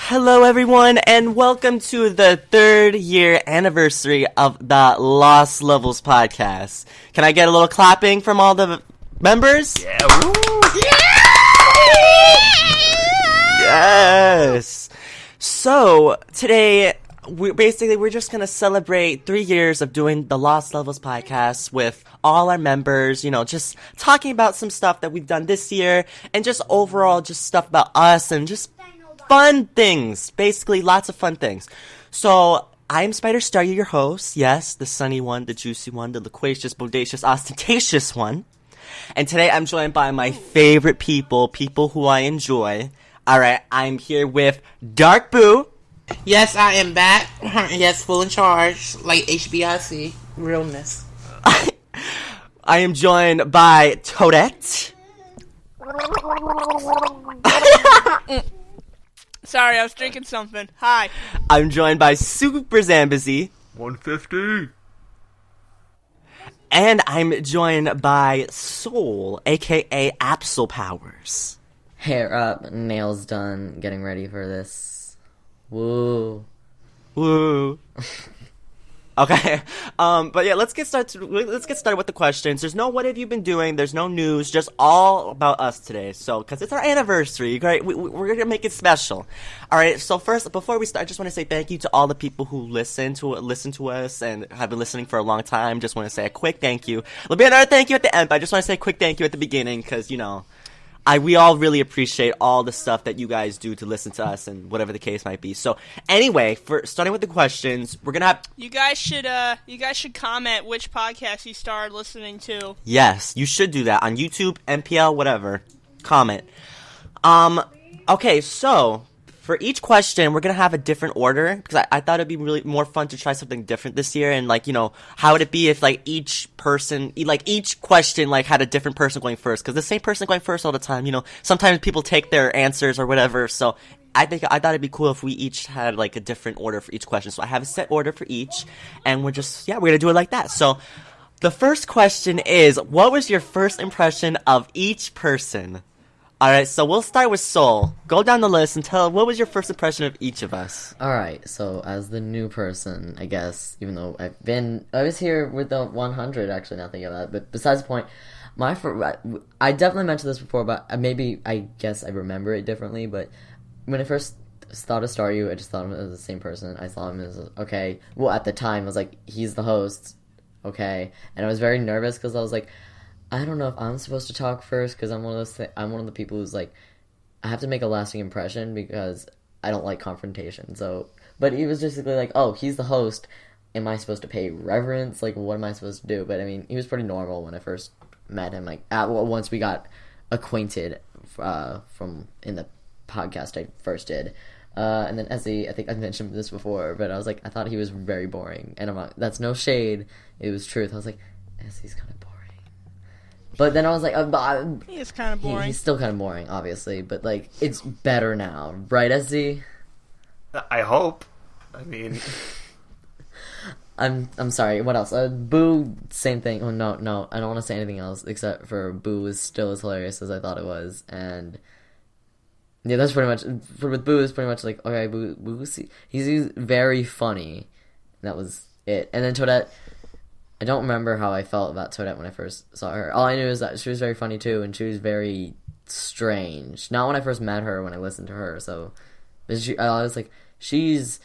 Hello, everyone, and welcome to the 3rd year anniversary of the Lost Levels podcast. Can I get a little clapping from all the members? Yeah, woo! Yes! So, today, we're just gonna celebrate 3 years of doing the Lost Levels podcast with all our members, just talking about some stuff that we've done this year, and just overall, just stuff about us, and just fun things. Basically, lots of fun things. So, I am SpiderStaryu, your host. Yes, the sunny one, the juicy one, the loquacious, bodacious, ostentatious one. And today I'm joined by my favorite people who I enjoy. Alright, I'm here with Dark Boo. Yes, I am back. Yes, full in charge. Like HBIC. Realness. I am joined by Toadette. Sorry, I was drinking something. Hi. I'm joined by SuperZambezi. 150. And I'm joined by Soul, aka Absol Powers. Hair up, nails done, getting ready for this. Woo. Woo. Okay, but yeah, let's get started with the questions. There's no what have you been doing, there's no news, just all about us today. So, because it's our anniversary, right? We're gonna make it special. Alright, so first, before we start, I just want to say thank you to all the people who listen to us and have been listening for a long time. Just want to say a quick thank you. There'll be another thank you at the end, but I just want to say a quick thank you at the beginning, because, we all really appreciate all the stuff that you guys do to listen to us and whatever the case might be. So anyway, for starting with the questions, we're gonna have You guys should comment which podcast you started listening to. Yes, you should do that on YouTube, MPL, whatever. Comment. Okay, so for each question, we're gonna have a different order because I thought it'd be really more fun to try something different this year. And how would it be if each question had a different person going first? Because the same person going first all the time, sometimes people take their answers or whatever. So I thought it'd be cool if we each had a different order for each question. So I have a set order for each, and we're gonna do it like that. So the first question is, what was your first impression of each person? Alright, so we'll start with Soul. Go down the list and tell what was your first impression of each of us. Alright, so as the new person, I guess, even though I was here with the 100, actually, now thinking about it, but besides the point, I definitely mentioned this before, but I guess I remember it differently, but when I first thought of Staryu, I just thought of him as the same person. I saw him as, okay, well, at the time, I was like, he's the host, okay, and I was very nervous, because I was like, I don't know if I'm supposed to talk first, because I'm one of the people who's like, I have to make a lasting impression because I don't like confrontation. So, but he was just like, oh, he's the host. Am I supposed to pay reverence? Like, what am I supposed to do? But I mean, he was pretty normal when I first met him. Once we got acquainted from in the podcast I first did. And then Ezzy, I think I mentioned this before, but I was like, I thought he was very boring, and that's no shade. It was truth. I was like, Ezzy's kind of boring. But then I was like, He is kind of boring. He's still kind of boring, obviously, but it's better now, right, SZ? I hope. I mean, I'm sorry. What else? Boo, same thing. Oh no, I don't want to say anything else except for Boo is still as hilarious as I thought it was, and yeah, that's pretty much with Boo. Is pretty much like, okay, Boo, he's very funny. That was it, and then Toadette. I don't remember how I felt about Toadette when I first saw her. All I knew is that she was very funny too, and she was very strange. Not when I first met her, when I listened to her. So, I was like, she's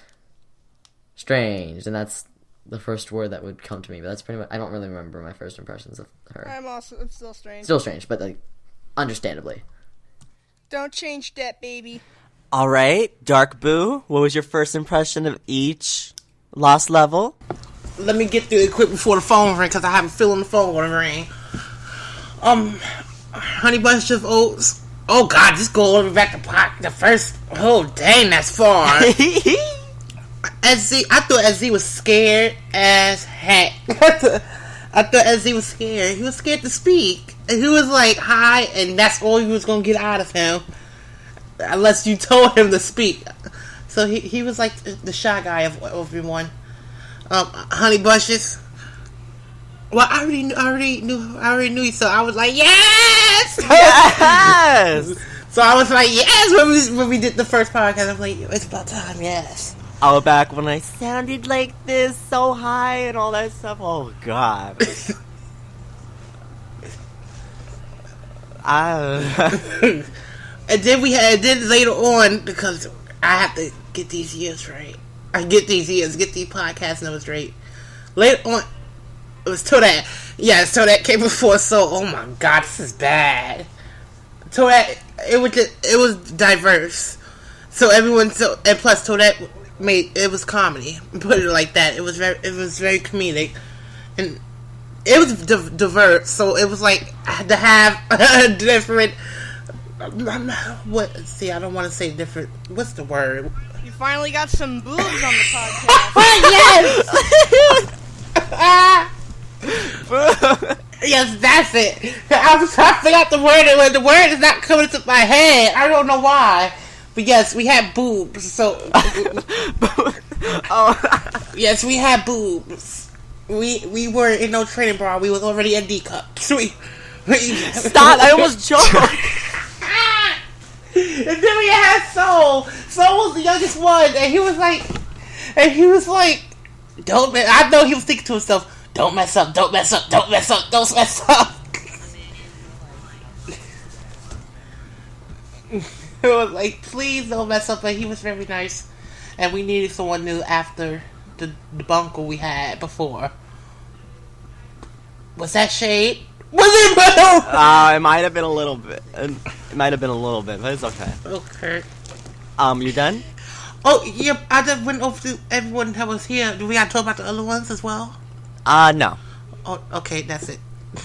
strange, and that's the first word that would come to me. But that's pretty much. I don't really remember my first impressions of her. It's still strange. Still strange, but understandably. Don't change that, baby. All right, Dark Boo, what was your first impression of each Lost Level? Let me get through it quick before the phone ring, because I have a feeling the phone gonna ring. Honey Bunch of Oats. Oh God, just go all the way back to the first. Oh dang, that's far. I thought SZ was scared as heck. I thought SZ was scared. He was scared to speak. And he was like, hi, and that's all you was gonna get out of him. Unless you told him to speak. So he was like the shy guy of everyone. Honey Bunches. Well, I already knew you, so I was like, yes! Yes! So So I was like, yes, when we did the first podcast, I was like, it's about time, yes. Oh, back when I sounded like this, so high and all that stuff. Oh, God. And then later on, because I have to get these years right. Get these podcast numbers right. Later on, it was Toadette. Yes, Toadette came before, so, oh my God, this is bad. Toadette, it was diverse. So and plus Toadette it was comedy. Put it like that. It was very comedic. And it was diverse, so it was like, I had to have a different, I don't want to say different, what's the word? You finally got some boobs on the podcast. Yes! Yes, that's it. I was trying to figure out the word, and the word is not coming to my head. I don't know why. But yes, we had boobs, so... Yes, we had boobs. We were in no training bra. We was already in D-cups. Stop! I almost choked. And then we had Soul. Soul was the youngest one, and he was like, don't mess. I know he was thinking to himself, don't mess up, don't mess up, don't mess up, don't mess up. It was like, please don't mess up, but he was very nice, and we needed someone new after the debacle we had before. Was that shade? Was it? It might have been a little bit. It might have been a little bit, but it's okay. Okay. You done? Oh, yeah, I just went over to everyone that was here. Do we got to talk about the other ones as well? No. Oh, okay, that's it.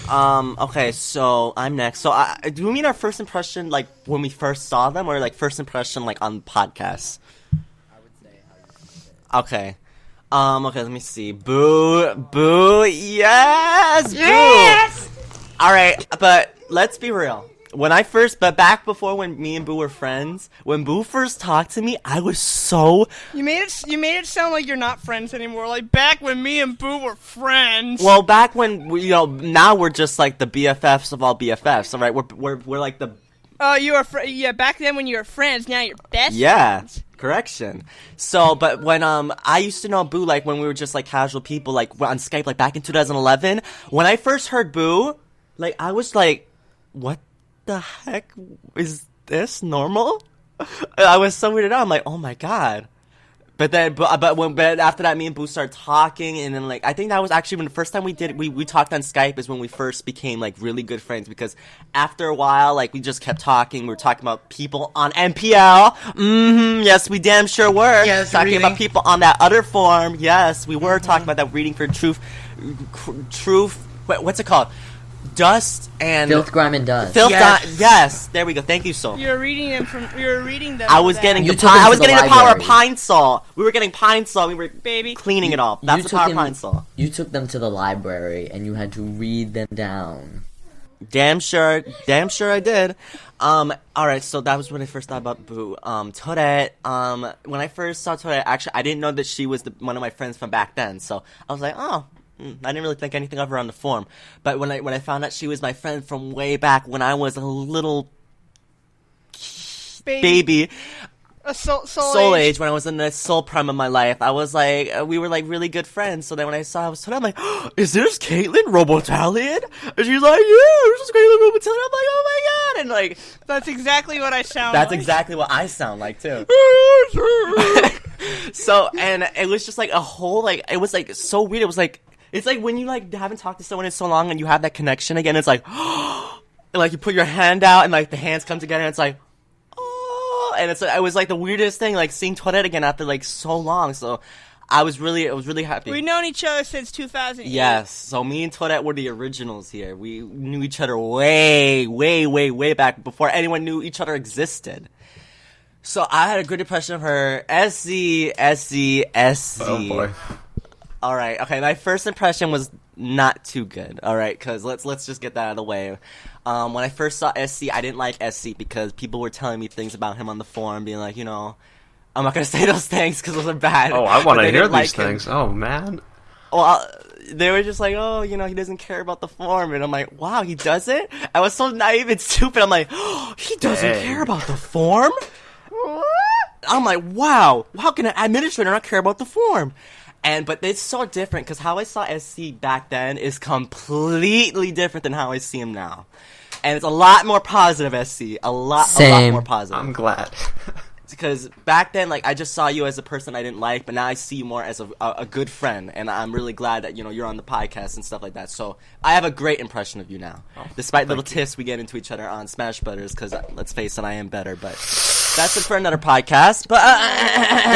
Okay, so I'm next. So, do we mean our first impression, like, when we first saw them, or, like, first impression, like, on podcasts? I would say how you see it. Okay. Okay, let me see. Boo, yes! Yes! Boo! Alright, but let's be real. Back before when me and Boo were friends, when Boo first talked to me, I was so... You made it sound like you're not friends anymore. Like back when me and Boo were friends. Well, back when, now we're just like the BFFs of all BFFs, alright? We're like the... Oh, back then when you were friends, now you're best Yeah, friends. correction. So, but when, I used to know Boo, like, when we were just, like, casual people, like, on Skype, like, back in 2011, when I first heard Boo, like, I was like, what the heck? Is this normal? I was so weirded out. I'm like, oh my God. But then, but after that, me and Boo started talking, and then, like, I think that was actually when the first time we talked on Skype is when we first became, like, really good friends, because after a while, like, we just kept talking. We were talking about people on NPL. Yes, we damn sure were. Yes, talking reading. about people on that other form. Yes, we were talking about that, reading for truth, what's it called? Dust and... Filth, grime, and dust. Yes, there we go. Thank you, Soul. You were reading them. I was getting You the took them I to was the getting the power of library. Pine Sol. We were getting Pine Sol. We were Baby. cleaning it all. That's the power of Pine Sol. You took them to the library, and you had to read them down. Damn sure I did. Alright, so that was when I first thought about Boo. Toadette, when I first saw Toadette, actually, I didn't know that she was one of my friends from back then, so I was like, oh, I didn't really think anything of her on the forum. But when I found out she was my friend from way back when I was a little baby, A soul age, when I was in the soul prime of my life, I was like, we were like really good friends. So then when I saw I was Toadette, I'm like, oh, is this Caitlyn Robotalion? And she's like, yeah, this is Caitlyn Robotalion. I'm like, oh my God. And like, That's exactly what I sound that's like. exactly what I sound like too. So, and it was just like a whole, like, it was like so weird. It was like, it's like when you like haven't talked to someone in so long and you have that connection again, it's like, and like you put your hand out and like the hands come together and it's like, oh, and it was like the weirdest thing, like seeing Toadette again after like so long. So I was really happy. We've known each other since 2008. Yes, so me and Toadette were the originals here. We knew each other way back before anyone knew each other existed. So I had a good impression of her. SC. Oh boy. Alright, okay, my first impression was not too good, alright, because let's just get that out of the way. When I first saw SC, I didn't like SC because people were telling me things about him on the forum, being like, I'm not gonna say those things because those are bad. Oh, I want but to they hear didn't these like him. things. Oh man. well, they were just like, oh, he doesn't care about the form. And I'm like, wow, he doesn't? I was so naive and stupid. I'm like, oh, he doesn't care about the form? I'm like, wow, how can an administrator not care about the form? But it's so different because how I saw SC back then is completely different than how I see him now. And it's a lot more positive, SC. A lot more positive. I'm glad. Because back then, I just saw you as a person I didn't like, but now I see you more as a good friend, and I'm really glad that, you're on the podcast and stuff like that. So I have a great impression of you now. Despite little tiffs we get into each other on Smash Brothers, because let's face it, I am better, but that's it for another podcast. But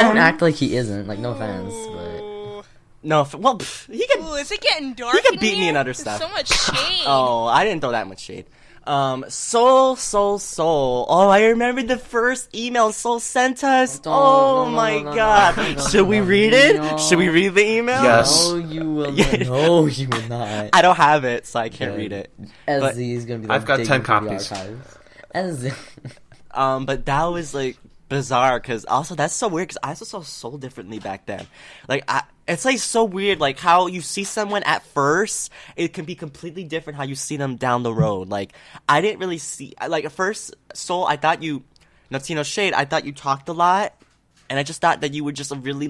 don't act like he isn't. No offense, but... No, well, he can... Ooh, is it getting dark He can in beat me here? in other There's stuff. so much shade. Oh, I didn't throw that much shade. Soul. Oh, I remember the first email Soul sent us. Oh my god. Should we read it? Should we read the email? Yes. No, you will not. No, you will not. I don't have it, so I can't read it. SZ is gonna be I've got 10 copies. SZ. But that was, bizarre, because also, that's so weird, because I also saw Soul differently back then. It's, so weird, how you see someone at first, it can be completely different how you see them down the road. I didn't really see, at first, Soul, I thought you, not see no shade, I thought you talked a lot, and I just thought that you were just really,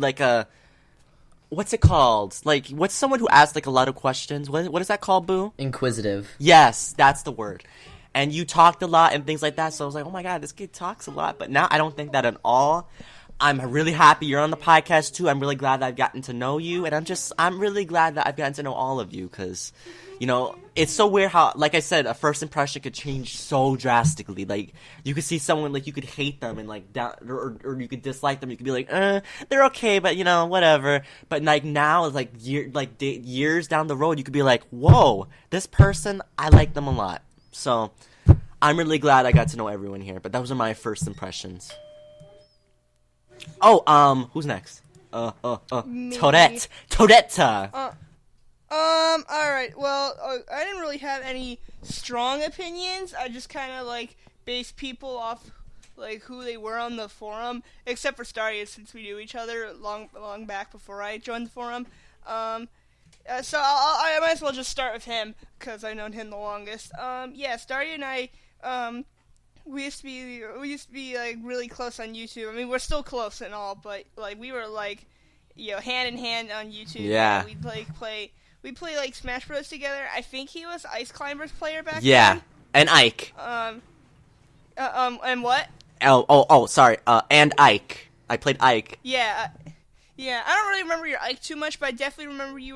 what's it called? What's someone who asks, a lot of questions? What is that called, Boo? Inquisitive. Yes, that's the word. And you talked a lot and things like that, so I was like, oh my god, this kid talks a lot. But now I don't think that at all. I'm really happy you're on the podcast too. I'm really glad that I've gotten to know you, and I'm really glad that I've gotten to know all of you, because, it's so weird how, like I said, a first impression could change so drastically. You could see someone, you could hate them, and, or you could dislike them, you could be like, they're okay, but, whatever. But, now, years down the road, you could be like, whoa, this person, I like them a lot. So, I'm really glad I got to know everyone here, but those are my first impressions. Oh, who's next? Toadette. Toadette! Alright, well, I didn't really have any strong opinions. I just kind of, based people off, who they were on the forum, except for Staryu, since we knew each other long back before I joined the forum. So I might as well just start with him, because I've known him the longest. Staryu and I, we used to be really close on YouTube. I mean, we're still close and all, but we were hand in hand on YouTube. Yeah. We'd we play Smash Bros together. I think he was Ice Climbers player back then. Yeah, and Ike. And what? Sorry. And Ike. I played Ike. Yeah. Yeah, I don't really remember your Ike too much, but I definitely remember you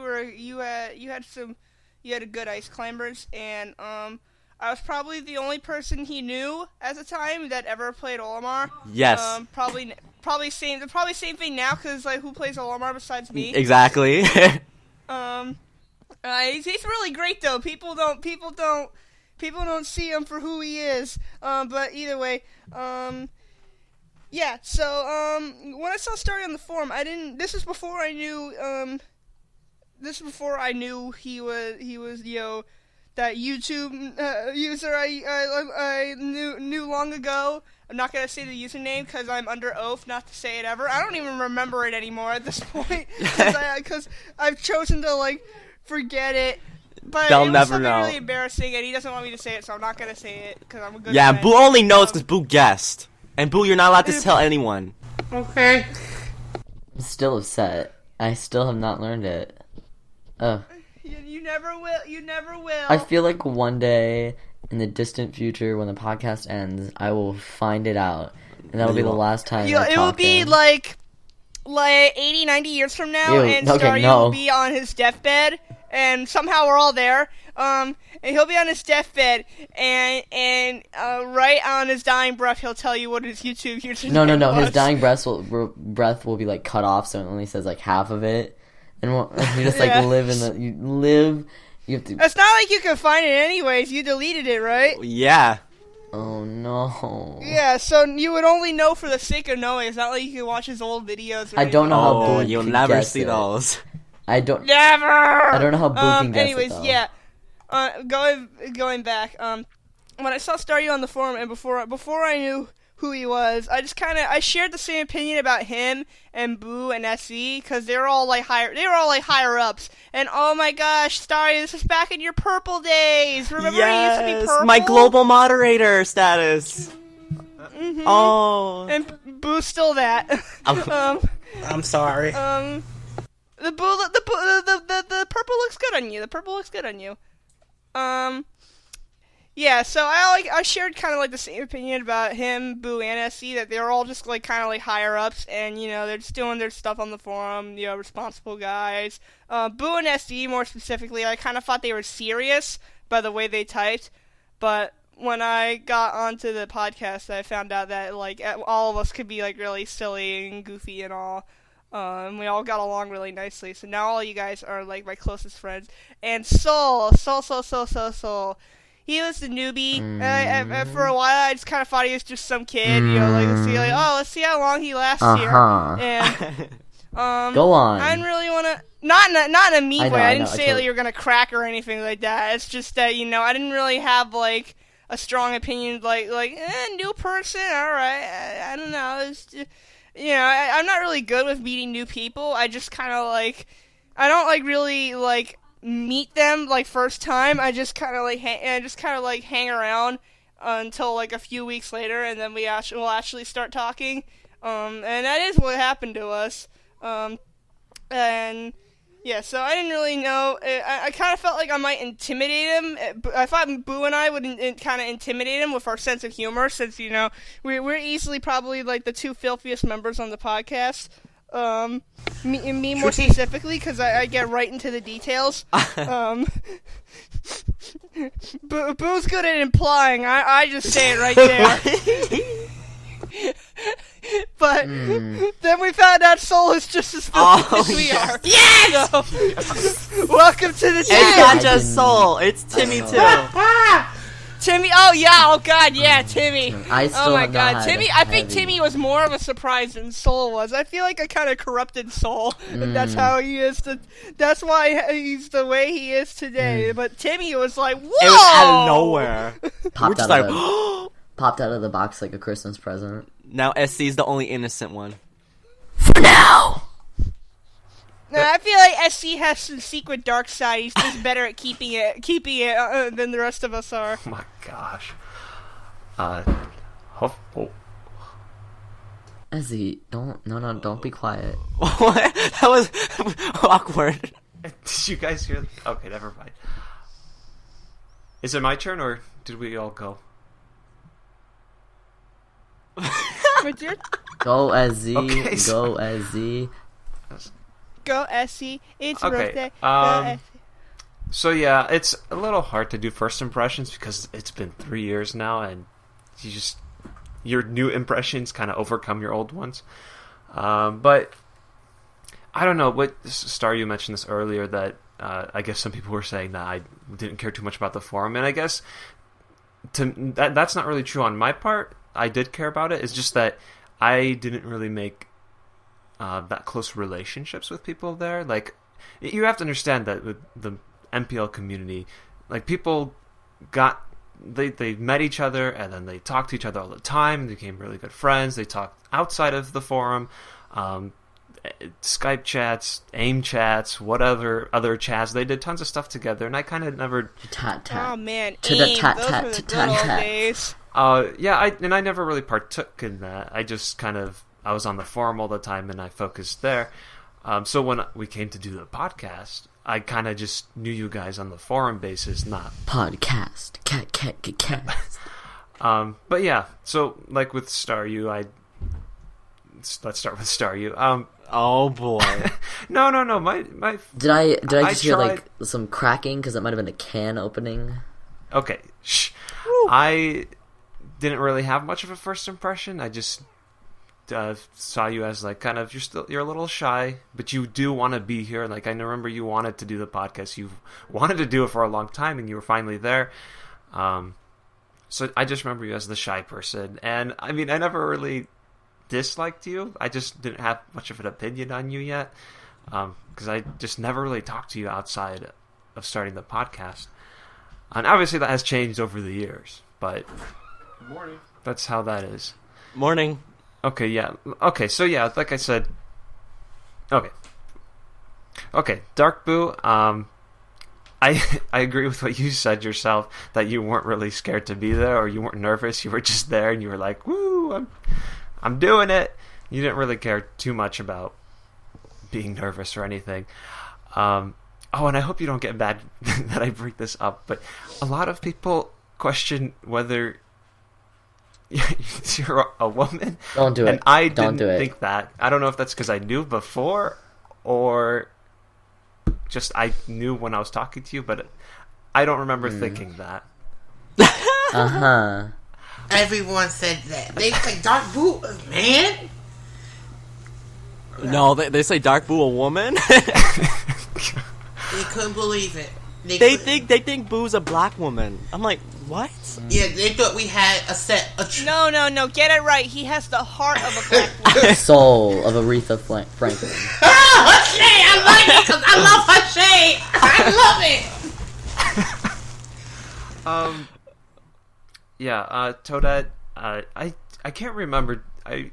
had a good Ice Climbers, and I was probably the only person he knew at the time that ever played Olimar. Yes. Probably same thing now, because who plays Olimar besides me? Exactly. He's really great though. People don't see him for who he is. But either way, yeah. So when I saw Staryu on the forum, this is before I knew. This is before I knew he was that YouTube user I knew long ago. I'm not gonna say the username because I'm under oath not to say it ever. I don't even remember it anymore at this point because I've chosen to forget it. But They'll it was never something know. really embarrassing, and he doesn't want me to say it, so I'm not gonna say it because I'm a good Yeah, friend. Boo only knows because Boo guessed, and Boo, you're not allowed to tell anyone. Okay. I'm still upset. I still have not learned it. Ugh. You never will. You never will. I feel like one day in the distant future, when the podcast ends, I will find it out, and that'll be the last time. It will be like 80, 90 years from now, Ew, and okay, Staryu no. will be on his deathbed, and somehow we're all there. And he'll be on his deathbed, and right on his dying breath, he'll tell you what his YouTube username No. was. His dying breath will be cut off, so it only says half of it, and you just Yeah. live in the you live. You have to. It's not like you can find it anyways. You deleted it, right? Yeah. Oh no. Yeah, so you would only know for the sake of knowing. It's not like you can watch his old videos. Or I don't know how Oh, Boo you'll can never guess see it. those. I don't. Never. I don't know how Boo can guess Anyways, it, though. yeah. Going back. When I saw Staryu on the forum, and before I knew who he was. I shared the same opinion about him and Boo and SE because they were all like higher ups. And oh my gosh, Starry, this is back in your purple days. Remember you used to be purple? My global moderator status. Mm-hmm. Oh. And Boo's still that. I'm sorry. The purple looks good on you. The purple looks good on you. Yeah, so I shared kind of like the same opinion about him, Boo, and SC, that they're all just like kind of like higher ups, and you know they're just doing their stuff on the forum, you know, responsible guys. Boo and SC more specifically, I kind of thought they were serious by the way they typed, but when I got onto the podcast, I found out that like all of us could be like really silly and goofy and all. And we all got along really nicely, so now all you guys are like my closest friends. And Soul. He was the newbie. For a while, I just kind of thought he was just some kid, you know, like let's see how long he lasts here. And go on. I didn't really want to, not in a mean way. I didn't say totally. that you're gonna crack or anything like that. It's just that I didn't really have like a strong opinion, like new person. All right, I don't know. It's just, I'm not really good with meeting new people. I just kind of like, I don't like really like meet them like first time. I just kind of like hang around until like a few weeks later, and then we'll actually start talking. And that is what happened to us. And yeah, so I didn't really know. I kind of felt like I might intimidate him. I thought Boo and I would kind of intimidate him with our sense of humor, since we're easily probably like the two filthiest members on the podcast. Me more specifically, because I get right into the details. Boo's good at implying. I just say it right there. But then we found out Soul is just as filthy as we are. Yes! So, welcome to the team. It's not just Soul. It's Timmy too. Timmy, oh god, yeah, Timmy. I still oh my have god, not Timmy. had I think heavy. Timmy was more of a surprise than Soul was. I feel like I kind of corrupted Soul, and that's how he is. That's why he's the way he is today. But Timmy was like, whoa! It was out of nowhere. Popped just out, like, popped out of the box like a Christmas present. Now SC's the only innocent one. For now! No, I feel like SC has some secret dark side. He's just better at keeping it than the rest of us are. Oh my gosh. Ezzy, don't be quiet. What? That was awkward. Did you guys hear? Okay, never mind. Is it my turn, or did we all go? Wait, dude. Go Ezzy, Okay, go Ezzy. Go SC. It's Okay, birthday. Go SC. So yeah, it's a little hard to do first impressions because it's been 3 years now, and your new impressions kind of overcome your old ones. But I don't know. What Staryu mentioned this earlier, that I guess some people were saying that I didn't care too much about the forum, and I guess that's not really true on my part. I did care about it. It's just that I didn't really make that close relationships with people there. Like, you have to understand that with the MPL community, like, people they met each other, and then they talked to each other all the time. They became really good friends. They talked outside of the forum, Skype chats, AIM chats, whatever other chats. They did tons of stuff together, and I kind of never. Oh man, Tat, tat, those tat, were the tat, good old tat. days. Yeah, I never really partook in that. I just I was on the forum all the time, and I focused there. So when we came to do the podcast, I kind of just knew you guys on the forum basis, not Podcast. Cat. But yeah, so like with Staryu, let's start with Staryu. Oh boy. No. My Did I I just hear tried- like some cracking because it might have been a can opening? Okay. Shh. I didn't really have much of a first impression. I just saw you as like kind of you're a little shy, but you do want to be here. Like, I remember you wanted to do the podcast. You wanted to do it for a long time, and you were finally there. So I just remember you as the shy person, and I mean, I never really disliked you. I just didn't have much of an opinion on you yet, because I just never really talked to you outside of starting the podcast. And obviously that has changed over the years, but Good morning. that's how that is. Morning. Okay, yeah. Okay, so yeah, like I said. Okay, Dark Boo. I agree with what you said yourself, that you weren't really scared to be there, or you weren't nervous. You were just there, and you were like, "Woo, I'm doing it." You didn't really care too much about being nervous or anything. And I hope you don't get mad that I bring this up, but a lot of people question whether you're a woman. Don't do it. And I Don't didn't do it. think that. I don't know if that's because I knew before, or just I knew when I was talking to you, but I don't remember thinking that. Uh-huh. Everyone said that. They say Dark Boo, man. No, they say Dark Boo a woman. They couldn't believe it. They think Boo's a black woman. I'm like, what? Yeah, they thought we had No, get it right. He has the heart of a black woman. Soul of Aretha Franklin. Ah, her shade! I like it because I love her shade! I love it! Yeah, Toadette. I can't remember. I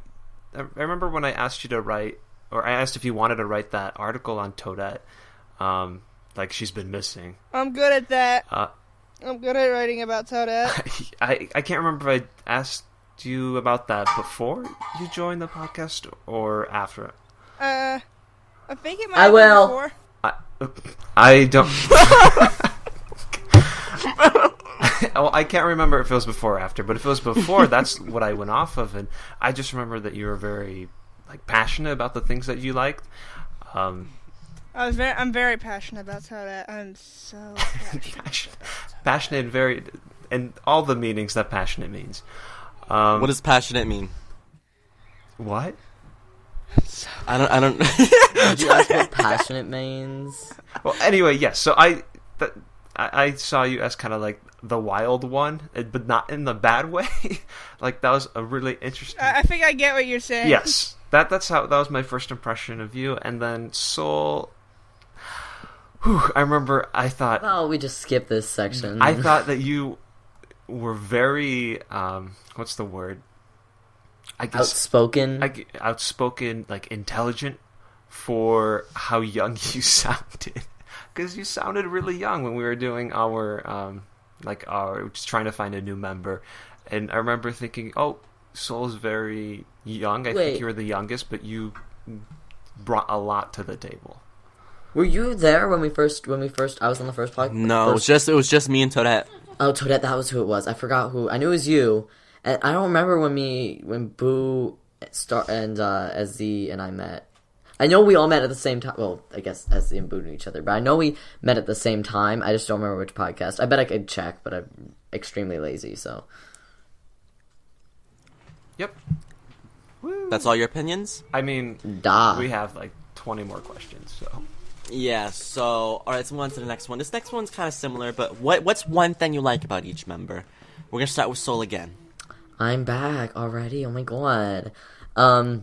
remember when I asked you to write, or I asked if you wanted to write that article on Toadette. Like she's been missing. I'm good at that. I'm good at writing about Toadette. I can't remember if I asked you about that before you joined the podcast or after. I think it might I have will. been before. I don't. Well, I can't remember if it was before or after, but if it was before, that's what I went off of, and I just remember that you were very passionate about the things that you liked. I'm very passionate about Toadette. I'm so Passionate, very, and all the meanings that passionate means. What does passionate mean? What? I don't. Did you ask what passionate means? Well, anyway, yes. So I saw you as kind of like the wild one, but not in the bad way. Like that was a really interesting. I think I get what you're saying. Yes, that was my first impression of you, and then Soul. I remember I thought. Oh, we just skip this section. I thought that you were very what's the word? I guess outspoken. Outspoken, intelligent for how young you sounded. Because you sounded really young when we were doing our just trying to find a new member, and I remember thinking, "Oh, Soul's very young. I think you were the youngest, but you brought a lot to the table." Were you there when we first? I was on the first podcast. No, it was just me and Toadette. Oh, Toadette, that was who it was. I forgot who. I knew it was you, and I don't remember when Boo and SZ and I met. I know we all met at the same time. Well, I guess SZ and Boo knew each other, but I know we met at the same time. I just don't remember which podcast. I bet I could check, but I'm extremely lazy, so. Yep. That's all your opinions? I mean, Da. we have 20 more questions, so. Yeah, so, alright, let's move on to the next one. This next one's kind of similar, but what's one thing you like about each member? We're gonna start with Soul again. I'm back already. Oh my god. I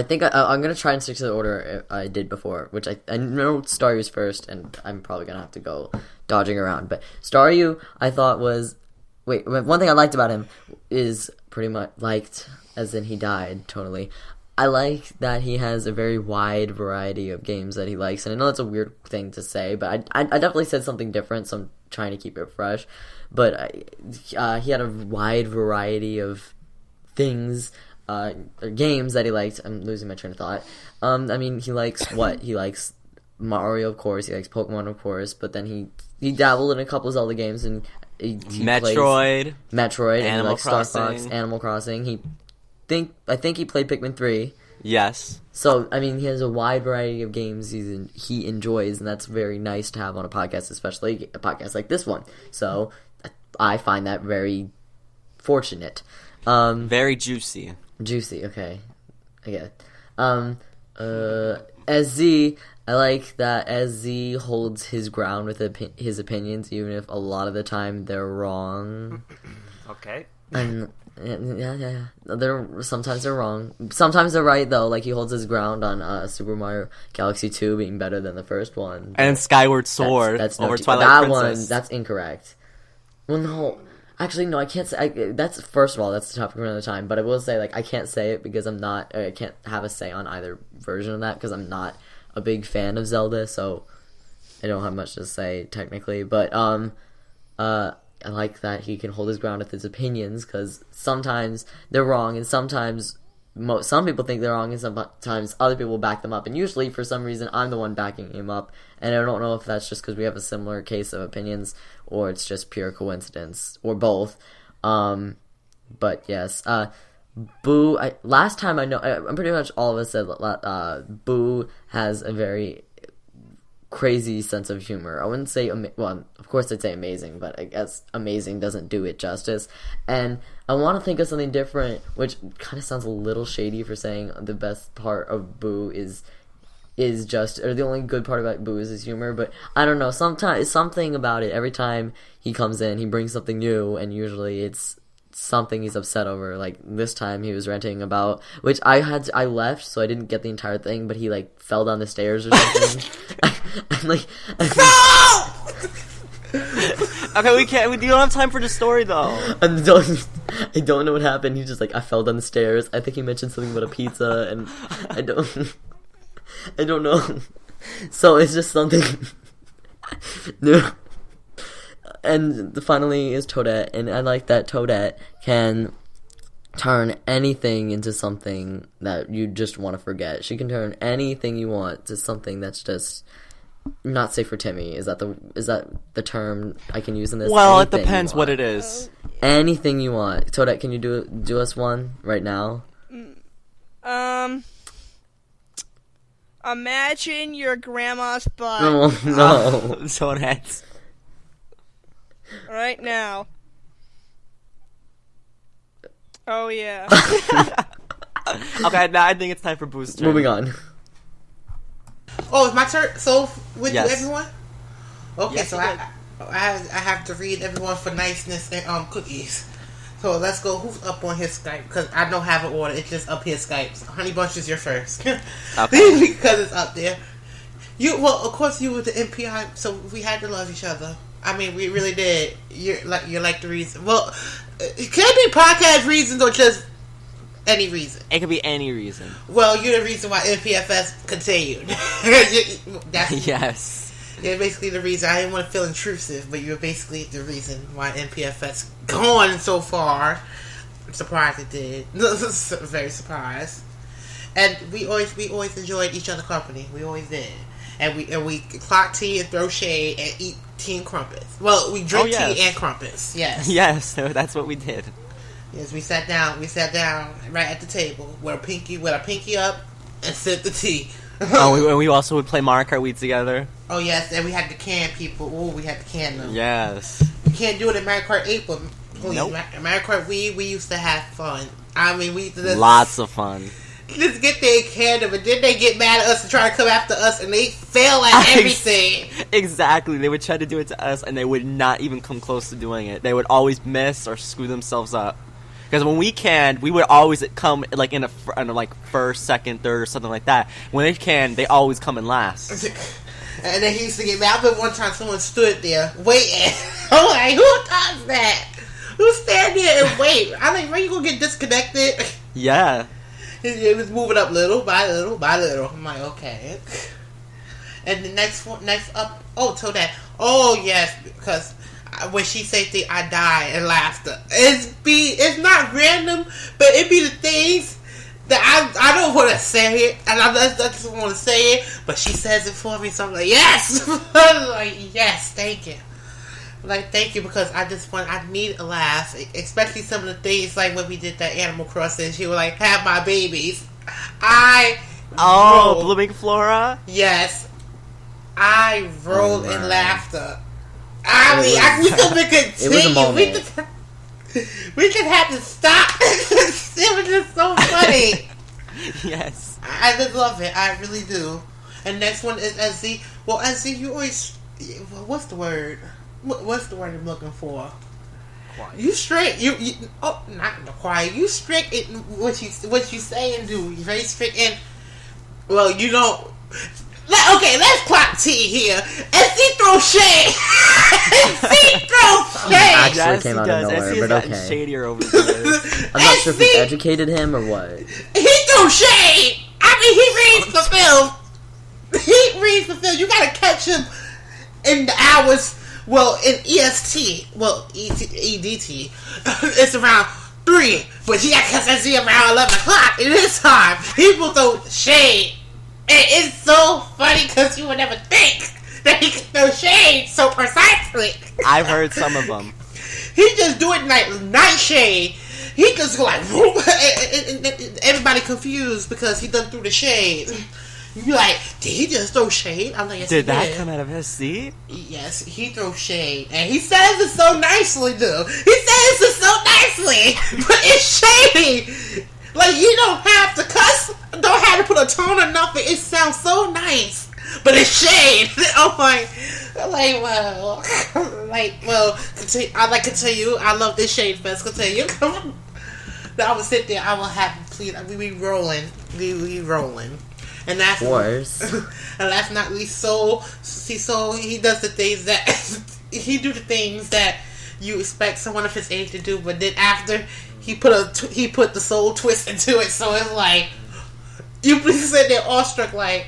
think I'm gonna try and stick to the order I did before, which I know Staryu first, and I'm probably gonna have to go dodging around. But Staryu, I thought was one thing I liked about him is pretty much liked, as in he died totally. I like that he has a very wide variety of games that he likes, and I know that's a weird thing to say, but I definitely said something different, so I'm trying to keep it fresh. But he had a wide variety of things, or games that he liked. I'm losing my train of thought. I mean, he likes what? He likes Mario, of course. He likes Pokemon, of course. But then he dabbled in a couple Zelda games, and he Metroid, and he likes Star Crossing. Fox, Animal Crossing. I think he played Pikmin 3. Yes. So, I mean, he has a wide variety of games he enjoys, and that's very nice to have on a podcast, especially a podcast like this one. So, I find that very fortunate. Very juicy. Juicy, okay. I get it. SZ, I like that SZ holds his ground with his opinions, even if a lot of the time they're wrong. Okay. And yeah. Sometimes they're wrong. Sometimes they're right though. Like he holds his ground on Super Mario Galaxy 2 being better than the first one. And Skyward Sword That's over no, Twilight that Princess. one. That's incorrect. Well, no. Actually, no, I can't say. That's first of all, that's the topic for another time. But I will say, like, I can't say it because I'm not. I can't have a say on either version of that because I'm not a big fan of Zelda, so I don't have much to say technically. But I like that he can hold his ground with his opinions because sometimes they're wrong, and sometimes some people think they're wrong, and sometimes other people back them up. And usually, for some reason, I'm the one backing him up, and I don't know if that's just because we have a similar case of opinions, or it's just pure coincidence, or both. But yes, Boo. Last time I know, I'm pretty much all of us said Boo has a very crazy sense of humor. I wouldn't say well, of course I'd say amazing, but I guess amazing doesn't do it justice. And I want to think of something different, which kind of sounds a little shady for saying the best part of Boo is just, or the only good part about Boo is his humor, but I don't know, sometimes something about it. Every time he comes in, he brings something new, and usually it's something he's upset over. Like this time he was ranting about, which I left, so I didn't get the entire thing, but he like fell down the stairs or something. I'm like, Okay, we can't. We don't have time for the story though. I don't know what happened. He's just like, I fell down the stairs. I think he mentioned something about a pizza, and I don't know. So it's just something new. And finally is Toadette, and I like that Toadette can turn anything into something that you just want to forget. She can turn anything you want to something that's just not safe for Timmy. Is that the term I can use in this? Well, Anything it depends you what want. it is. Anything you want. Toadette, can you do us one right now? Imagine your grandma's butt No. Toadette. right now. Oh yeah. Okay, now I think it's time for Boo's turn. Moving on. Oh, it's my turn. So with Yes. everyone. Okay, Yes, so you did. I have to read everyone for niceness and cookies. So let's go. Who's up on his Skype? Because I don't have an order. It's just up his Skype. Honey Bunch is your first. Okay. Because it's up there. Well, of course you were the MPI, so we had to love each other. I mean, we really did. You're like the reason. Well, it can be podcast reasons or just any reason. It could be any reason. Well, you're the reason why MPFS continued. That's Yes. You're basically the reason. I didn't want to feel intrusive, but you're basically the reason why MPFS gone so far. I'm surprised it did. Very surprised. And we always enjoyed each other's company. We always did. And we clock tea and throw shade and eat tea and crumpets. Well, we drink tea and crumpets. Yes. Yes, that's what we did. Yes, we sat down right at the table with a pinky up and sipped the tea. We also would play Mario Kart Wii together. Oh yes, and we had to can people. Oh, we had to can them. Yes. You can't do it in Mario Kart 8, but please, Nope. Mario Kart Wii, we used to have fun. I mean, we used to Lots of fun. just get there and can them, and then they get mad at us and try to come after us, and they fail at everything. Exactly. They would try to do it to us, and they would not even come close to doing it. They would always miss or screw themselves up. Because when we canned, we would always come like in a first, second, third, or something like that. When they canned, they always come in last. And then he used to get mad. I remember one time someone stood there waiting. I'm like, who does that? Who stand there and wait? I'm like, when you gonna get disconnected? Yeah. It was moving up little by little by little. I'm like, okay. And the next up, Toadette. Oh yes, because when she say things, I die in laughter. It's not random, but it be the things that I don't want to say it, and I just want to say it, but she says it for me, so I'm like, yes! I'm like, yes, thank you. Like, thank you, because I need a laugh, especially some of the things, like when we did that Animal Crossing, she was like, have my babies. Blooming Flora? Yes. I rolled in laughter. We could continue. It was a moment. We could have to stop. It was just so funny. Yes. I just love it. I really do. And next one is SZ. Well, SZ, you always... What's the word? What's the word I'm looking for? Quiet. You straight. Not the quiet. You strict in what you say and do. You're very strict and... Well, you don't... Okay, let's clock T here. SZ throw shade. SC throws shade. Actually Yes, came he out does. of nowhere, SC has but gotten okay. shadier over the years. I'm not sure if we SC educated him or what. He threw shade. I mean, he reads the film. He reads the film. You gotta catch him in the hours. Well, in EST, EDT, it's around 3. But you gotta catch SC around 11 o'clock. In this time, he will throw shade. And it's so funny because you would never think that he could throw shade so precisely. I've heard some of them. He just do it like night shade. He just go like, and everybody confused because he done threw the shade. You be like, did he just throw shade? I'm like, yes, Did he that did. come out of SC? Yes, he throws shade, and he says it so nicely, though. He says it so nicely, but it's shady. Like, you don't have to cuss, don't have to put a tone or nothing. It sounds so nice, but it's shade. I'm like, well, I'd like to tell you, I love this shade fest. Continue. I would sit there, I will have, please, we be rolling, and that's Of course. and last not least, Soul. See, Soul, he does the things that he do the things that you expect someone of his age to do, but then after he put the soul twist into it, so it's like you sit there awestruck, like.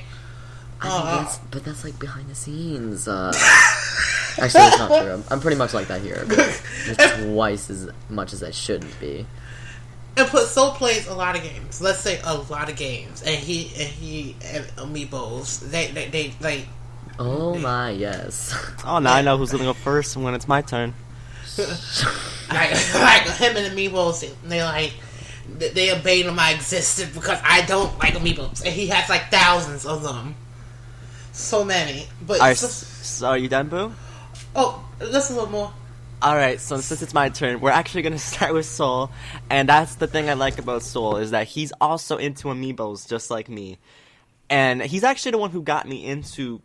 But that's like behind the scenes. Actually, that's not true. I'm pretty much like that here, but just twice as much as I shouldn't be. And Soul plays a lot of games. Let's say a lot of games, and he and Amiibos. They like. Oh my yes. Oh, now I know who's gonna go first when it's my turn. like him and Amiibos, they abate my existence because I don't like Amiibos, and he has like thousands of them, so many. But So are you done, Boo? just a little more. Alright, so since it's my turn, we're actually gonna start with Soul, and that's the thing I like about Soul, is that he's also into Amiibos, just like me. And he's actually the one who got me into,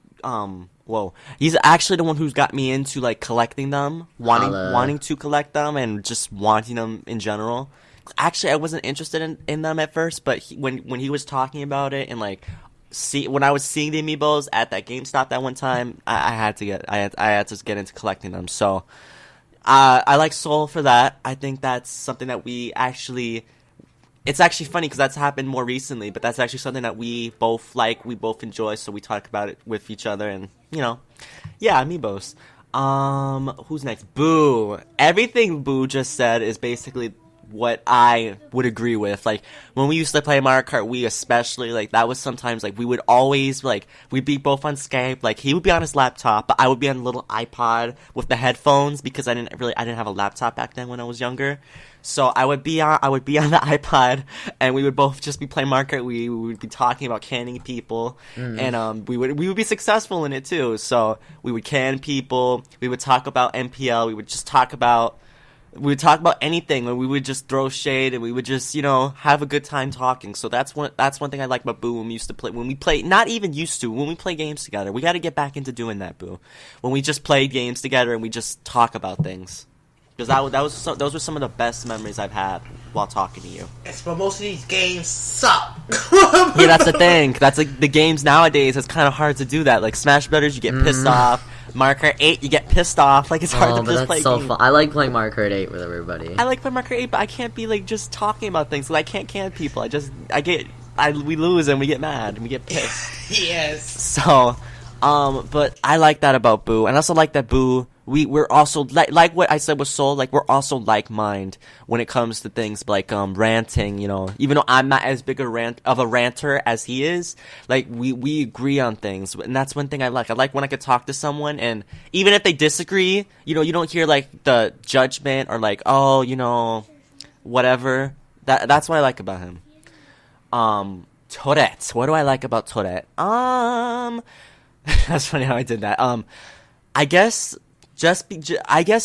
he's actually the one who's got me into, like, collecting them, wanting to collect them, and just wanting them in general. Actually, I wasn't interested in them at first, but when he was talking about it, and, like, when I was seeing the Amiibos at that GameStop that one time, I had to get into collecting them, so... I like Soul for that. I think that's something that it's actually funny because that's happened more recently, but that's actually something that we both like, we both enjoy, so we talk about it with each other, and, Amiibos. Who's next? Boo. Everything Boo just said is basically what I would agree with. Like, when we used to play Mario Kart Wii especially, like, that was sometimes, like, we would always, like, we'd be both on Skype, like, he would be on his laptop, but I would be on a little iPod with the headphones, because I didn't have a laptop back then when I was younger, so I would be on the iPod, and we would both just be playing Mario Kart Wii, we would be talking about canning people, and, we would be successful in it too, so we would can people, we would talk about MPL, we would talk about anything, and we would just throw shade, and we would just, have a good time talking. So that's one thing I like about Boo when we play, not even used to, when we play games together. We gotta get back into doing that, Boo. When we just play games together and we just talk about things. Because those were some of the best memories I've had while talking to you. Yes, but most of these games suck. Yeah, that's the thing. That's like the games nowadays, it's kind of hard to do that. Like Smash Brothers, you get pissed off. Mario Kart 8, you get pissed off. Like, it's hard to just play games. Fun. I like playing Mario Kart 8 with everybody. I like playing Mario Kart 8, but I can't be, like, just talking about things. Like, I can't can people. We lose and we get mad and we get pissed. Yes. So, but I like that about Boo. And I also like that Boo, we're also, like what I said with Soul, like, we're also like-minded when it comes to things like, ranting, even though I'm not as big of a ranter as he is, like, we agree on things, and that's one thing I like. I like when I could talk to someone, and even if they disagree, you don't hear, like, the judgment, or like, oh, whatever. That's what I like about him. Toadette. What do I like about Toadette? That's funny how I did that. I guess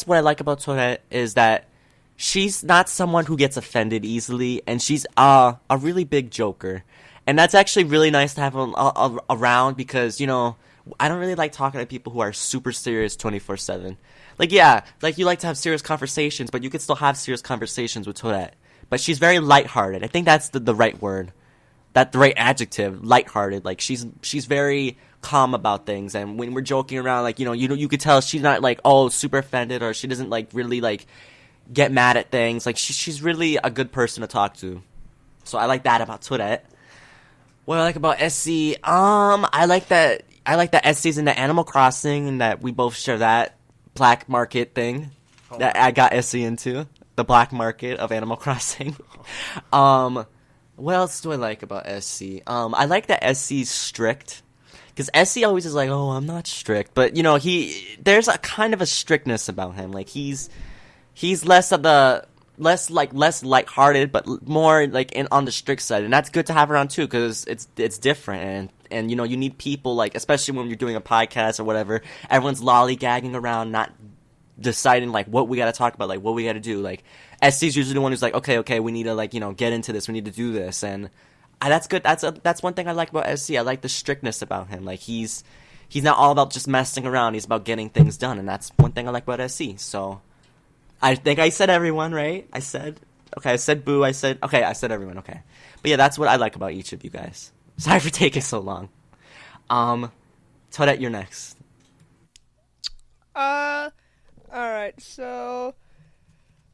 what I like about Toadette is that she's not someone who gets offended easily, and she's a really big joker. And that's actually really nice to have around because, I don't really like talking to people who are super serious 24/7. Like, yeah, like you like to have serious conversations, but you could still have serious conversations with Toadette. But she's very lighthearted. I think that's the right word. that the right adjective, lighthearted. Like she's very calm about things, and when we're joking around, like you could tell she's not like super offended, or she doesn't like really like get mad at things. Like she's really a good person to talk to. So I like that about Toadette. What I like about SC, I like that SC's into Animal Crossing, and that we both share that black market thing that I got SC into, the black market of Animal Crossing. What else do I like about SC? I like that SC's strict. Because SC always is like, I'm not strict. But, there's a kind of a strictness about him. Like, he's less lighthearted, but more, like, on the strict side. And that's good to have around, too, because it's different. And, you need people, like, especially when you're doing a podcast or whatever, everyone's lollygagging around, not deciding, like, what we gotta talk about, like, what we gotta do. Like, SC's usually the one who's like, okay, we need to, like, get into this, we need to do this. And that's good. That's one thing I like about SC. I like the strictness about him. Like he's not all about just messing around. He's about getting things done, and that's one thing I like about SC. So I think I said everyone, right? I said Boo. I said everyone. Okay, but yeah, that's what I like about each of you guys. Sorry for taking so long. Toadette, you're next. All right. So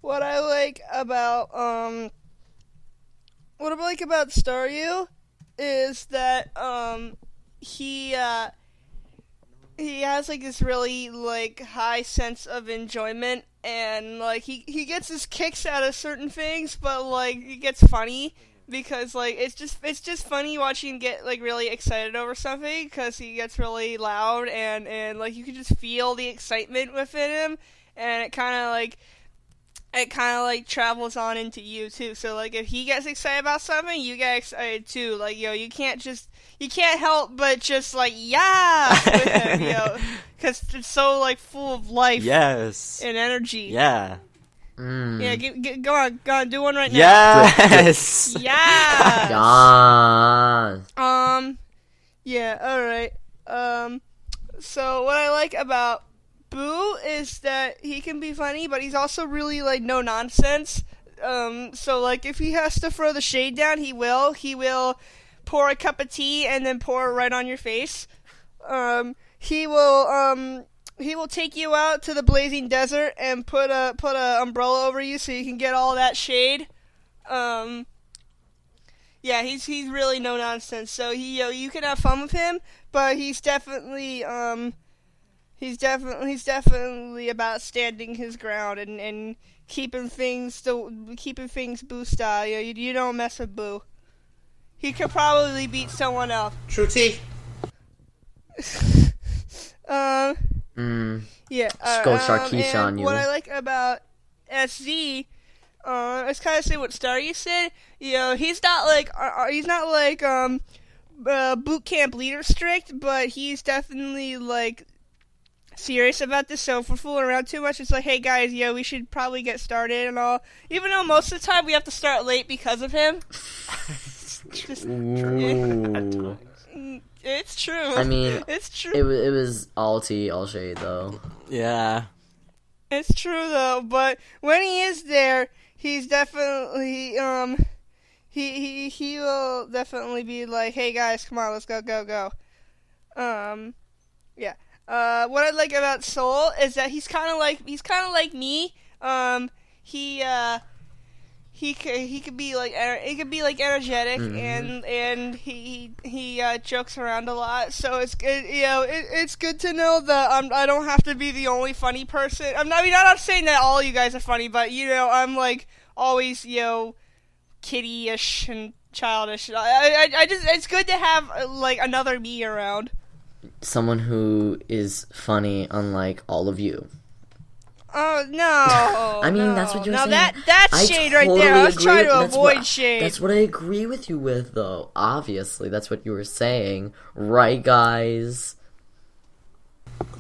what I like about Staryu is that he has like this really like high sense of enjoyment, and like he gets his kicks out of certain things, but like it gets funny because like it's just funny watching him get like really excited over something, because he gets really loud, and like you can just feel the excitement within him, and it kind of like travels on into you too. So like if he gets excited about something, you get excited too. Like you can't help but just like with him, because it's so like full of life. Yes. And energy. Yeah. Yeah, go on, do one right now. Yes. Yeah. Yeah. All right. So what I like about Boo is that he can be funny, but he's also really like no nonsense. So like if he has to throw the shade down, he will pour a cup of tea and then pour it right on your face. He will take you out to the blazing desert and put a umbrella over you so you can get all that shade. Yeah, he's really no nonsense. So you can have fun with him, but he's definitely about standing his ground and keeping things Boo style. You don't mess with Boo. He could probably beat someone else. True T. Yeah. Just go Sharkeisha on you. What I like about SZ, it's kind of say what Staryu said. He's not like boot camp leader strict, but he's definitely like serious about this. So if we're fooling around too much, it's like, hey guys, we should probably get started and all. Even though most of the time we have to start late because of him. It's true. I mean, it's true. It was all tea, all shade, though. Yeah. It's true though, but when he is there, he's definitely he will definitely be like, hey guys, come on, let's go. Yeah. What I like about Soul is that he's kind of like me. He could be like energetic, and he jokes around a lot. So it's good, it's good to know that I don't have to be the only funny person. I'm not saying that all you guys are funny, but I'm like always kiddie-ish and childish. I just, it's good to have like another me around. Someone who is funny, unlike all of you. Oh, no. I mean, that's what you're saying. Now that's shade right there. I was trying to avoid shade. That's what I agree with you with, though. Obviously, that's what you were saying. Right, guys?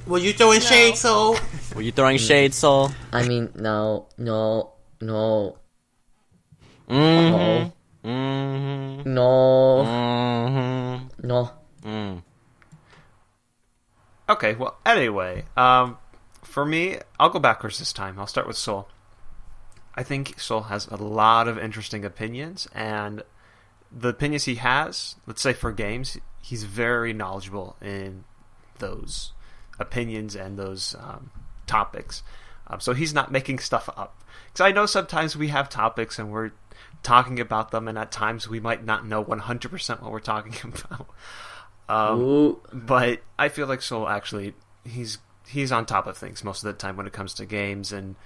Were you throwing shade, Soul? Were you throwing shade, Soul? I mean, no. Mm-hmm. No. Mm-hmm. No. Mm-hmm. No. Mm. Okay, well, anyway, for me, I'll go backwards this time. I'll start with Soul. I think Soul has a lot of interesting opinions, and the opinions he has, let's say for games, he's very knowledgeable in those opinions and those topics. So he's not making stuff up. Because I know sometimes we have topics and we're talking about them, and at times we might not know 100% what we're talking about. But I feel like Soul actually, he's on top of things most of the time when it comes to games and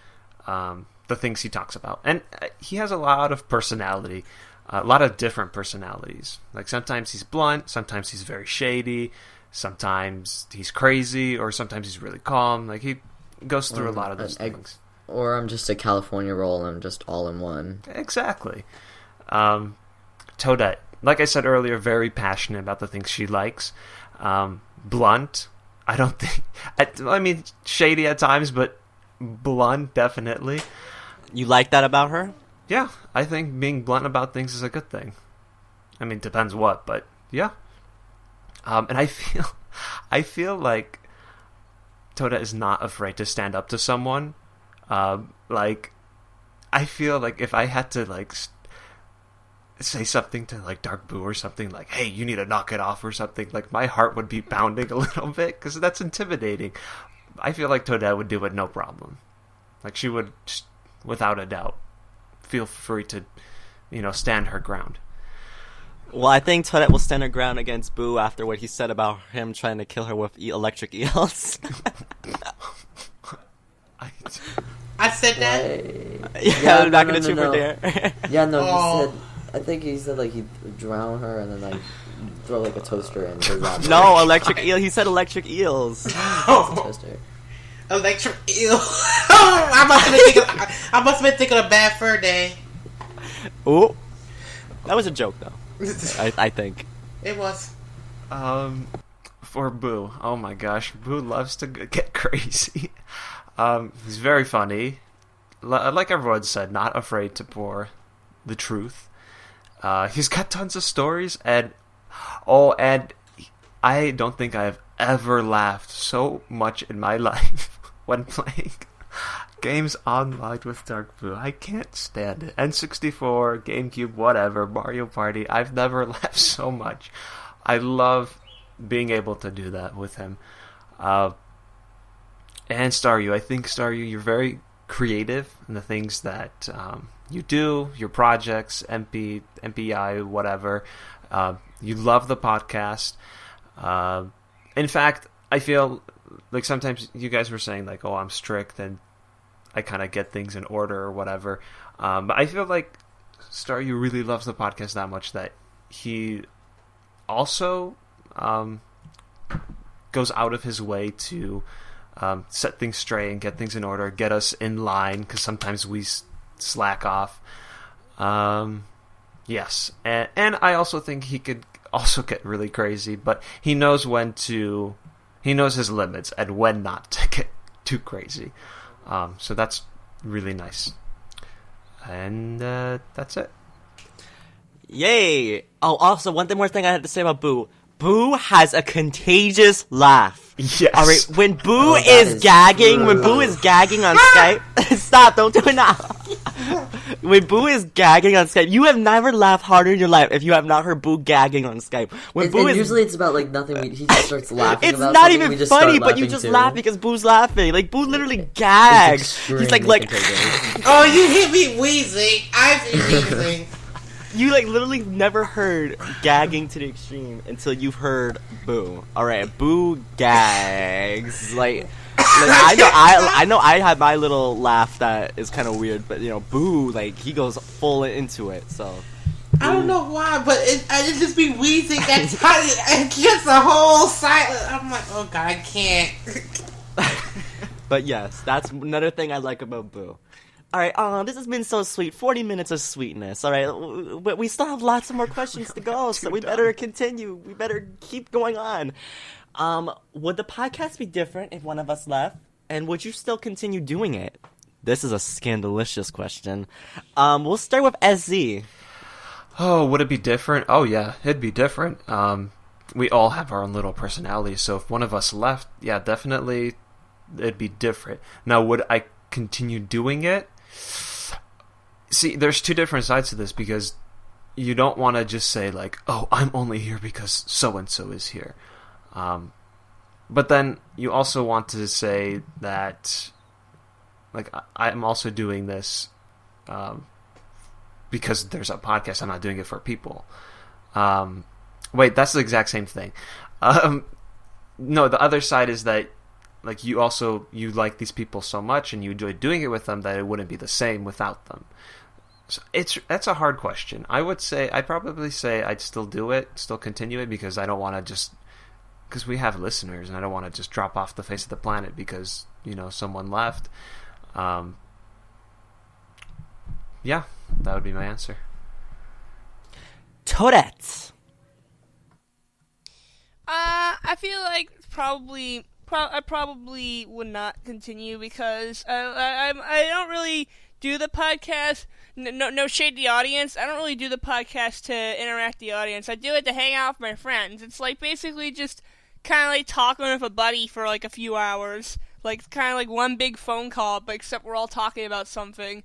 the things he talks about. And he has a lot of personality, a lot of different personalities. Like sometimes he's blunt, sometimes he's very shady, sometimes he's crazy, or sometimes he's really calm. Like he goes through a lot of those things. Or I'm just a California roll and I'm just all in one. Exactly. Toadette, like I said earlier, very passionate about the things she likes. Blunt. I don't think... I mean, shady at times, but blunt, definitely. You like that about her? Yeah, I think being blunt about things is a good thing. I mean, depends what, but yeah. And I feel like Toadette is not afraid to stand up to someone. Like, I feel like if I had to, like, say something to, like, Dark Boo or something, like, hey, you need to knock it off or something, like, my heart would be pounding a little bit, because that's intimidating. I feel like Toadette would do it no problem. Like, she would, just, without a doubt, feel free to, stand her ground. Well, I think Toadette will stand her ground against Boo after what he said about him trying to kill her with electric eels. I said that? Yeah, I'm not gonna super dare. Yeah, no, he said, like, he'd drown her and then, like, throw, like, a toaster in his lap. No, electric eel. He said electric eels. Toaster. Electric eel. I must have been thinking of Bad Fur Day. Ooh. That was a joke, though. I think. It was. For Boo. Oh my gosh. Boo loves to get crazy. He's very funny. Like everyone said, not afraid to pour the truth. He's got tons of stories, and I don't think I've ever laughed so much in my life when playing games online with Dark Boo. I can't stand it. N64, GameCube, whatever, Mario Party. I've never laughed so much. I love being able to do that with him. And Staryu, I think Staryu, you're very creative in the things that you do, your projects, MPI, whatever. You love the podcast. In fact, I feel like sometimes you guys were saying like, oh, I'm strict and I kind of get things in order or whatever. But I feel like Staryu really loves the podcast that much that he also goes out of his way to set things straight and get things in order, get us in line, because sometimes we slack off. Yes, and I also think he could also get really crazy, but he knows he knows his limits and when not to get too crazy. So that's really nice. And that's it. Yay! Oh, also, one more thing I had to say about Boo. Boo has a contagious laugh. Yes. All right, when Boo is gagging, when Boo is gagging on Skype, stop! Don't do it now. When Boo is gagging on Skype, you have never laughed harder in your life if you have not heard Boo gagging on Skype. Usually it's about like nothing. He just starts laughing. It's about not something, even funny, but you just laugh because Boo's laughing. Like Boo literally gags. He's like. Oh, you hit me wheezing. I've been wheezing. You like literally never heard gagging to the extreme until you've heard Boo. All right, Boo gags. I know I had my little laugh that is kind of weird, but Boo, like, he goes full into it. So I don't know why, but I just be wheezing that time. It's just a whole silence. I'm like, oh god, I can't. But yes, that's another thing I like about Boo. All right, this has been so sweet. 40 minutes of sweetness. All right, but we still have lots of more questions to go, so we better continue. We better keep going on. Would the podcast be different if one of us left? And would you still continue doing it? This is a scandalicious question. We'll start with SZ. Oh, would it be different? Oh, yeah, it'd be different. We all have our own little personalities, so if one of us left, yeah, definitely it'd be different. Now, would I continue doing it? See, there's two different sides to this, because you don't want to just say like, oh, I'm only here because so and so is here. But then you also want to say that, like, I'm also doing this because there's a podcast. I'm not doing it for people. Wait, that's the exact same thing. No, the other side is that, like, you like these people so much and you enjoy doing it with them that it wouldn't be the same without them. So that's a hard question. I'd probably say I'd still do it, still continue it, because I don't want to because we have listeners, and I don't want to just drop off the face of the planet because, someone left. Yeah, that would be my answer. Toadette. I feel like I probably would not continue because I don't really do the podcast. No shade to the audience. I don't really do the podcast to interact with the audience. I do it to hang out with my friends. It's like basically just kind of like talking with a buddy for like a few hours. Like kind of like one big phone call, but except we're all talking about something.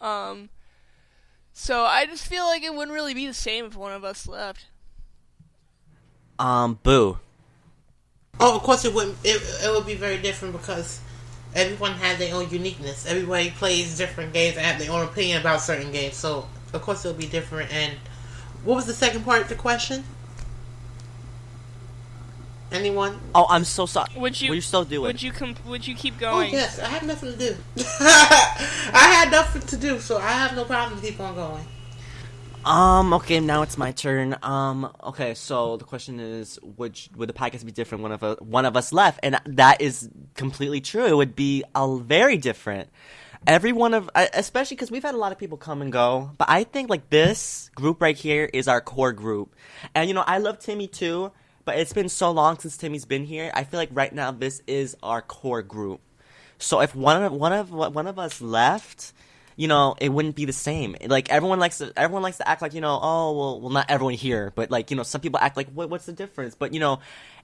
So I just feel like it wouldn't really be the same if one of us left. Boo. Oh, of course it wouldn't. It would be very different because everyone has their own uniqueness. Everybody plays different games and have their own opinion about certain games. So, of course, it'll be different. And what was the second part of the question? Anyone? Oh, I'm so sorry. Would you still do it? Would you keep Oh, going? yes. I have nothing to do. I had nothing to do, so I have no problem to keep on going. Okay, now it's my turn. Okay, so the question is, would the podcast be different when one of us left? And that is completely true. It would be very different. Especially because we've had a lot of people come and go, but I think like this group right here is our core group. And I love Timmy too, but it's been so long since Timmy's been here. I feel like right now this is our core group. So if one of us left, it wouldn't be the same. Like everyone likes to act like, oh well not everyone here, but like, some people act like what's the difference? But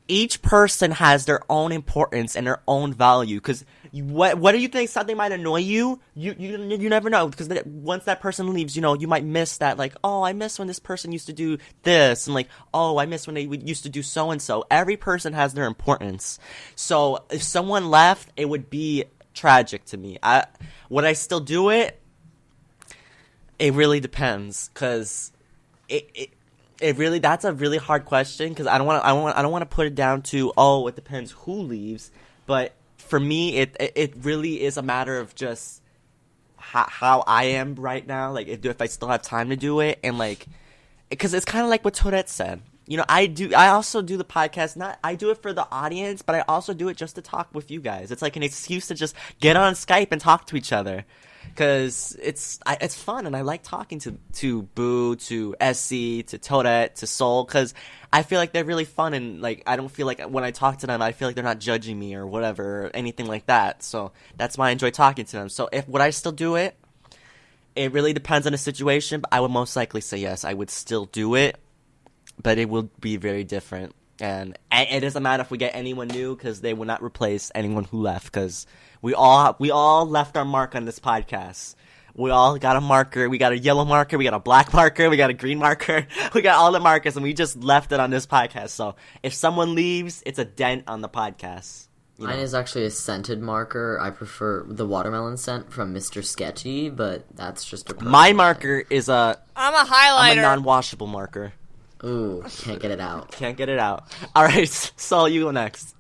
each person has their own importance and their own value. Because what do you think? Something might annoy you. You never know, because once that person leaves, you might miss that. Like, oh, I miss when this person used to do this, and like, oh, I miss when they used to do so and so. Every person has their importance. So if someone left, it would be tragic to me. Would I still do it? It really depends, because that's a really hard question, because I don't want to put it down to, oh, it depends who leaves, but for me it really is a matter of just how I am right now, like if I still have time to do it, and like, because it's kind of like what Toadette said. I also do the podcast, I do it for the audience, but I also do it just to talk with you guys. It's like an excuse to just get on Skype and talk to each other. Because it's fun, and I like talking to Boo, to SC, to Toadette, to Soul, because I feel like they're really fun, and like I don't feel like when I talk to them, I feel like they're not judging me or whatever, or anything like that. So that's why I enjoy talking to them. So would I still do it? It really depends on the situation, but I would most likely say yes. I would still do it, but it will be very different. And it doesn't matter if we get anyone new, because they will not replace anyone who left, because we all left our mark on this podcast. We all got a marker. We got a yellow marker. We got a black marker. We got a green marker. We got all the markers, and we just left it on this podcast. So if someone leaves, it's a dent on the podcast. Mine is actually a scented marker. I prefer the watermelon scent from Mr. Sketchy, but that's just a My marker is I'm a highlighter. I'm a non-washable marker. Ooh, can't get it out. Can't get it out. All right, Saul, you go next.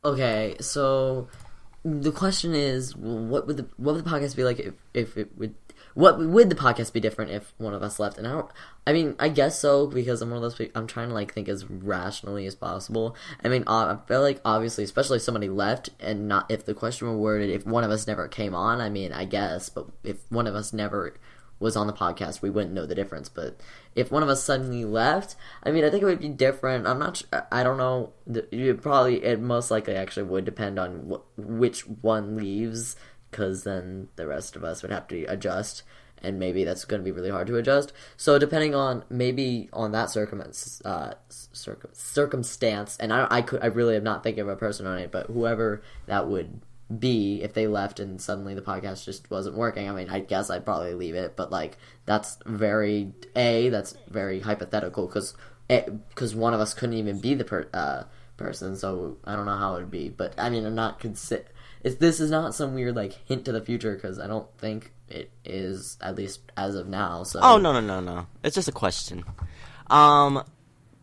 Okay, so the question is, what would the podcast be like if it would? What would the podcast be different if one of us left? And I guess so, because I'm one of those people, I'm trying to like think as rationally as possible. I mean, I feel like obviously, especially if somebody left, and not if the question were worded if one of us never came on. I mean, I guess, but if one of us never was on the podcast, we wouldn't know the difference. But if one of us suddenly left, I mean, I think it would be different. I'm not sure, I don't know. It most likely actually would depend on which one leaves, because then the rest of us would have to adjust, and maybe that's going to be really hard to adjust. So depending on that circumstance, and I really am not thinking of a person on it, but whoever that would B, if they left and suddenly the podcast just wasn't working, I mean, I guess I'd probably leave it, but, like, that's very hypothetical, because one of us couldn't even be the person, so I don't know how it would be, but, I mean, I'm not this is not some weird, like, hint to the future, because I don't think it is, at least as of now, so... Oh, no. It's just a question.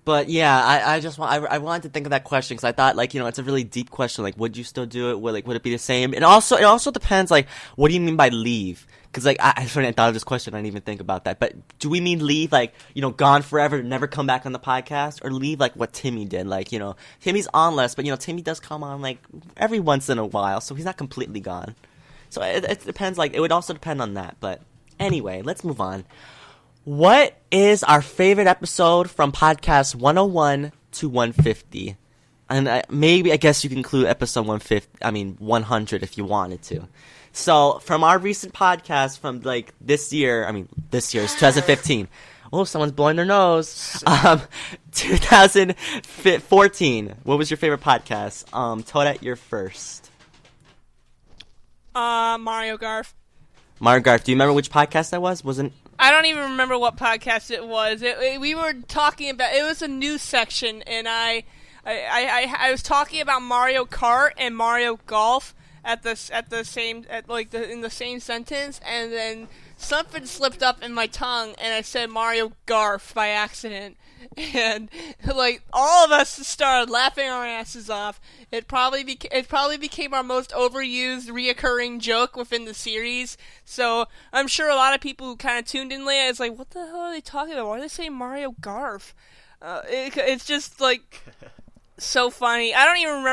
But yeah, I wanted to think of that question because I thought, like, it's a really deep question. Like, would you still do it? Would it be the same? And also, it also depends, like, what do you mean by leave? Because, like, I thought of this question, I didn't even think about that. But do we mean leave, like, gone forever, never come back on the podcast? Or leave, like, what Timmy did? Like, Timmy's on less, but, Timmy does come on, like, every once in a while, so he's not completely gone. So it depends, like, it would also depend on that. But anyway, let's move on. What is our favorite episode from podcast 101 to 150? And I guess you can include episode 100 if you wanted to. So, from our recent podcast from, like, this year is 2015. Oh, someone's blowing their nose. 2014. What was your favorite podcast? Toadette, you're first. Mario Garf. Mario Garf. Do you remember which podcast that was? I don't even remember what podcast it was. We were talking about, it was a news section, and I was talking about Mario Kart and Mario Golf in the same sentence, and then something slipped up in my tongue, and I said Mario Garf by accident, and like all of us started laughing our asses off. It probably became our most overused, reoccurring joke within the series. So I'm sure a lot of people who kind of tuned in late, it's like, what the hell are they talking about? Why are they saying Mario Garf? It's just like so funny. I don't even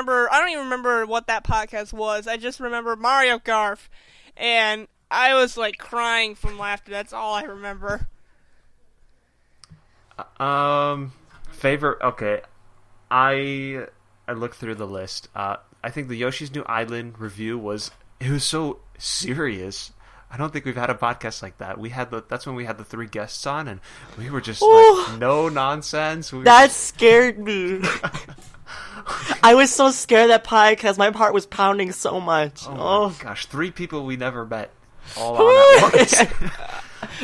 remember what that podcast was. I just remember Mario Garf, and I was like crying from laughter. That's all I remember. Favorite. Okay, I looked through the list. I think the Yoshi's New Island review was so serious. I don't think we've had a podcast like that. That's when we had the 3 guests on, and we were just like no nonsense. That scared me. I was so scared of that podcast. My heart was pounding so much. Oh my gosh, 3 people we never met all on at once.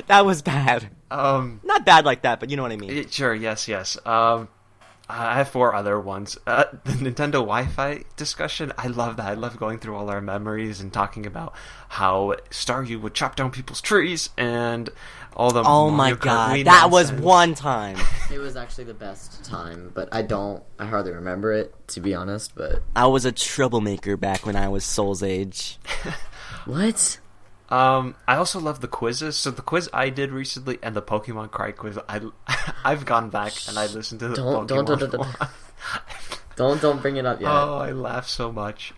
That was bad. Not bad like that, but you know what I mean. Sure, yes. I have 4 other ones. The Nintendo Wi-Fi discussion, I love that. I love going through all our memories and talking about how Staryu would chop down people's trees and all the Oh my god, that was one time. It was actually the best time, but I hardly remember it, to be honest, but... I was a troublemaker back when I was Soul's age. What? I also love the quizzes. So the quiz I did recently and the Pokemon Cry quiz, I've gone back and I listened to the Pokemon one. Don't bring it up yet. Oh, I laughed so much.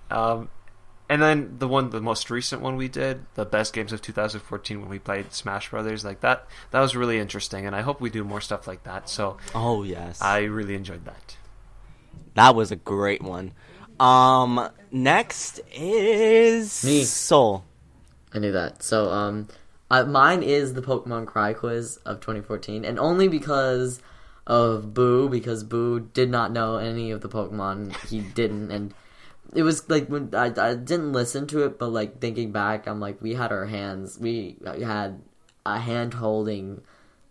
And then the most recent one we did, the best games of 2014 when we played Smash Brothers, like that was really interesting, and I hope we do more stuff like that. So, oh yes, I really enjoyed that. That was a great one. Next is me. Soul. I knew that. So, mine is the Pokemon Cry quiz of 2014, and only because of Boo, because Boo did not know any of the Pokemon. He didn't, and it was like when I didn't listen to it, but like thinking back, I'm like, we had a hand-holding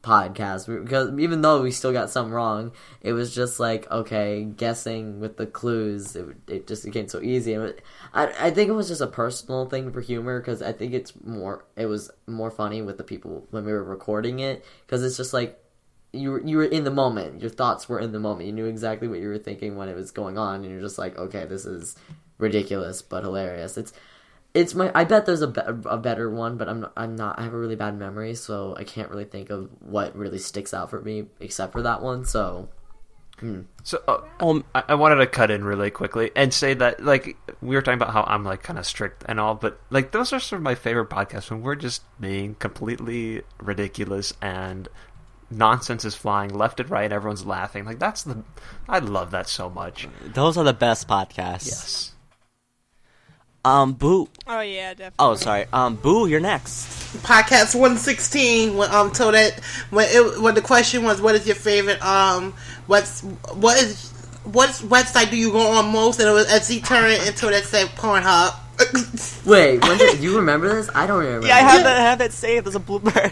podcast, because even though we still got some wrong, it was just like, okay, guessing with the clues, it just became so easy. And I think it was just a personal thing for humor, because I think it was more funny with the people when we were recording it, because it's just like you were in the moment, your thoughts were in the moment, you knew exactly what you were thinking when it was going on, and you're just like, okay, this is ridiculous but hilarious. I bet there's a better one, but I'm not. I have a really bad memory, so I can't really think of what really sticks out for me except for that one. So, So I wanted to cut in really quickly and say that, like, we were talking about how I'm like kind of strict and all, but like those are sort of my favorite podcasts when we're just being completely ridiculous and nonsense is flying left and right, everyone's laughing. Like I love that so much. Those are the best podcasts. Yes. Boo. Oh yeah, definitely. Oh, sorry. Boo, you're next. Podcast 116 when Toadette when the question was, what is your favorite what website do you go on most, and it was SC Turner and Toadette said Pornhub. Wait, do you remember this? I don't remember. Yeah, I have that saved. There's a blooper.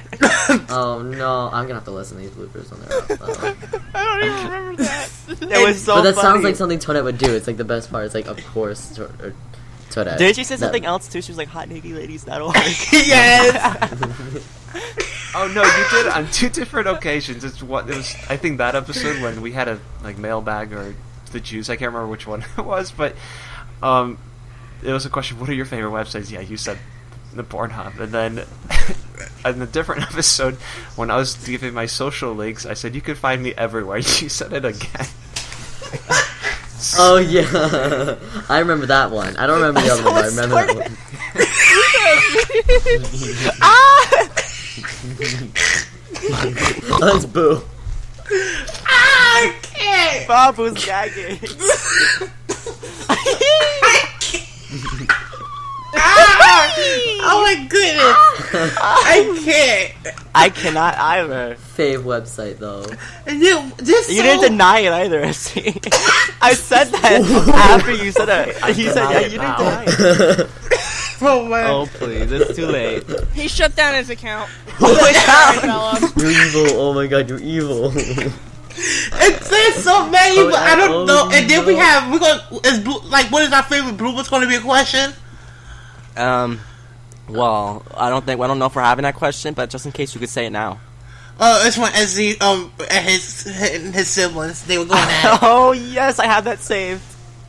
Oh no, I'm gonna have to listen to these bloopers when they're up. I don't even remember that. It was so But that funny. sounds like something Toadette would do. It's like the best part. It's like, of course, Toadette. Did she say something else too? She was like, hotnadyladies.org. Yes. Oh no, you did it on 2 different occasions. It was I think that episode when we had a like mailbag or the juice. I can't remember which one it was, but it was a question. What are your favorite websites? Yeah, you said the Pornhub, and then in a different episode when I was giving my social links, I said you could find me everywhere. You said it again. Oh yeah, I remember that one. I don't remember the other one, but I remember that one. That's Boo. I can't. Babu's gagging. Oh my goodness. I can't. I cannot either. Fave website though. And you You didn't deny it either. See? I said that after you said it. He said, yeah, you didn't deny it. Oh man. Oh, please. It's too late. He shut down his account. You're evil. Oh my god, you're evil. There's so many, but I don't know. And then we're no. what is our favorite bloopers going to be a question? Well, I don't know if we're having that question, but just in case, you could say it now. It's when SZ and his siblings, they were going at it. Oh yes, I have that saved.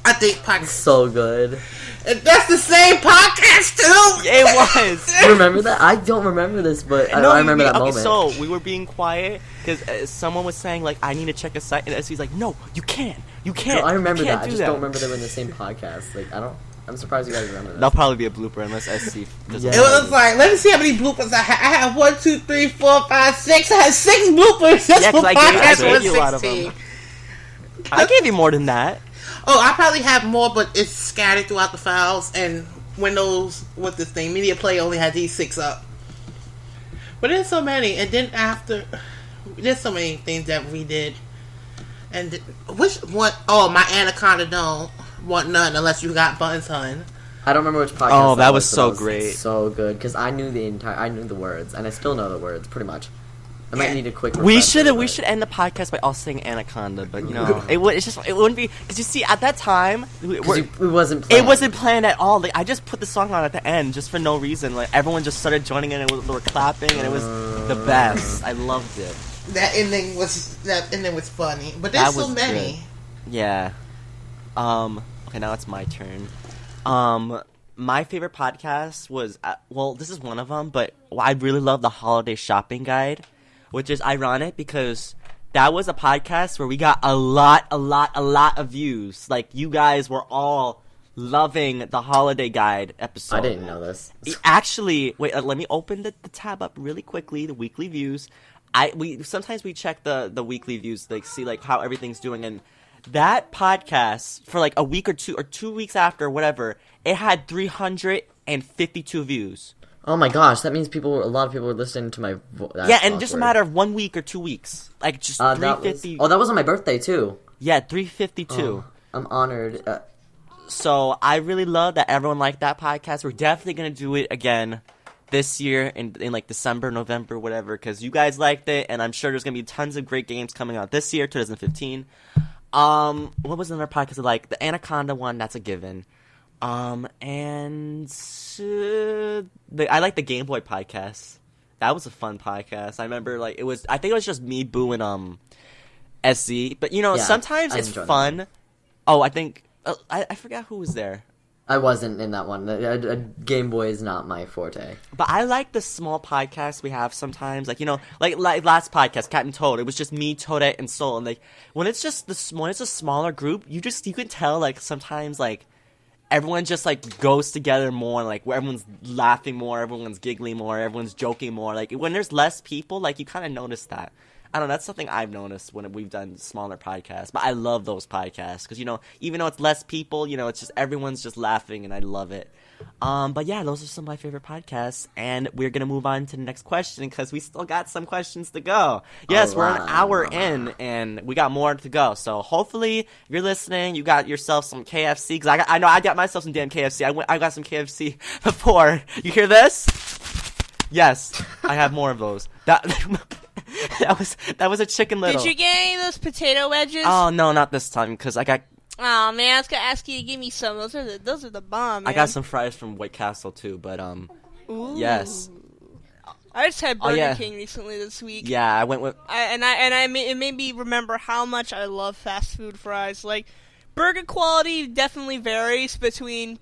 I think podcast. So good. And that's the same podcast too. It was. You remember that? I don't remember this, but I remember that moment. So we were being quiet because someone was saying like, "I need to check a site," and SC's like, "No, you can't. You can't." No, I remember you can't that. I do just that. don't remember they were in the same podcast. Like I'm surprised you guys remember that. That'll probably be a blooper unless SC doesn't. It was like, let me see how many bloopers I have. I have 1, 2, 3, 4, 5, 6. I have 6 bloopers. That's Yeah, 'cause for I podcast gave you a lot of 116. them. I gave you more than that. Oh, I probably have more, but it's scattered throughout the files. And Windows, what's this thing? Media Player only had these 6 up. But there's so many. And then after, there's so many things that we did. And which one? Oh, my Anaconda don't want none unless you got Buns Hun. I don't remember which podcast. Oh, that was but so that great. So good because I knew the words, and I still know the words pretty much. I might need a quick. We refresher, should end the podcast by all saying Anaconda, but you know, it wouldn't be because you see at that time it wasn't. Planned. It wasn't planned at all. Like I just put the song on at the end just for no reason. Like everyone just started joining in and they were clapping, and it was the best. I loved it. That ending was funny, but there's so many. Good. Yeah. Okay, now it's my turn. My favorite podcast was this is one of them, but I really love the Holiday Shopping Guide, which is ironic because that was a podcast where we got a lot of views. Like you guys were all loving the Holiday Guide episode. I didn't know this. Actually, wait, let me open the tab up really quickly. The weekly views. Sometimes we check the weekly views, like see like how everything's doing, and that podcast for like a week or 2 weeks after whatever, it had 352 views. Oh my gosh, that means a lot of people were listening to my voice. Yeah, and just a matter of 1 week or 2 weeks, like just 350. That was on my birthday too. Yeah, 352. Oh, I'm honored. So I really love that everyone liked that podcast. We're definitely gonna do it again this year in like December, November, whatever, because you guys liked it, and I'm sure there's gonna be tons of great games coming out this year, 2015. What was another podcast I like? The Anaconda one, that's a given. I like the Game Boy podcast. That was a fun podcast. I remember I think it was just me, Boo, and SZ. But sometimes it's fun. That. Oh, I think I forgot who was there. I wasn't in that one. Game Boy is not my forte. But I like the small podcasts we have sometimes. Like last podcast, Cat and Toad. It was just me, Toadette, and Soul. And when it's just when it's a smaller group, you can tell sometimes everyone just goes together more. Where everyone's laughing more, everyone's giggling more, everyone's joking more. When there's less people, you kind of notice that. I don't know, that's something I've noticed when we've done smaller podcasts. But I love those podcasts because, even though it's less people, it's just everyone's just laughing, and I love it. But yeah, those are some of my favorite podcasts, and we're gonna move on to the next question because we still got some questions to go. Yes, we're an hour in, and we got more to go. So hopefully, if you're listening, you got yourself some KFC because I know I got myself some damn KFC. I got some KFC before. You hear this? Yes, I have more of those. That was a Chicken Little. Did you get any of those potato wedges? Oh no, not this time because I got. Oh man, I was gonna ask you to give me some. Those are the bomb. Man. I got some fries from White Castle too, but Ooh. yes. I just had Burger yeah. King recently this week. Yeah, I went with. It made me remember how much I love fast food fries. Like, burger quality definitely varies between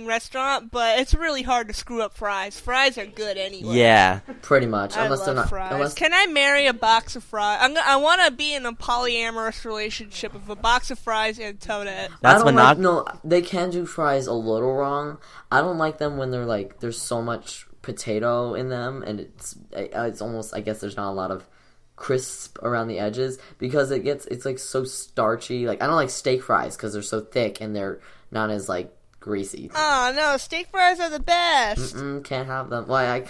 restaurant, but it's really hard to screw up fries. Fries are good anyway. Yeah. Pretty much. I love fries. Can I marry a box of fries? I want to be in a polyamorous relationship with a box of fries and Toadette. That's no, they can do fries a little wrong. I don't like them when they're like there's so much potato in them, and it's almost, I guess there's not a lot of crisp around the edges because it's like so starchy. Like I don't like steak fries because they're so thick and they're not as like greasy. Oh no, steak fries are the best. Can't have them. Well, I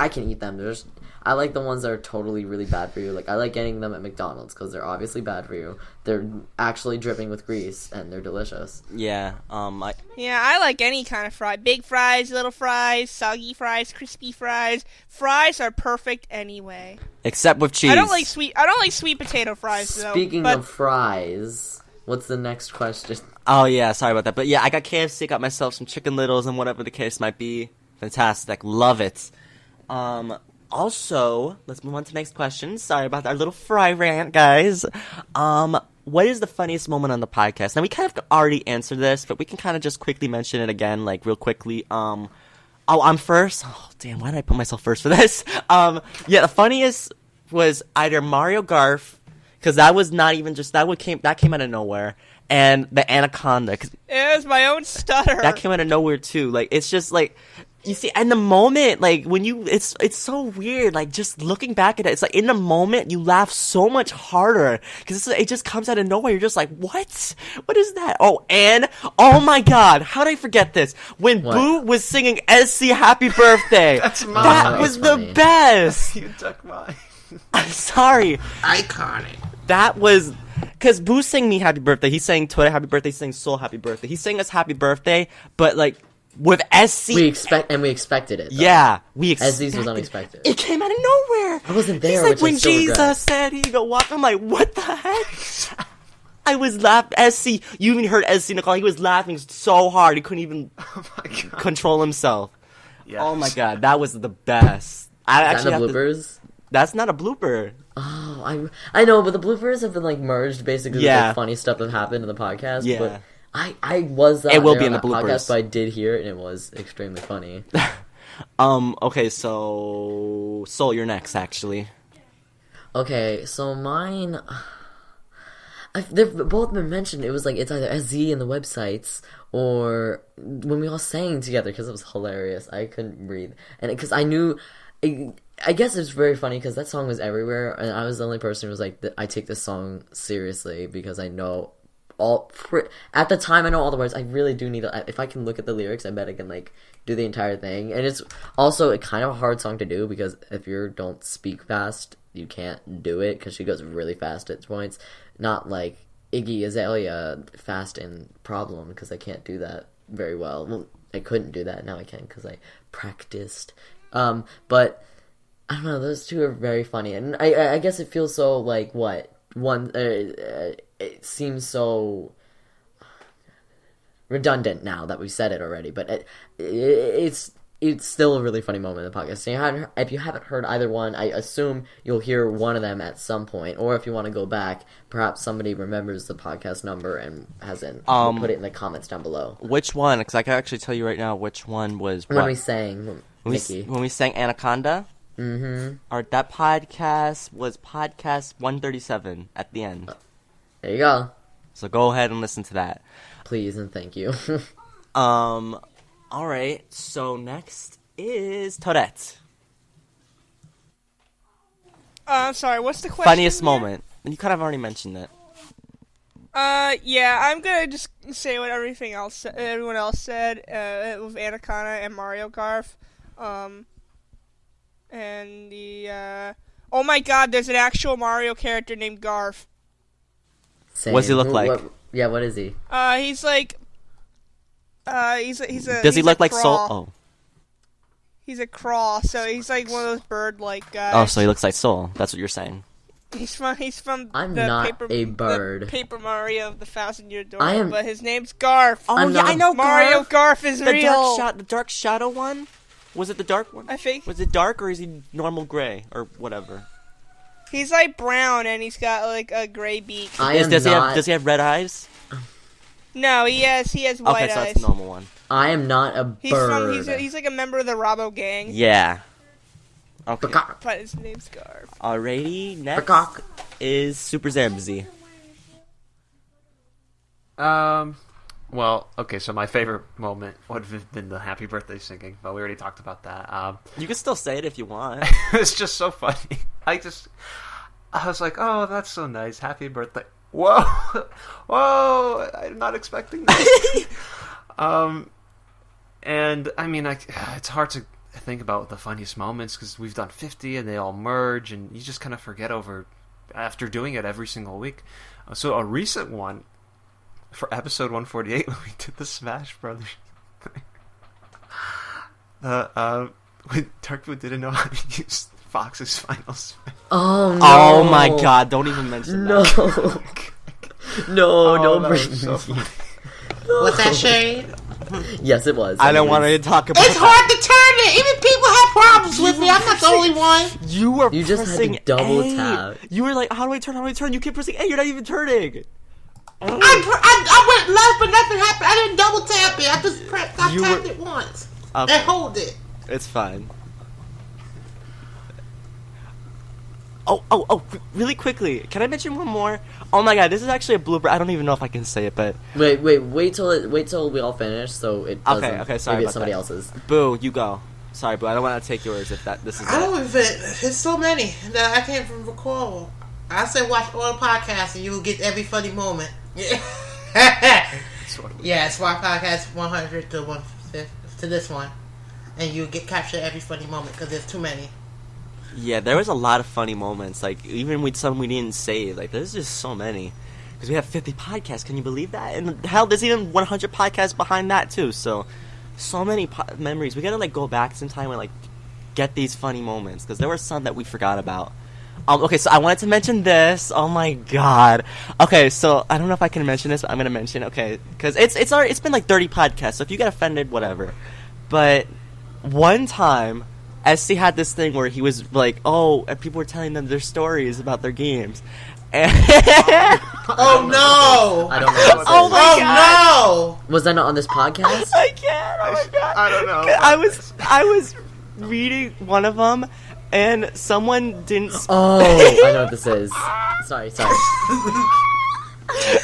can eat them. I like the ones that are totally really bad for you. Like I like getting them at McDonald's because they're obviously bad for you. They're actually dripping with grease and they're delicious. Yeah. I like any kind of fry. Big fries, little fries, soggy fries, crispy fries. Fries are perfect anyway. Except with cheese. I don't like sweet potato fries though. Speaking of fries, what's the next question? Oh yeah, sorry about that. But yeah, I got KFC, got myself some Chicken Littles and whatever the case might be. Fantastic. Love it. Also, let's move on to the next question. Sorry about our little fry rant, guys. What is the funniest moment on the podcast? Now, we kind of already answered this, but we can kind of just quickly mention it again, like, real quickly. I'm first. Oh, damn, why did I put myself first for this? Yeah, the funniest was either Mario Garf, because that was not even just, that came out of nowhere, and the Anaconda. Cause it was my own stutter. That came out of nowhere, too. Like, it's just, like... You see, in the moment, like, when it's so weird, like, just looking back at it, it's like, in the moment, you laugh so much harder, because it just comes out of nowhere, you're just like, what? What is that? Oh, and, oh my god, how did I forget this? When Boo was singing SC Happy Birthday, that was the best! You took mine. I'm sorry. Iconic. That was... Because Boo sang me Happy Birthday, he sang Toadette Happy Birthday, he sang Soul Happy Birthday, he sang us Happy Birthday, but, like... With SC, we expected it. Though. Yeah, we expected. SC's was unexpected. It came out of nowhere. I wasn't there. He's like, when Jesus said he go walk, I'm like, what the heck? I was laughing. SC, you even heard SC in the call. He was laughing so hard he couldn't even control himself. Yes. Oh my god, that was the best. Is that the bloopers? That's not a blooper. Oh, I know, but the bloopers have been like merged basically with like funny stuff that happened in the podcast. Yeah. But I was it will be in the bloopers podcast, but I did hear it and it was extremely funny. Okay, so Soul, you're next actually. Okay, so mine they've both been mentioned. It was like it's either SZ in the websites or when we all sang together because it was hilarious. I couldn't breathe, and because I knew. I guess it's very funny because that song was everywhere, and I was the only person who was like, I take this song seriously because I know at the time I know all the words. I really do need to, if I can look at the lyrics, I bet I can like do the entire thing. And it's also a kind of a hard song to do because if you don't speak fast, you can't do it because she goes really fast at points. Not like Iggy Azalea fast in Problem because I can't do that very well. I couldn't do that. Now I can because I practiced. But I don't know. Those two are very funny, and I guess it feels so like it seems so redundant now that we've said it already, but it's still a really funny moment in the podcast. So if you haven't heard either one, I assume you'll hear one of them at some point, or if you want to go back, perhaps somebody remembers the podcast number and hasn't. Put it in the comments down below. Which one? Because I can actually tell you right now which one was what. When we sang, Mickey. When we sang Anaconda? Mm-hmm. That podcast was podcast 137 at the end. There you go. So go ahead and listen to that. Please and thank you. Alright, so next is Toadette. Sorry, what's the question? Funniest again? moment. You kind of already mentioned it. Yeah, I'm gonna just say what everyone else said, with Anaconda and Mario Garf. And oh my god, there's an actual Mario character named Garf. Same. What does he look like? What is he? He's like, he's a. Does he he's look a like craw. Soul? Oh. He's a craw, so he's like one of those bird-like guys. Oh, so he looks like Soul. That's what you're saying. He's from I'm the not Paper, a bird. The Paper Mario of the 1,000-Year Door, I am- but his name's Garf. Oh, I'm yeah, not- I know Mario Garf. Garf is The real. the dark shadow one? Was it the dark one? I think Was it dark or is he normal gray or whatever? he's like brown and he's got like a gray beak. Does he have red eyes? No, he has white Okay, so eyes. that's the normal one. I am not a bird. He's like a member of the Robo Gang, Yeah. Okay. Peacock. but his name's Garf. Alrighty, next Peacock. is SuperZambezi. Well, okay, so my favorite moment would have been the happy birthday singing, but we already talked about that. You can still say it if you want. It's just so funny. I was like, oh, that's so nice. Happy birthday. Whoa. Whoa. I'm not expecting this. And, I mean, it's hard to think about the funniest moments because we've done 50 and they all merge, and you just kind of forget after doing it every single week. So a recent one, for episode 148, when we did the Smash Brothers thing, when Darkwood didn't know how to use Fox's final spin. Oh no! Oh my god, don't even mention No. that. No, don't that bring was so me. funny. Was that shade? Yes, it was. I don't want to talk about It's hard to turn it. Even people have problems with me. I'm not the only one. You were You just had to pressing double A. tap. You were like, how do I turn? You keep pressing A, you're not even turning. I went left, but nothing happened. I didn't double tap it. I just tapped it once. Okay. And hold it. It's fine. Oh, really quickly. Can I mention one more? Oh my god, this is actually a blooper. I don't even know if I can say it, but... Wait till we all finish, so it doesn't... Okay, sorry maybe about it's somebody that. else's. Boo, you go. Sorry, Boo, I don't want to take yours if this is I it. don't even. There's so many that I can't even recall. I say watch all the podcasts and you will get every funny moment. Yeah. Yeah, SWAT podcast 100 to 150 to this one, and you get capture every funny moment because there's too many. Yeah, there was a lot of funny moments. Like, even with some we didn't save. Like, there's just so many. Because we have 50 podcasts. Can you believe that? And hell, there's even 100 podcasts behind that, too. So many memories. We gotta, like, go back sometime and, like, get these funny moments. Because there were some that we forgot about. Okay, so I wanted to mention this. Oh, my God. Okay, so I don't know if I can mention this, but I'm gonna mention, okay. Because it's been, like, 30 podcasts. So if you get offended, whatever. But one time... SC had this thing where he was like, oh, and people were telling them their stories about their games. And Oh no! I don't know. Oh my Oh god! no! Was that not on this podcast? I can't! Oh my god! I don't know. I was reading one of them, and someone didn't. Oh, I know what this is. Sorry.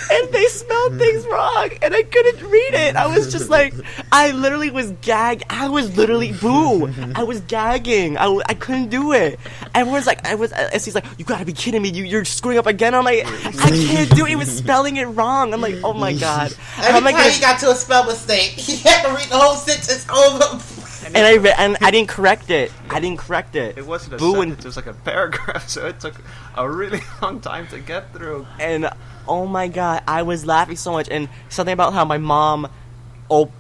And they spelled things wrong, and I couldn't read it. I was just like, I literally was gagged. I was literally, boo! I was gagging. I couldn't do it. Everyone's like, SC's like, you gotta be kidding me. You're screwing up again. I'm like, I can't do it. He was spelling it wrong. I'm like, oh my god. How Every am I time gonna... he got to a spell mistake, he had to read the whole sentence over. And I didn't correct it. It wasn't a Boo sentence, it was like a paragraph, so it took a really long time to get through. And oh my god, I was laughing so much. And something about how my mom came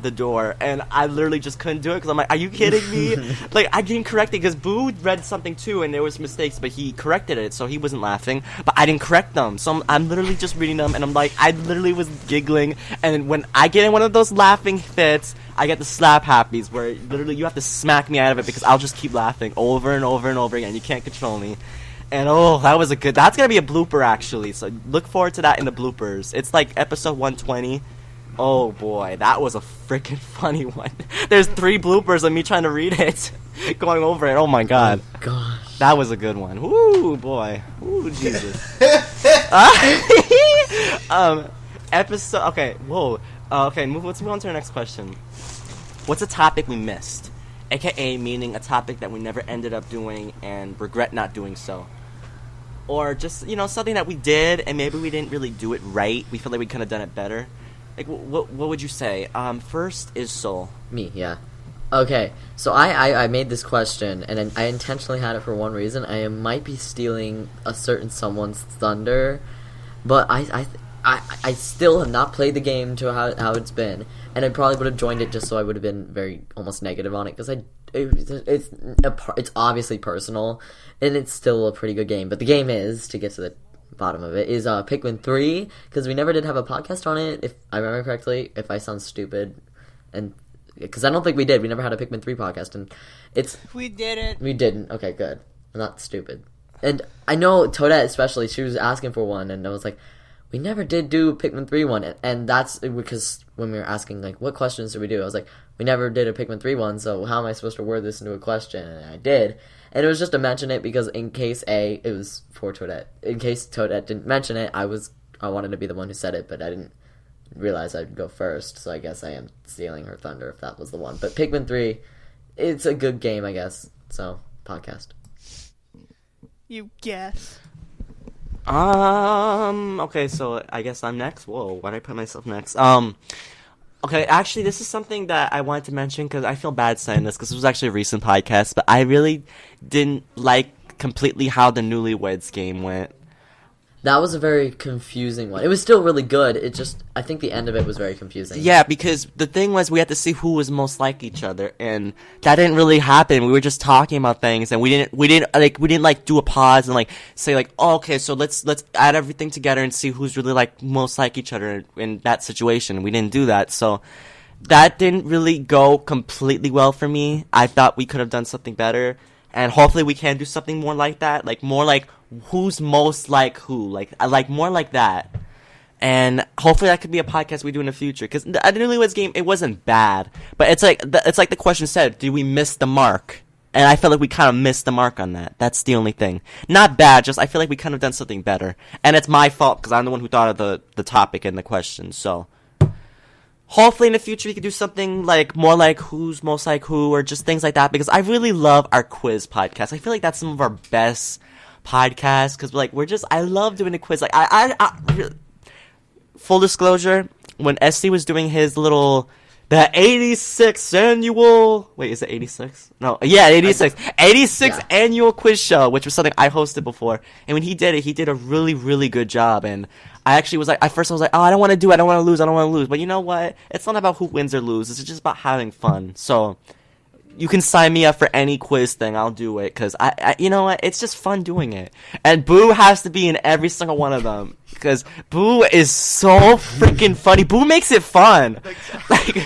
the door, and I literally just couldn't do it because I'm like, are you kidding me? Like, I didn't correct it because Boo read something too, and there was mistakes, but he corrected it, so he wasn't laughing. But I didn't correct them, so I'm literally just reading them, and I'm like, I literally was giggling. And when I get in one of those laughing fits, I get the slap happies, where literally you have to smack me out of it because I'll just keep laughing over and over and over again. You can't control me. And that's gonna be a blooper actually, so look forward to that in the bloopers. It's like episode 120. Oh boy, that was a freaking funny one. There's 3 bloopers of me trying to read it, going over it. Oh my god. Oh, gosh. That was a good one. Woo boy. Woo Jesus. Episode, okay, whoa. Okay, let's move on to our next question. What's a topic we missed? aka meaning a topic that we never ended up doing and regret not doing so. Or just, something that we did and maybe we didn't really do it right. We feel like we could have done it better. Like, what would you say? First is Soul. Me, yeah. Okay, so I made this question, and I intentionally had it for one reason. I might be stealing a certain someone's thunder, but I still have not played the game to how it's been, and I probably would have joined it just so I would have been very almost negative on it, because it's obviously personal, and it's still a pretty good game. But the game is, to get to the bottom of it, is Pikmin 3, because we never did have a podcast on it, if I remember correctly. If I sound stupid, and because I don't think we did. We never had a Pikmin 3 podcast, and We didn't. We didn't. Okay, good. I'm not stupid. And I know Toadette especially, she was asking for one, and I was like, we never did do a Pikmin 3 one, and that's because when we were asking, like, what questions did we do? I was like, we never did a Pikmin 3 one, so how am I supposed to word this into a question? And I did. And it was just to mention it because in case it was for Toadette. In case Toadette didn't mention it, I wanted to be the one who said it, but I didn't realize I'd go first, so I guess I am stealing her thunder if that was the one. But Pikmin 3, it's a good game, I guess. So, podcast. You guess. Okay, so I guess I'm next. Whoa, why did I put myself next? Okay, actually, this is something that I wanted to mention because I feel bad saying this because this was actually a recent podcast, but I really didn't like completely how the Newlyweds game went. That was a very confusing one. It was still really good. It just, I think the end of it was very confusing. Yeah, because the thing was we had to see who was most like each other, and that didn't really happen. We were just talking about things, and we didn't do a pause and say oh, okay, so let's add everything together and see who's really most like each other in that situation. We didn't do that, so that didn't really go completely well for me. I thought we could have done something better, and hopefully we can do something more like that, more like who's most like who, more like that. And hopefully that could be a podcast we do in the future, because the Newlyweds game, it wasn't bad, but it's like the question said, did we miss the mark? And I feel like we kind of missed the mark on that. That's the only thing. Not bad, just I feel like we could have done something better, and it's my fault because I'm the one who thought of the topic and the question. So hopefully in the future we could do something more like who's most like who, or just things like that, because I really love our quiz podcast. I feel like that's some of our best podcasts, because I love doing the quiz. I really, full disclosure, when SC was doing his the 86th annual, wait, is it 86? No, yeah, 86th Yeah. annual quiz show, which was something I hosted before, and when he did it, he did a really, really good job. And I actually was at first I was like, oh, I don't want to do it, I don't want to lose, but you know what, it's not about who wins or loses, it's just about having fun. So you can sign me up for any quiz thing. I'll do it, because I you know what? It's just fun doing it. And Boo has to be in every single one of them, because Boo is so freaking funny. Boo makes it fun.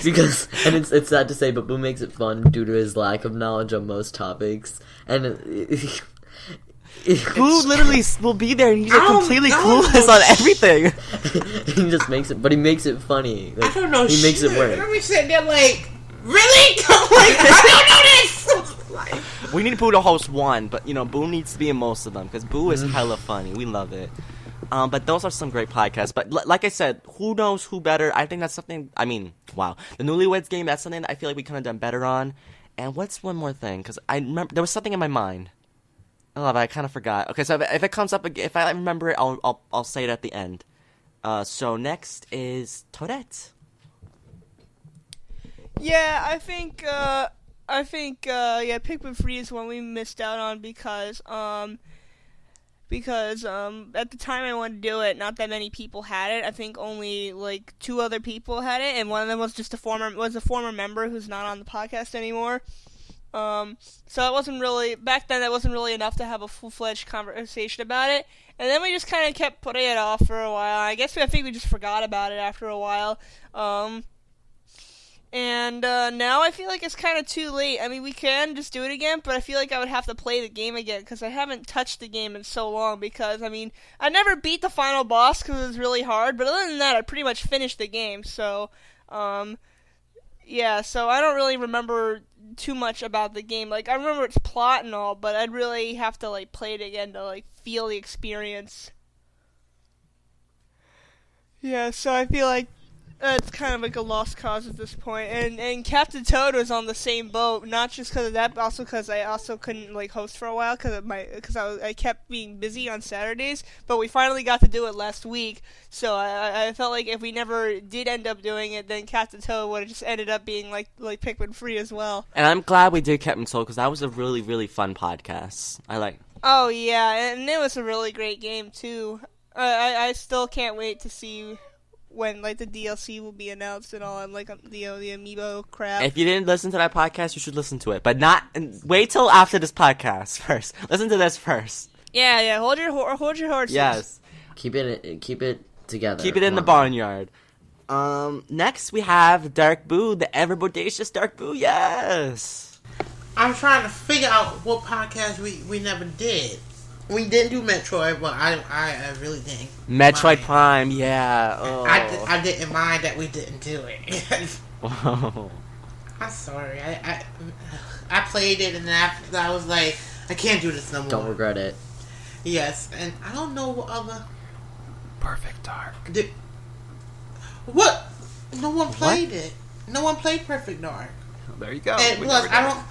Because, and it's sad to say, but Boo makes it fun due to his lack of knowledge on most topics. And Boo literally will be there, and he's completely clueless on everything. He just makes it, but he makes it funny. I don't know. He makes it work. Let me sit there really? I don't know this. We need Boo to host one, but Boo needs to be in most of them, because Boo is hella funny. We love it. But those are some great podcasts. But like I said, who knows who better? I think that's something. I mean, wow, the Newlyweds game. That's something that I feel like we could have done better on. And what's one more thing? Because I remember there was something in my mind. Oh, but I kind of forgot. Okay, so if it comes up, if I remember it, I'll say it at the end. So next is Toadette. Yeah, I think Pikmin 3 is one we missed out on because at the time I wanted to do it, not that many people had it. I think only 2 other people had it, and one of them was just a former member who's not on the podcast anymore. So it wasn't really, back then that wasn't really enough to have a full-fledged conversation about it. And then we just kind of kept putting it off for a while. I think we just forgot about it after a while. And now I feel like it's kind of too late. I mean, we can just do it again, but I feel like I would have to play the game again because I haven't touched the game in so long. Because, I mean, I never beat the final boss because it was really hard, but other than that, I pretty much finished the game. So, yeah, so I don't really remember too much about the game. I remember its plot and all, but I'd really have to, play it again to, feel the experience. Yeah, so I feel like it's kind of like a lost cause at this point. And Captain Toad was on the same boat, not just because of that, but also because I also couldn't like host for a while because I kept being busy on Saturdays. But we finally got to do it last week, so I felt like if we never did end up doing it, then Captain Toad would have just ended up being like Pikmin free as well. And I'm glad we did Captain Toad because that was a really, really fun podcast. I like. Oh yeah, and it was a really great game too. I still can't wait to see when like the DLC will be announced and all, and like the amiibo crap. If you didn't listen to that podcast, you should listen to it, but not wait till after this podcast first. Listen to this first. Yeah. Hold your horses. Yes. Keep it together. Keep it in the barnyard. Next we have Dark Boo, the ever bodacious Dark Boo. Yes. I'm trying to figure out what podcast we never did. We didn't do Metroid, but I really didn't. Metroid mind. Prime, yeah. Oh. I didn't mind that we didn't do it. Whoa. I'm sorry. I played it and then after I was like, I can't do this no more. Don't regret it. Yes, and I don't know what other. Perfect Dark. What? No one played it. No one played Perfect Dark. There you go. And We plus, never I did. don't.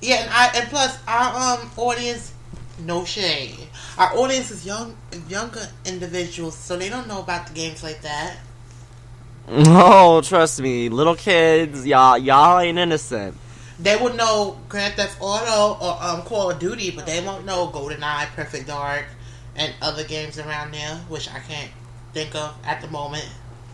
Yeah, and plus, our audience. No shade. Our audience is younger individuals, so they don't know about the games like that. Oh, trust me, little kids, y'all ain't innocent. They would know Grand Theft Auto or Call of Duty, but they won't know GoldenEye, Perfect Dark, and other games around there, which I can't think of at the moment.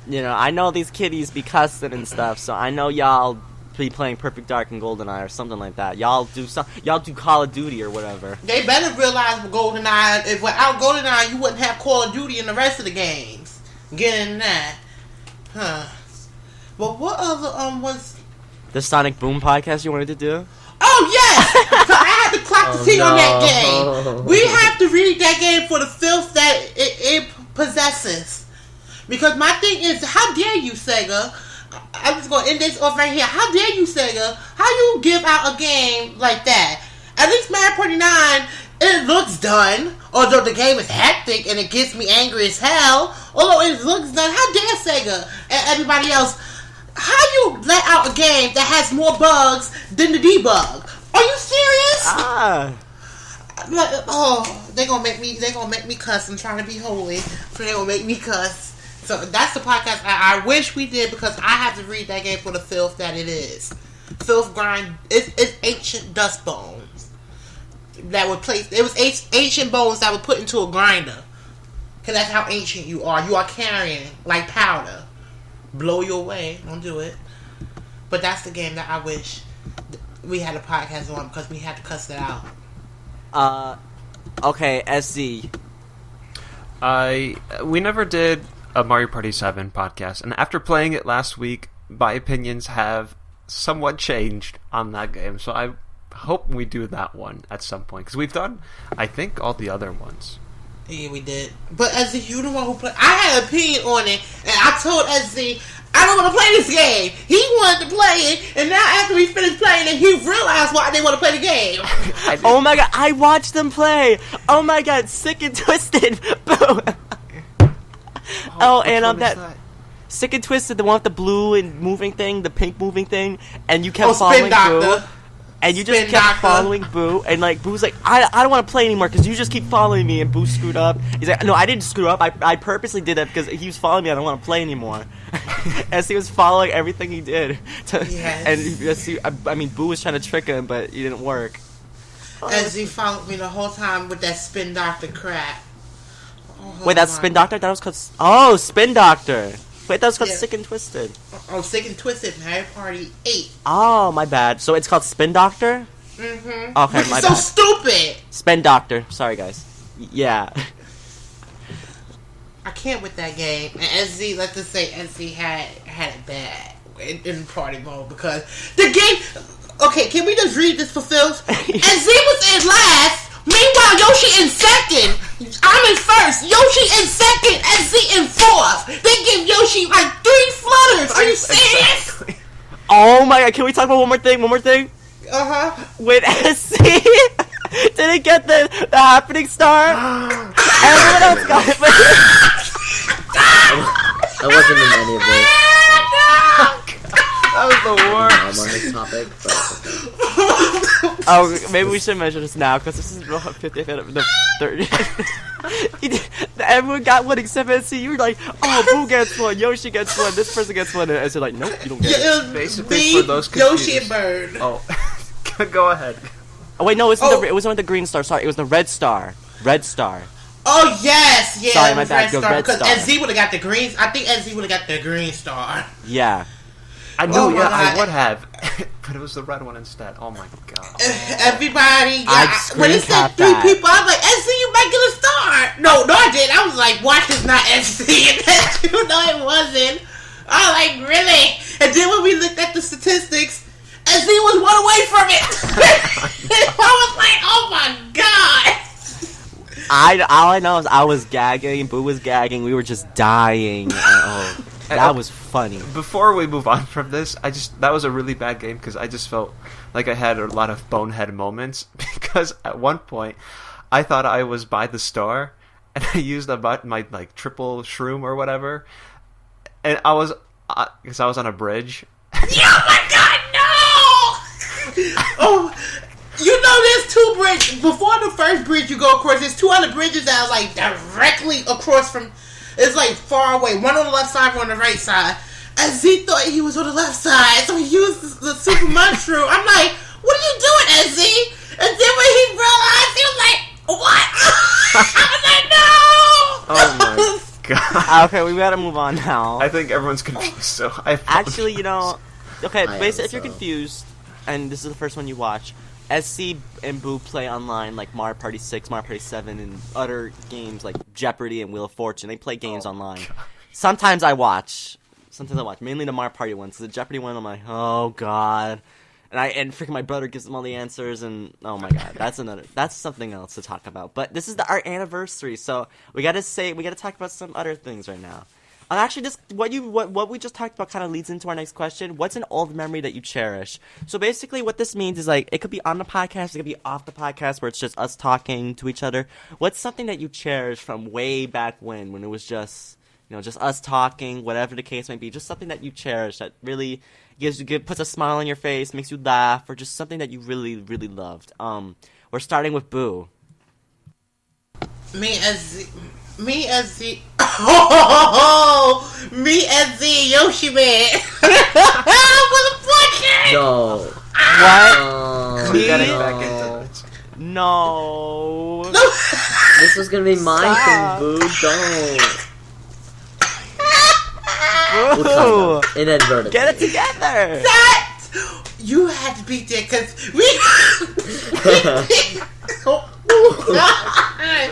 You know, I know these kiddies be cussing and stuff, so I know y'all be playing Perfect Dark and GoldenEye or something like that. Y'all do Call of Duty or whatever. They better realize with GoldenEye, if without GoldenEye, you wouldn't have Call of Duty and the rest of the games. Get in that. Huh. But what other, was... The Sonic Boom podcast you wanted to do? Oh, yes! So I had to clock the T on that game. We have to read that game for the filth that it possesses. Because my thing is, how dare you, Sega? I'm just going to end this off right here. How dare you, Sega? How you give out a game like that? At least Mario Party 9, it looks done. Although the game is hectic and it gets me angry as hell. Although it looks done. How dare Sega and everybody else? How you let out a game that has more bugs than the debug? Are you serious? They're gonna make me cuss. I'm trying to be holy, so they're gonna make me cuss. So that's the podcast I wish we did, because I have to read that game for the filth that it is. Filth grind. It's ancient dust bones that were placed. It was ancient bones that were put into a grinder. Cause that's how ancient you are. You are carrying like powder. Blow you away. Don't do it. But that's the game that I wish we had a podcast on, because we had to cuss it out. Okay, SC. We never did a Mario Party 7 podcast, and after playing it last week, my opinions have somewhat changed on that game, so I hope we do that one at some point, because we've done, I think, all the other ones. Yeah, we did. But SZ, you the one who played. I had an opinion on it, and I told SZ, I don't want to play this game. He wanted to play it, and now after we finished playing it, he realized why they want to play the game. Oh my god, I watched them play! Oh my god, sick and twisted! Boom! And that Sick and Twisted, the one with the blue and moving thing, the pink moving thing, and you kept following Boo. And you just kept following Boo, and like Boo's like, I don't want to play anymore because you just keep following me, and Boo screwed up. He's like, no, I didn't screw up. I purposely did that because he was following me. I don't want to play anymore. As he was following everything he did. And Boo was trying to trick him, but it didn't work. As he followed me the whole time with that Spin Doctor crap. Wait, that's Spin Doctor? That was called... Spin Doctor! Wait, that was called Sick and Twisted. Oh, Sick and Twisted, Mario Party 8. Oh, my bad. So it's called Spin Doctor? Mm-hmm. Okay, which my is so bad. stupid! Spin Doctor. Sorry, guys. Yeah. I can't with that game. And SZ, let's just say SZ had it bad in party mode, because the game... Okay, can we just read this for Phils? SZ was in last. Meanwhile, Yoshi in second. I'm in first. Yoshi in second. SZ in fourth. They give Yoshi like 3 flutters. Are you serious? Exactly. Oh my god, can we talk about one more thing? Uh-huh. When SC didn't get the happening star, everyone else got it. I wasn't in any of this. Oh, maybe we should measure this now because this is the 50th and the 30th. Everyone got one except SC. You were like, oh, Boo gets one, Yoshi gets one, this person gets one, and it's like, nope, you don't get it. Basically, me, for those confused. Yoshi and Bird. Oh, go ahead. Oh wait, no, it wasn't the green star. Sorry, it was the red star. Red star. Oh yes, yeah. Sorry, it my was bad. Go Red because Star. SZ would have got the green. I think SZ would have got the green star. Yeah. I know, Oh my yeah, God. I would have, but it was the red one instead. Oh my god. Everybody, I'd when it screen said cap 3 that. people, I was like, SZ, you might get a star. No, I didn't. I was like, watch this, not SZ. No, it wasn't. I was like, really? And then when we looked at the statistics, SZ was one away from it. I was like, oh my god. All I know is I was gagging, Boo was gagging, we were just dying. Oh, that was funny. Before we move on from this, that was a really bad game because I just felt like I had a lot of bonehead moments because at one point I thought I was by the star and I used my like triple shroom or whatever, and I was because I was on a bridge. Oh my god, no! Oh, you know there's 2 bridges. Before the first bridge you go across, there's 2 other bridges that are like directly across from, it's like far away. One on the left side, one on the right side. And Z thought he was on the left side, so he used the super mushroom. I'm like, what are you doing, SZ? And then when he realized, he was like, what? I was like, no! Oh my god. Okay, we gotta move on now. I think everyone's confused, so I Actually, you know, okay, I am, basically, if you're so. confused, and this is the first one you watch, SC and Boo play online like Mario Party 6, Mario Party 7, and other games like Jeopardy and Wheel of Fortune. They play games online. Sometimes I watch. Mainly the Mario Party ones. The Jeopardy one, I'm like, oh god. And freaking my brother gives them all the answers, and oh my god, that's something else to talk about. But this is our anniversary, so we gotta talk about some other things right now. Actually, just what we just talked about kind of leads into our next question. What's an old memory that you cherish? So basically, what this means is like it could be on the podcast, it could be off the podcast, where it's just us talking to each other. What's something that you cherish from way back when it was just just us talking, whatever the case may be, just something that you cherish that really puts a smile on your face, makes you laugh, or just something that you really, really loved. We're starting with Boo. Me as Z, oh, me as Z, Yoshi man. Motherfucker! No. What? We're getting back into it. No. This was gonna be my Stop. thing, Boo. Don't. Boo. We'll talk about it. Inadvertently. Get it together. That you had to be there because we.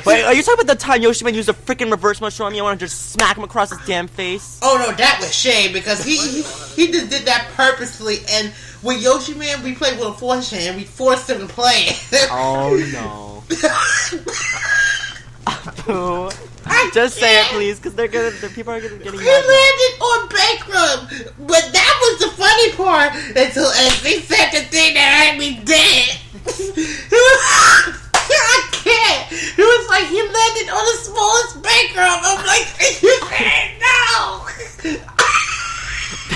Wait, are you talking about the time Yoshi Man used a freaking reverse mushroom on me? I want to just smack him across his damn face. Oh no, that was Shane because he just did that purposely. And with Yoshi Man, we played with a fortune and we forced him to play it. Oh no. Boo. Just say it, please, because the people are getting He mad now. landed on bankrupt, but that was the funny part until they said the thing that had me dead. I can't. It was like he landed on the smallest bankrupt. I'm like, you said no.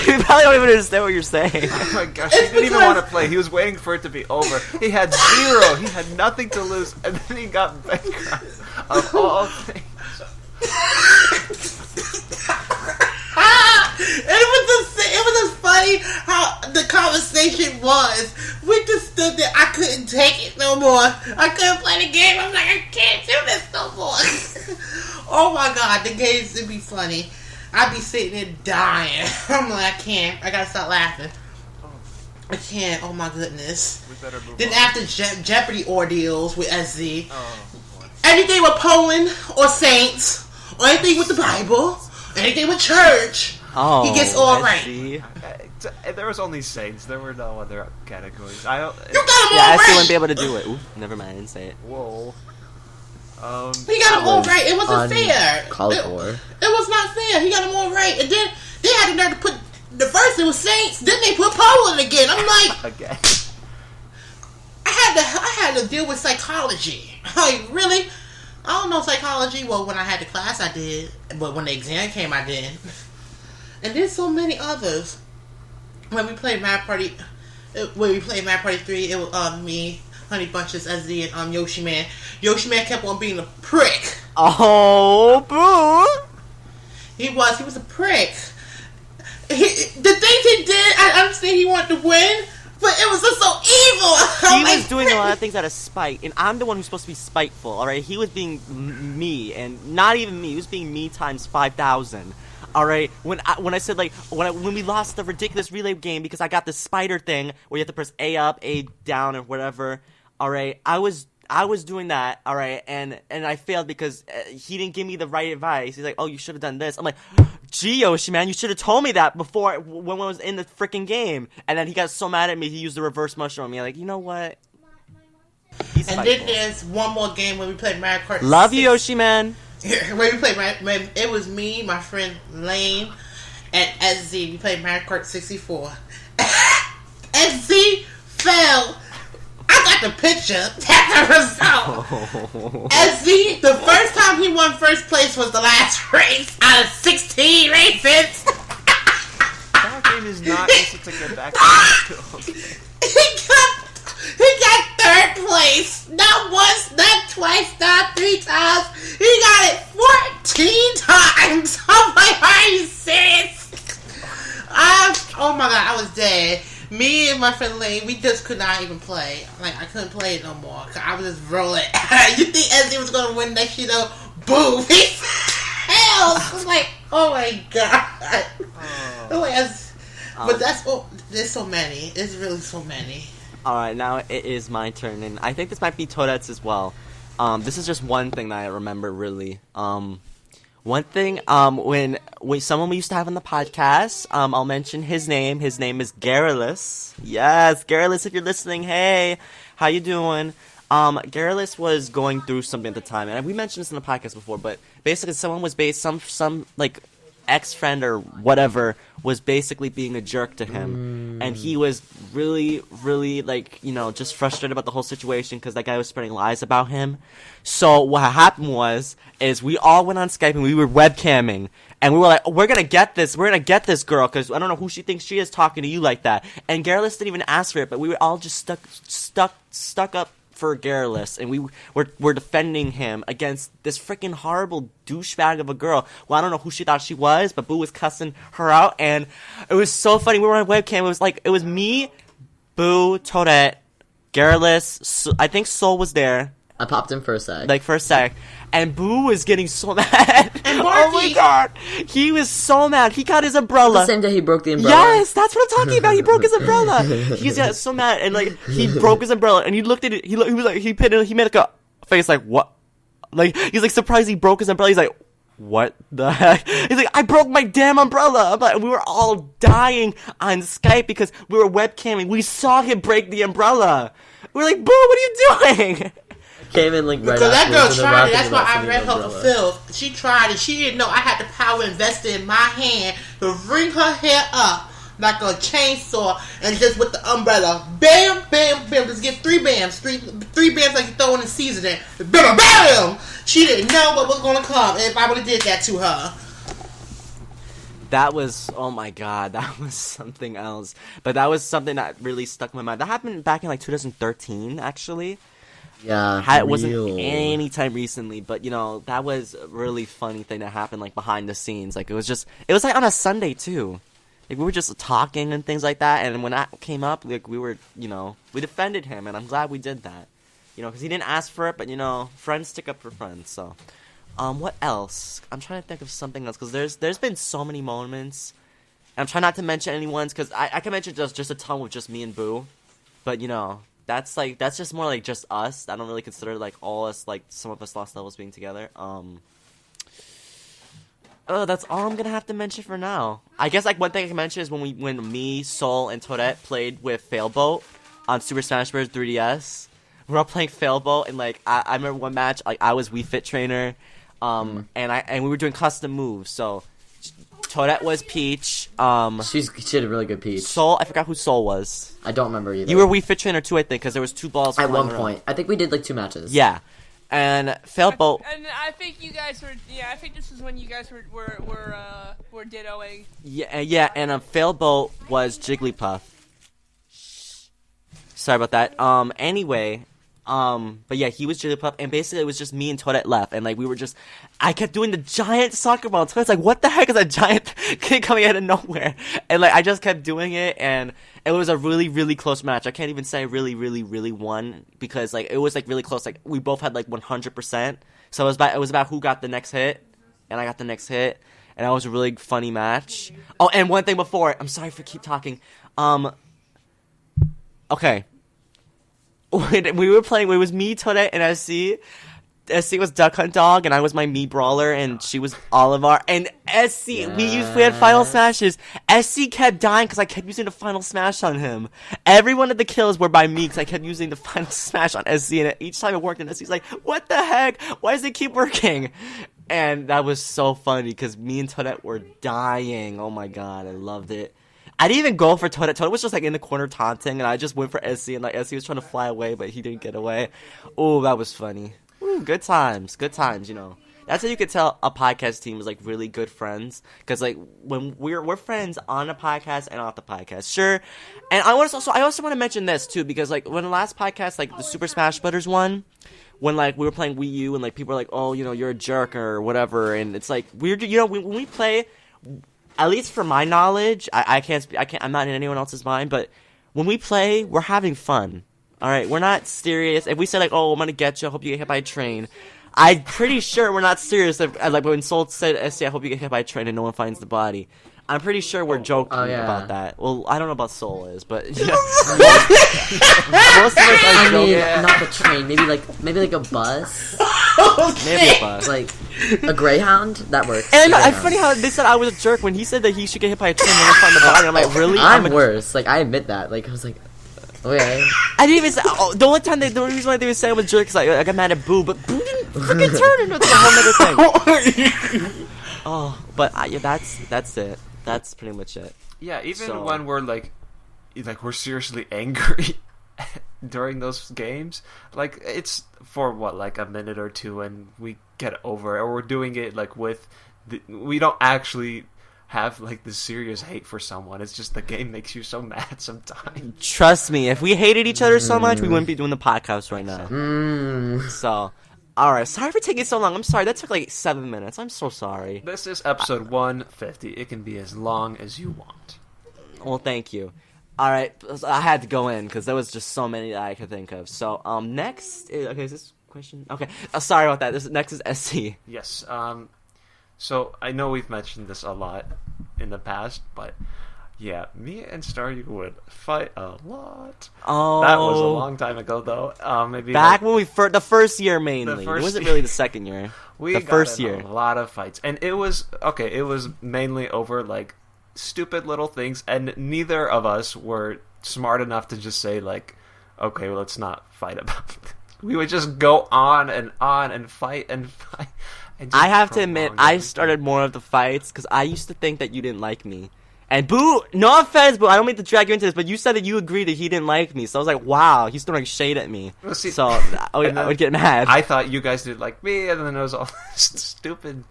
You probably don't even understand what you're saying. Oh my gosh, he didn't even want to play. He was waiting for it to be over. He had 0. He had nothing to lose, and then he got bankrupt. Of all things. It was just funny how the conversation was. We just stood there. I couldn't take it no more. I couldn't play the game. I'm like, I can't do this no more. Oh my god, the games would be funny. I'd be sitting there dying. I'm like, I can't. I gotta stop laughing. I can't. Oh my goodness. We better move Then on. after Jeopardy ordeals with SZ, Oh, boy. anything with Poland or saints or anything with the Bible, anything with church, Oh, he gets all I right. see. There was only saints. There were no other categories. You got him Yeah, all I still right. wouldn't be able to do it. Ooh, never mind, I didn't say it. Whoa. He got him all was right. It wasn't fair. Called It for. was not fair. He got him all right, and then they had the nerve to put the first it was saints, then they put Poland again. I'm like, Again. I had to deal with psychology. Like, really? I don't know psychology. Well, when I had the class, I did, but when the exam came, I didn't. And there's so many others. When we played Mario Party 3, it was me, Honey Bunches, SZ, and Yoshi Man. Yoshi Man kept on being a prick. Oh, Boo! He was a prick. The things he did, I understand he wanted to win, but it was just so evil. He was doing a lot of things out of spite, and I'm the one who's supposed to be spiteful, alright? He was being me, and not even me, he was being me times 5,000. Alright, when I said, like, when we lost the ridiculous relay game because I got the spider thing where you have to press A up, A down, or whatever, alright, I was doing that, alright, and I failed because he didn't give me the right advice. He's like, oh, you should have done this. I'm like, gee, Yoshi, man, you should have told me that before when I was in the freaking game. And then he got so mad at me, he used the reverse mushroom on me. Like, you know what? He's and spiteful. then there's one more game when we played Mario Kart. Love you, Yoshi, man. When we played it was me, my friend Lane, and SZ. We played Mario Kart 64. SZ fell. I got the picture. That's the result. SZ, the first time he won first place was the last race out of 16 races. That game is not easy to get back to. He got third place. Not once, not twice, not 3 times. He got it 14 times. I'm like, are you serious? Oh my god, I was dead. Me and my friend Lane, we just could not even play. Like, I couldn't play it no more. I was just rolling. You think SZ was going to win next year, though? Boom! He fell! I was like, oh my god. But that's, there's so many. There's really so many. Alright, now it is my turn, and I think this might be Toadette's as well. This is just one thing that I remember, really. One thing, when someone we used to have on the podcast, I'll mention his name. His name is Garrulus. Yes, Garrulus, if you're listening, hey, how you doing? Garrulus was going through something at the time, and we mentioned this in the podcast before, but basically someone was some like, ex-friend or whatever was basically being a jerk to him, and he was really, really, like, you know, just frustrated about the whole situation because that guy was spreading lies about him. So what happened is we all went on Skype and we were webcamming, and we were like, we're gonna get this girl, because I don't know who she thinks she is talking to you like that. And Garrulus didn't even ask for it, but we were all just stuck up for Garrulus, and we're defending him against this freaking horrible douchebag of a girl. Well, I don't know who she thought she was, but Boo was cussing her out, and it was so funny. We were on webcam. It was me, Boo, Toadette, Garrulus. I think Soul was there. I popped in for a sec. And Boo was getting so mad. And oh my god, he was so mad. He got his umbrella. The same day he broke the umbrella. Yes, that's what I'm talking about. He broke his umbrella. He got so mad, and like he broke his umbrella, and he looked at it. He was like, he made like a face like, what? Like, he's like surprised he broke his umbrella. He's like, what the heck? He's like, I broke my damn umbrella. But we were all dying on Skype because we were webcamming. We saw him break the umbrella. We were like, Boo, what are you doing? Came in like right because that girl afterwards, and tried it. then That's why wrapped I in read the her for umbrella. filth. She tried it. She didn't know I had the power invested in my hand to bring her hair up like a chainsaw, and just with the umbrella, bam, bam, bam. Just get 3 bams, three bams like you throw in the seasoning. Bam, bam. She didn't know what was going to come if I would have did that to her. That was, oh my god, that was something else. But that was something that really stuck in my mind. That happened back in like 2013, actually. Yeah, It wasn't any time recently, but you know, that was a really funny thing that happened like behind the scenes. Like it was like on a Sunday too. Like we were just talking and things like that, and when that came up, like we were, you know, we defended him, and I'm glad we did that. You know, because he didn't ask for it, but you know, friends stick up for friends. So, what else? I'm trying to think of something else because there's been so many moments. And I'm trying not to mention anyone's because I can mention just a ton with just me and Boo, but you know. That's just more like just us. I don't really consider like all us, like some of us lost levels being together. That's all I'm gonna have to mention for now. I guess like one thing I can mention is when me, Soul, and Toadette played with Failboat on Super Smash Bros. 3DS. We were all playing Failboat, and like I remember one match like I was Wii Fit Trainer, and we were doing custom moves. So Toadette was Peach. She had a really good Peach. Soul, I forgot who Soul was. I don't remember either. You were Wii Fit Trainer too, I think, because there was 2 balls at flying one around. point. I think we did like 2 matches. Yeah, and Failboat. And I think you guys were. Yeah, I think this is when you guys were dittoing. Yeah, and Failboat was Jigglypuff. Sorry about that. Anyway, But yeah, he was Jigglypuff, and basically it was just me and Toadette left, and like we were just, I kept doing the giant soccer ball. Toadette's like, what the heck is that giant kid coming out of nowhere? And like I just kept doing it, and it was a really, really close match. I can't even say I really, really, really won because like it was like really close. Like we both had like 100%. So it was about who got the next hit, and I got the next hit, and that was a really funny match. Oh, and one thing before, I'm sorry for keep talking. Okay. When we were playing, it was me, Toadette, and SC. SC was Duck Hunt Dog, and I was my Mii Brawler, and she was Olivar. And SC, we had Final Smashes. SC kept dying because I kept using the Final Smash on him. Every one of the kills were by me because I kept using the Final Smash on SC, and each time it worked, and SC's like, what the heck? Why does it keep working? And that was so funny because me and Toadette were dying. Oh my god, I loved it. I didn't even go for Toadette. Toadette was just like in the corner taunting, and I just went for SC, and like SC was trying to fly away, but he didn't get away. Oh, that was funny. Ooh, good times, you know. That's how you could tell a podcast team is like really good friends, because like when we're friends on a podcast and off the podcast, sure. And I also want to mention this too, because like when the last podcast, like the Super Smash Brothers one, when like we were playing Wii U, and like people were like, oh, you know, you're a jerk or whatever, and it's like weird, you know, when we play. At least for my knowledge, I'm not in anyone else's mind, but when we play, we're having fun. Alright, we're not serious. If we say like, oh, I'm gonna get you, I hope you get hit by a train, I'm pretty sure we're not serious. If, like when Soul said, SC, I hope you get hit by a train and no one finds the body. I'm pretty sure we're joking about that. Well, I don't know about Soul is, but yeah. Most of us are joking. Not the train. Maybe like a bus. Maybe a bus. Like a Greyhound. That works. And it's funny how they said I was a jerk when he said that he should get hit by a train and no one find the body. I'm like, really? I'm worse. Like I admit that. Like I was like, okay. I didn't even say. Oh, the only reason why they would say I was a jerk is like I got mad at Boo, but Boo didn't freaking turn into a whole other thing. Oh, but yeah, that's it. That's pretty much it. Yeah, even when we're like we're seriously angry during those games, like it's for what, like a minute or two, and we get over it, or we're doing it like we don't actually have like the serious hate for someone. It's just the game makes you so mad sometimes. Trust me, if we hated each other so much, we wouldn't be doing the podcast right now. So. Alright, sorry for taking so long. I'm sorry, that took like 7 minutes. I'm so sorry. This is episode 150. It can be as long as you want. Well, thank you. Alright, I had to go in because there was just so many that I could think of. So, next... Okay, is this question? Okay, sorry about that. Next is SC. Yes, so I know we've mentioned this a lot in the past, but... Yeah, me and Staryu would fight a lot. Oh, that was a long time ago, though. Maybe back when the first year mainly. It wasn't really the second year. We got first year. A lot of fights, and it was okay. It was mainly over like stupid little things, and neither of us were smart enough to just say like, okay, well, let's not fight about it. We would just go on and fight and fight. And I have to admit, I started more of the fights because I used to think that you didn't like me. And Boo, no offense, Boo, I don't mean to drag you into this, but you said that you agreed that he didn't like me. So I was like, wow, he's throwing shade at me. Well, see, so I would get mad. I thought you guys did like me, and then it was all stupid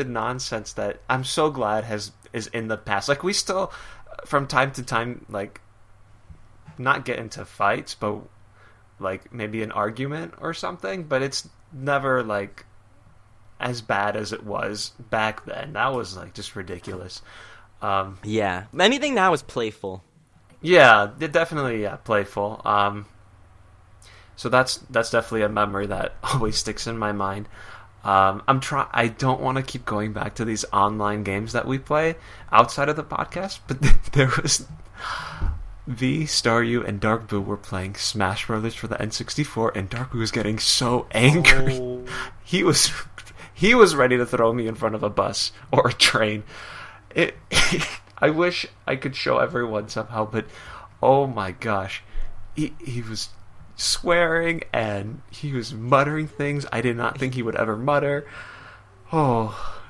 nonsense that I'm so glad is in the past. Like, we still, from time to time, like, not get into fights, but, like, maybe an argument or something, but it's never, like, as bad as it was back then. That was, like, just ridiculous. Yeah. Anything now is playful. Yeah, definitely playful. So that's definitely a memory that always sticks in my mind. I don't want to keep going back to these online games that we play outside of the podcast, but there was SpiderStaryu and Dark Boo were playing Smash Brothers for the N64, and Dark Boo was getting so angry. Oh. He was ready to throw me in front of a bus or a train. I wish I could show everyone somehow, but oh my gosh, he was swearing and he was muttering things I did not think he would ever mutter. Oh,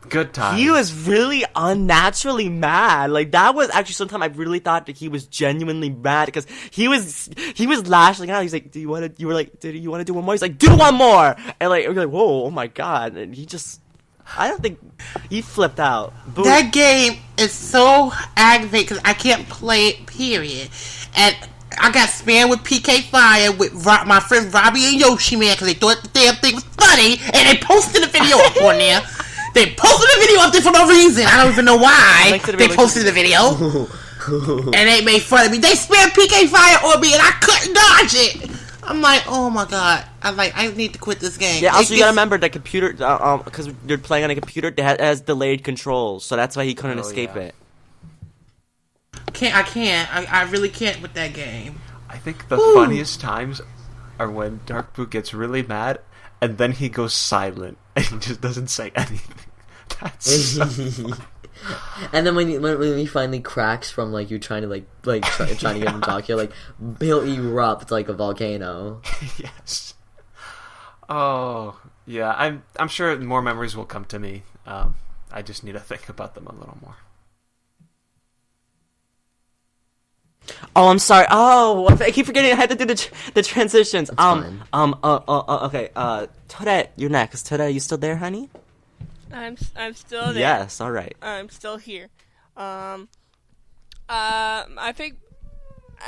good time. He was really unnaturally mad. Like, that was actually sometimes I really thought that he was genuinely mad because he was lashing out. He's like, did you want to do one more? He's like, do one more. And like, we're like, whoa, oh my god. And he just, I don't think he flipped out. Boom. That game is so aggravating because I can't play it, period. And I got spammed with PK Fire with my friend Robbie and Yoshi, man, because they thought the damn thing was funny, and they posted the video up on there. They posted the video up there for no reason. I don't even know why they posted the video. And they made fun of me. They spammed PK Fire on me, and I couldn't dodge it. I'm like, oh my god. I need to quit this game. Yeah, also you gotta remember the computer, because you're playing on a computer that has delayed controls, so that's why he couldn't escape it. I can't. I really can't with that game. I think the funniest times are when Dark Blue gets really mad, and then he goes silent, and he just doesn't say anything. That's so funny. And then when he finally cracks from like you trying to trying to get him to talk, you're like, he'll erupt like a volcano. Yes. Oh yeah, I'm sure more memories will come to me. I just need to think about them a little more. Oh, I'm sorry. Oh, I keep forgetting I had to do the transitions. That's fine. Okay. Toadette, you're next. Toadette, you still there, honey? I'm still there. Yes. All right. I'm still here. I think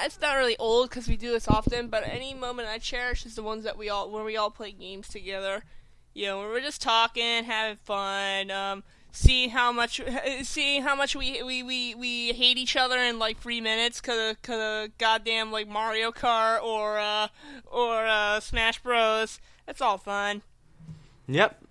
it's not really old because we do this often, but any moment I cherish is the ones that when we all play games together. You know, when we're just talking, having fun, seeing how much we hate each other in like 3 minutes cause of goddamn like Mario Kart or Smash Bros. That's all fun. Yep.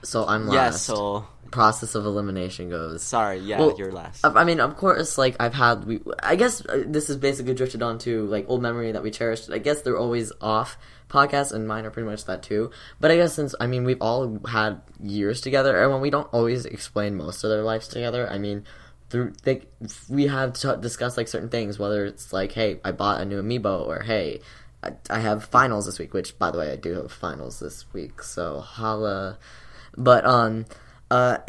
So I'm last. Yeah, so process of elimination goes. Sorry, yeah, well, you're last. I mean, of course, like I guess this is basically drifted onto like old memory that we cherished. I guess they're always off podcasts, and mine are pretty much that too. But I guess since we've all had years together, and when we don't always explain most of their lives together, I mean, we have to discuss like certain things, whether it's like, hey, I bought a new amiibo, or hey, I have finals this week. Which, by the way, I do have finals this week, so holla. But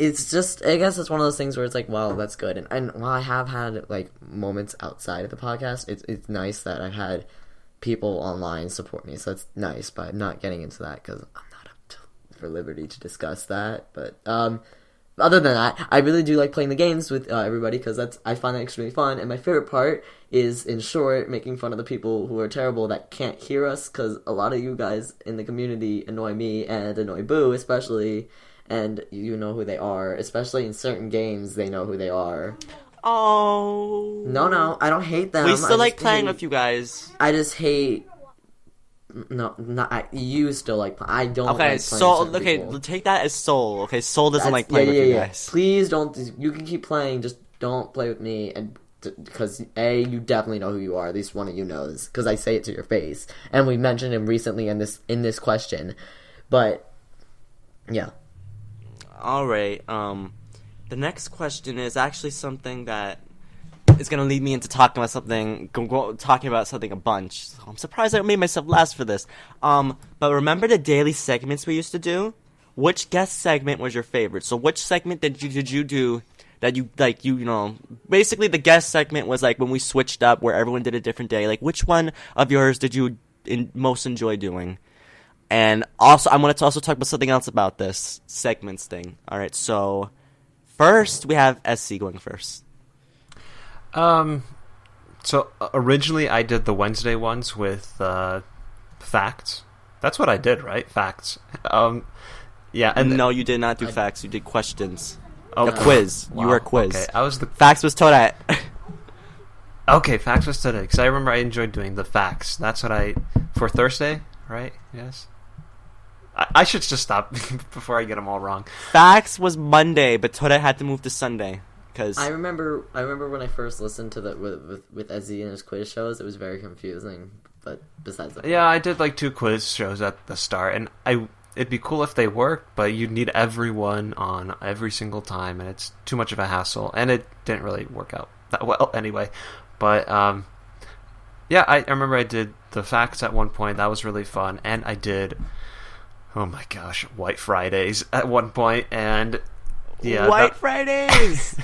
it's just, I guess it's one of those things where it's like, wow, that's good. And while I have had like moments outside of the podcast, it's nice that I've had people online support me. So it's nice, but I'm not getting into that because I'm not for liberty to discuss that. But other than that, I really do like playing the games with everybody because I find that extremely fun. And my favorite part is, in short, making fun of the people who are terrible that can't hear us, because a lot of you guys in the community annoy me and annoy Boo especially, and you know who they are, especially in certain games. They know who they are. Oh. No, I don't hate them. We still like playing with you guys. I just hate. No, you still like. I don't. Okay, like Soul. okay, people. Take that as Soul. Okay, Soul doesn't like playing with you guys. Please don't. You can keep playing. Just don't play with me, and because you definitely know who you are. At least one of you knows, because I say it to your face, and we mentioned him recently in this question. But yeah. All right. The next question is actually something that is going to lead me into talking about something a bunch. So I'm surprised I made myself last for this. But remember the daily segments we used to do? Which guest segment was your favorite? So which segment did you do that you like? You know, basically the guest segment was like when we switched up where everyone did a different day. Like which one of yours did you most enjoy doing? And also, I wanted to also talk about something else about this segments thing. All right, so first we have SC going first. So originally I did the Wednesday ones with facts. That's what I did, right? Facts. Yeah. And no, you did not do facts. You did questions. Oh, a quiz. Wow. You were a quiz. Okay, I was the facts was Toadette. Okay, facts was Toadette, because I remember I enjoyed doing the facts. That's what for Thursday, right? Yes. I should just stop before I get them all wrong. Facts was Monday, but Toadette had to move to Sunday. Cause I remember when I first listened to with Ezzy and his quiz shows, it was very confusing. But besides that, yeah, I did like 2 quiz shows at the start, and it'd be cool if they worked, but you'd need everyone on every single time, and it's too much of a hassle, and it didn't really work out that well anyway. But yeah, I remember I did the facts at one point. That was really fun, and I did, oh my gosh, White Fridays at one point, and yeah, White Fridays.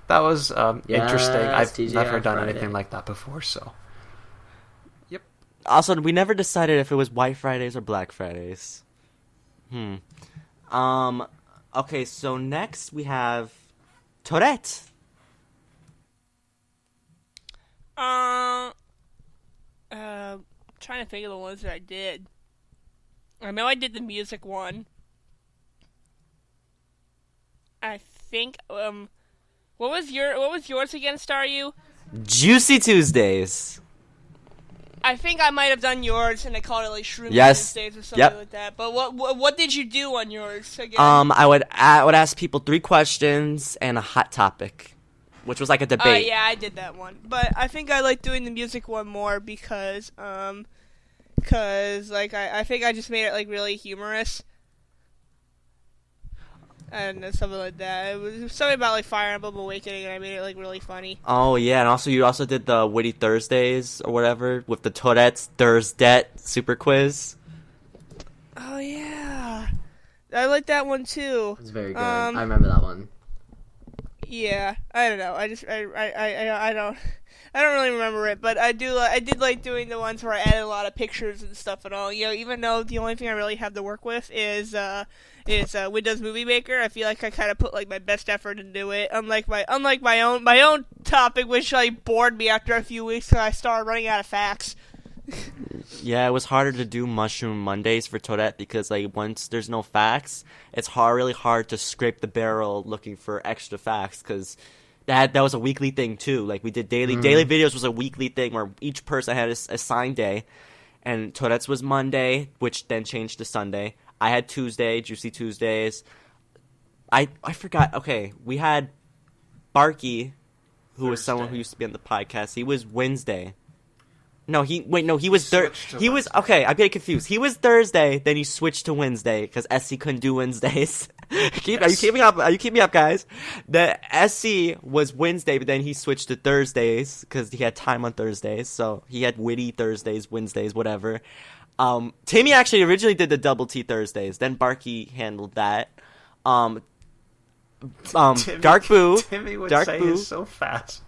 That was interesting. I've TGI never done Friday. anything like that before, so. Yep. Also, we never decided if it was White Fridays or Black Fridays. Okay, so next we have Toadette. Trying to think of the ones that I did. I know I did the music one. I think, what was yours again, Staryu? Juicy Tuesdays. I think I might have done yours, and I called it like Shroom Yes. Tuesdays or something Yep. like that. But what did you do on yours again? I would ask people 3 questions and a hot topic, which was like a debate. Yeah, I did that one. But I think I like doing the music one more because like I think I just made it like really humorous. And something like that. It was something about like Fire Emblem Awakening, and I made it like really funny. Oh yeah, and also you also did the Witty Thursdays or whatever with the Toadette's Thursday super quiz. Oh yeah, I like that one too. It's very good. I remember that one. Yeah, I don't know. I don't really remember it, but I did like doing the ones where I added a lot of pictures and stuff and all. You know, even though the only thing I really have to work with is Windows Movie Maker. I feel like I kind of put like my best effort into it. Unlike my own topic, which like bored me after a few weeks, because I started running out of facts. Yeah, it was harder to do Mushroom Mondays for Toadette because like once there's no facts, it's really hard to scrape the barrel looking for extra facts because that was a weekly thing too. Like we did daily videos was a weekly thing where each person had a assigned day, and Toadette's was Monday, which then changed to Sunday. I had Tuesday, Juicy Tuesdays. I forgot. Okay, we had Barky, who was someone who used to be on the podcast. He was Wednesday. No, he was Thursday. He was okay. I'm getting confused. He was Thursday, then he switched to Wednesday because SC couldn't do Wednesdays. Are you keeping up? Are you keeping me up, guys? The SC was Wednesday, but then he switched to Thursdays because he had time on Thursdays. So he had Witty Thursdays, Wednesdays, whatever. Timmy actually originally did the Double T Thursdays. Then Barky handled that. Timmy, Dark Boo. Timmy would Dark say Boo. it so fast.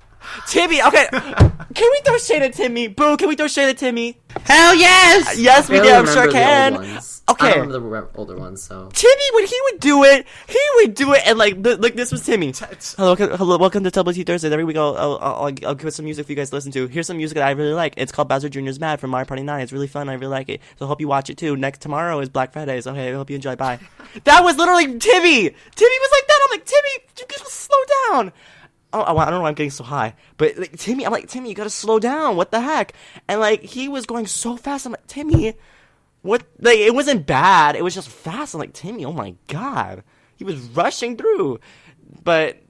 Timmy, okay. Can we throw shade at Timmy? Boo, can we throw shade at Timmy? Hell yes! Yes, we I do. barely I'm sure remember the can. old ones. Okay. I don't remember the older ones, so. Timmy, when he would do it, and like, look, this was Timmy. Hello, welcome to Double T Thursdays. Every week I'll give some music for you guys to listen to. Here's some music that I really like. It's called Bowser Jr.'s Mad from Mario Party 9. It's really fun. I really like it. So I hope you watch it too. Tomorrow is Black Friday, so hey, I hope you enjoy. Bye. That was literally Timmy. Timmy was like that. I'm like, Timmy, you gotta slow down. Oh, I don't know why I'm getting so high, but like, Timmy, I'm like, Timmy, you gotta slow down. What the heck? And like, he was going so fast. I'm like, Timmy, what? Like, it wasn't bad. It was just fast. I'm like, Timmy, oh my god, he was rushing through. But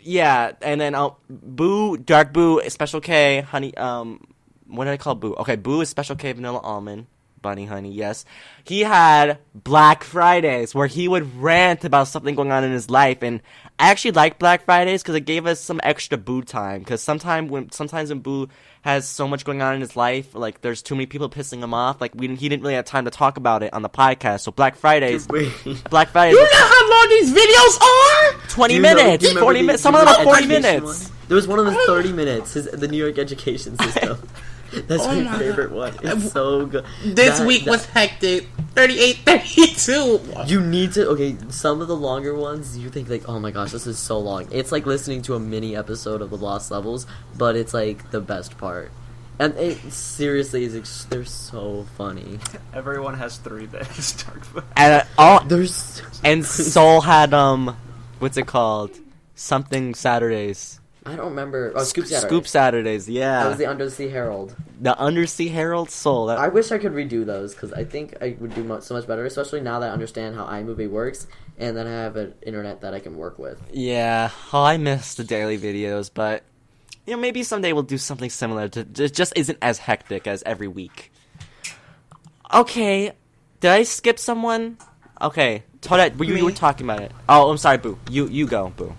yeah, and then Boo, Dark Boo, Special K, Honey. What did I call Boo? Okay, Boo is Special K, Vanilla Almond. Bunny Honey, yes. He had Black Fridays where he would rant about something going on in his life, and I actually like Black Fridays because it gave us some extra Boo time. Because sometimes when Boo has so much going on in his life, like there's too many people pissing him off, like he didn't really have time to talk about it on the podcast. So Black Fridays, Black Fridays. You know how long these videos are? 20 Do you know- minutes, do you remember 40 the- minutes. do Some you of them are remember 40 the education minutes. one? There was one of them 30 minutes. The New York education system. That's Oh my my favorite one. It's so good. This week was hectic. 38, 32. You need to. Okay, some of the longer ones, you think like, oh my gosh, this is so long. It's like listening to a mini episode of The Lost Levels, but it's like the best part. And it seriously is. They're so funny. Everyone has 3 days. Dark Boo. And There's and Soul had what's it called? Something Saturdays. I don't remember. Oh, Scoop Saturday. Scoop Saturdays, That yeah. was the Undersea Herald. The Undersea Herald Soul. I wish I could redo those because I think I would do so much better, especially now that I understand how iMovie works and then I have an internet that I can work with. Yeah. Oh, I miss the daily videos, but you know, maybe someday we'll do something similar. It just isn't as hectic as every week. Okay. Did I skip someone? Okay. Toadette, you were talking about it. Oh, I'm sorry, Boo. You go, Boo.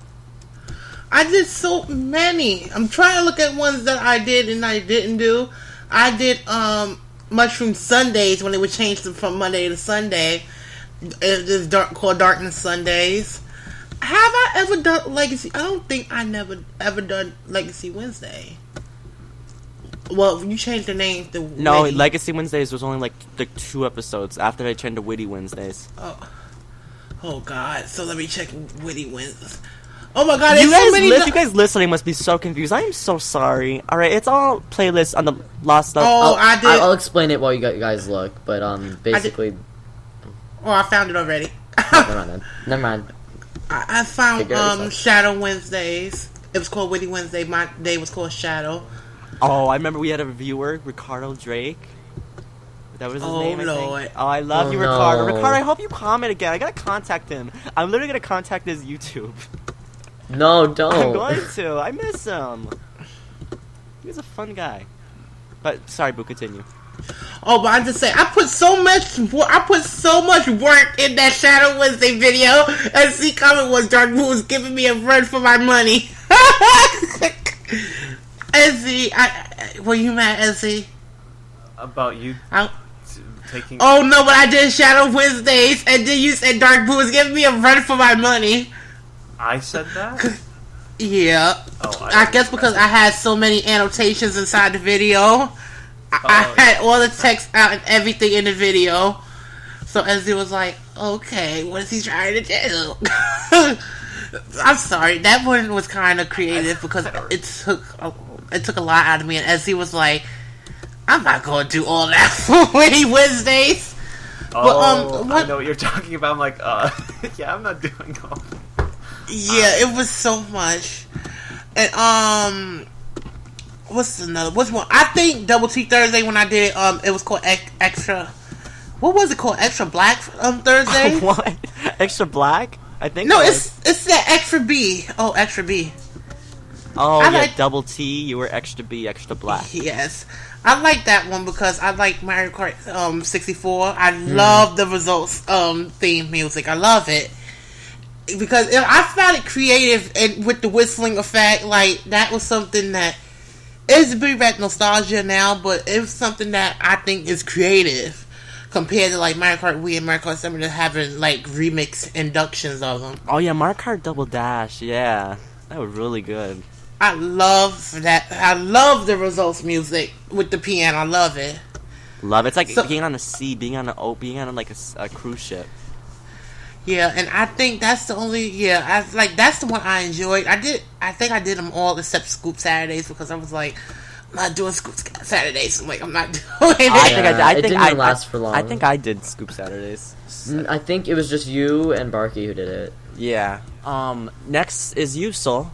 I did so many. I'm trying to look at ones that I did and I didn't do. I did Mushroom Sundays when they would change them from Monday to Sunday. It is called Darkness Sundays. Have I ever done Legacy? I don't think I never ever done Legacy Wednesday. Well, you changed the name to No, Witty. Legacy Wednesdays was only like 2 episodes after they changed to Witty Wednesdays. Oh God! So let me check Witty Wednesdays. Oh my god, there's so many. You guys listening must be so confused. I am so sorry. All right, it's all playlists on the Lost Stuff. Oh, I did. I'll explain it while you guys look. But basically. I found it already. Never mind. I found Shadow Wednesdays. It was called Witty Wednesday. My day was called Shadow. Oh, I remember we had a viewer, Ricardo Drake. That was his name, I Lord. think. Oh, I love you, no. Ricardo. Ricardo, I hope you comment again. I gotta contact him. I'm literally gonna contact his YouTube. No, don't. I'm going to. I miss him. He was a fun guy. But sorry, Boo, continue. Oh, but I'm just saying, I put so much work in that Shadow Wednesday video. And see, comment was Dark Boo was giving me a run for my money. Ezzy, were you mad, Ezzy? About you taking... Oh no, but I did Shadow Wednesdays, and then you said Dark Boo was giving me a run for my money. I said that? Yeah. Oh, I guess because I had so many annotations inside the video. I had all the text out and everything in the video. So Ezzy was like, okay, what is he trying to do? I'm sorry, that one was kind of creative because it took a lot out of me, and Ezzy was like, I'm not going to do all that for Witty Wednesdays. Oh, but, I know what you're talking about. I'm like, yeah, I'm not doing all that. Yeah, it was so much. And, what's one? I think Double T Thursday when I did it, it was called Extra. What was it called? Extra Black Thursday? What? Extra Black? I think. No, it's that Extra B. Oh, Extra B. Oh, yeah, Double T. You were Extra B, Extra Black. Yes, I like that one because I like Mario Kart 64. I love the results theme music. I love it because I found it creative, and with the whistling effect, like that was something that is bring back nostalgia now, but it was something that I think is creative compared to like Mario Kart Wii and Mario Kart 7 having like remix inductions of them. Oh yeah, Mario Kart Double Dash. Yeah, that was really good. I love that. I love the results music with the piano. I love it. Love it. It's like being on a sea, being on like a cruise ship. Yeah, and I think that's the only. Yeah, that's the one I enjoyed. I think I did them all except Scoop Saturdays because I was like, I'm not doing Scoop Saturdays. I'm like, I'm not doing it. It didn't last for long. I think I did Scoop Saturdays. I think it was just you and Barky who did it. Yeah. Next is you, Soul.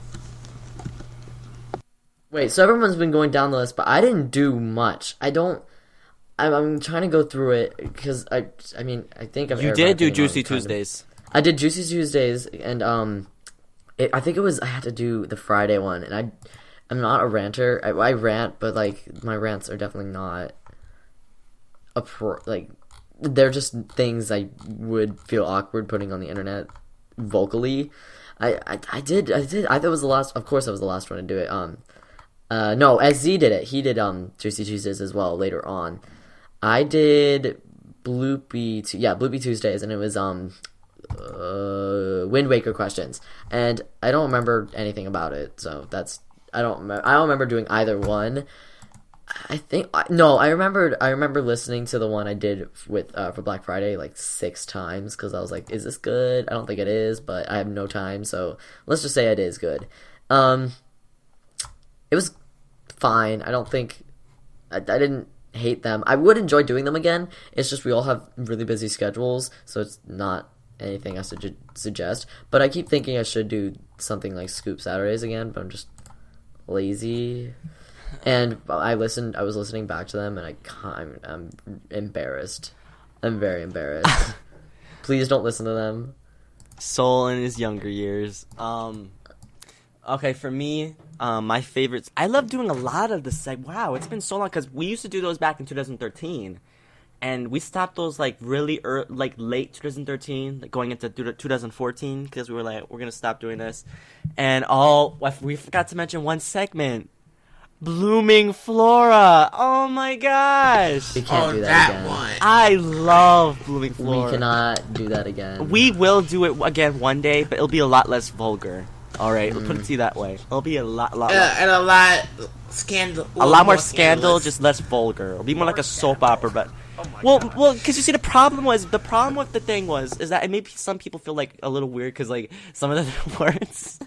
Wait, so everyone's been going down the list, but I didn't do much. I'm trying to go through it because I think I've. You did do Juicy Tuesdays. I did Juicy Tuesdays, and I think I had to do the Friday one, and I'm not a ranter. I rant, but like my rants are definitely not they're just things I would feel awkward putting on the internet vocally. I did. I thought it was the last. Of course, I was the last one to do it. No, SZ did it. He did Juicy Tuesdays as well later on. I did Bloopy Tuesdays, and it was Wind Waker questions, and I don't remember anything about it. So I don't remember doing either one. I remember listening to the one I did with for Black Friday like 6 times because I was like, is this good? I don't think it is, but I have no time, so let's just say it is good. It was fine. I don't think I didn't hate them. I would enjoy doing them again. It's just we all have really busy schedules, so it's not anything I suggest. But I keep thinking I should do something like Scoop Saturdays again, but I'm just lazy. And I was listening back to them, and I'm embarrassed. I'm very embarrassed. Please don't listen to them. Soul in his younger years. Okay, for me, my favorites. I love doing a lot of this. Like, wow, it's been so long because we used to do those back in 2013, and we stopped those like really late 2013, like, going into 2014 because we were like, we're gonna stop doing this, and we forgot to mention one segment. Blooming Flora. Oh my gosh. We can't do that again. One. I love Blooming Flora. We cannot do that again. We will do it again one day, but it'll be a lot less vulgar. All right, we'll put it to you that way. It'll be a lot and a lot scandal. A lot more scandal, just less vulgar. It'll be more like a soap opera, but well, because you see, the problem with the thing is that it made some people feel like a little weird because like some of the words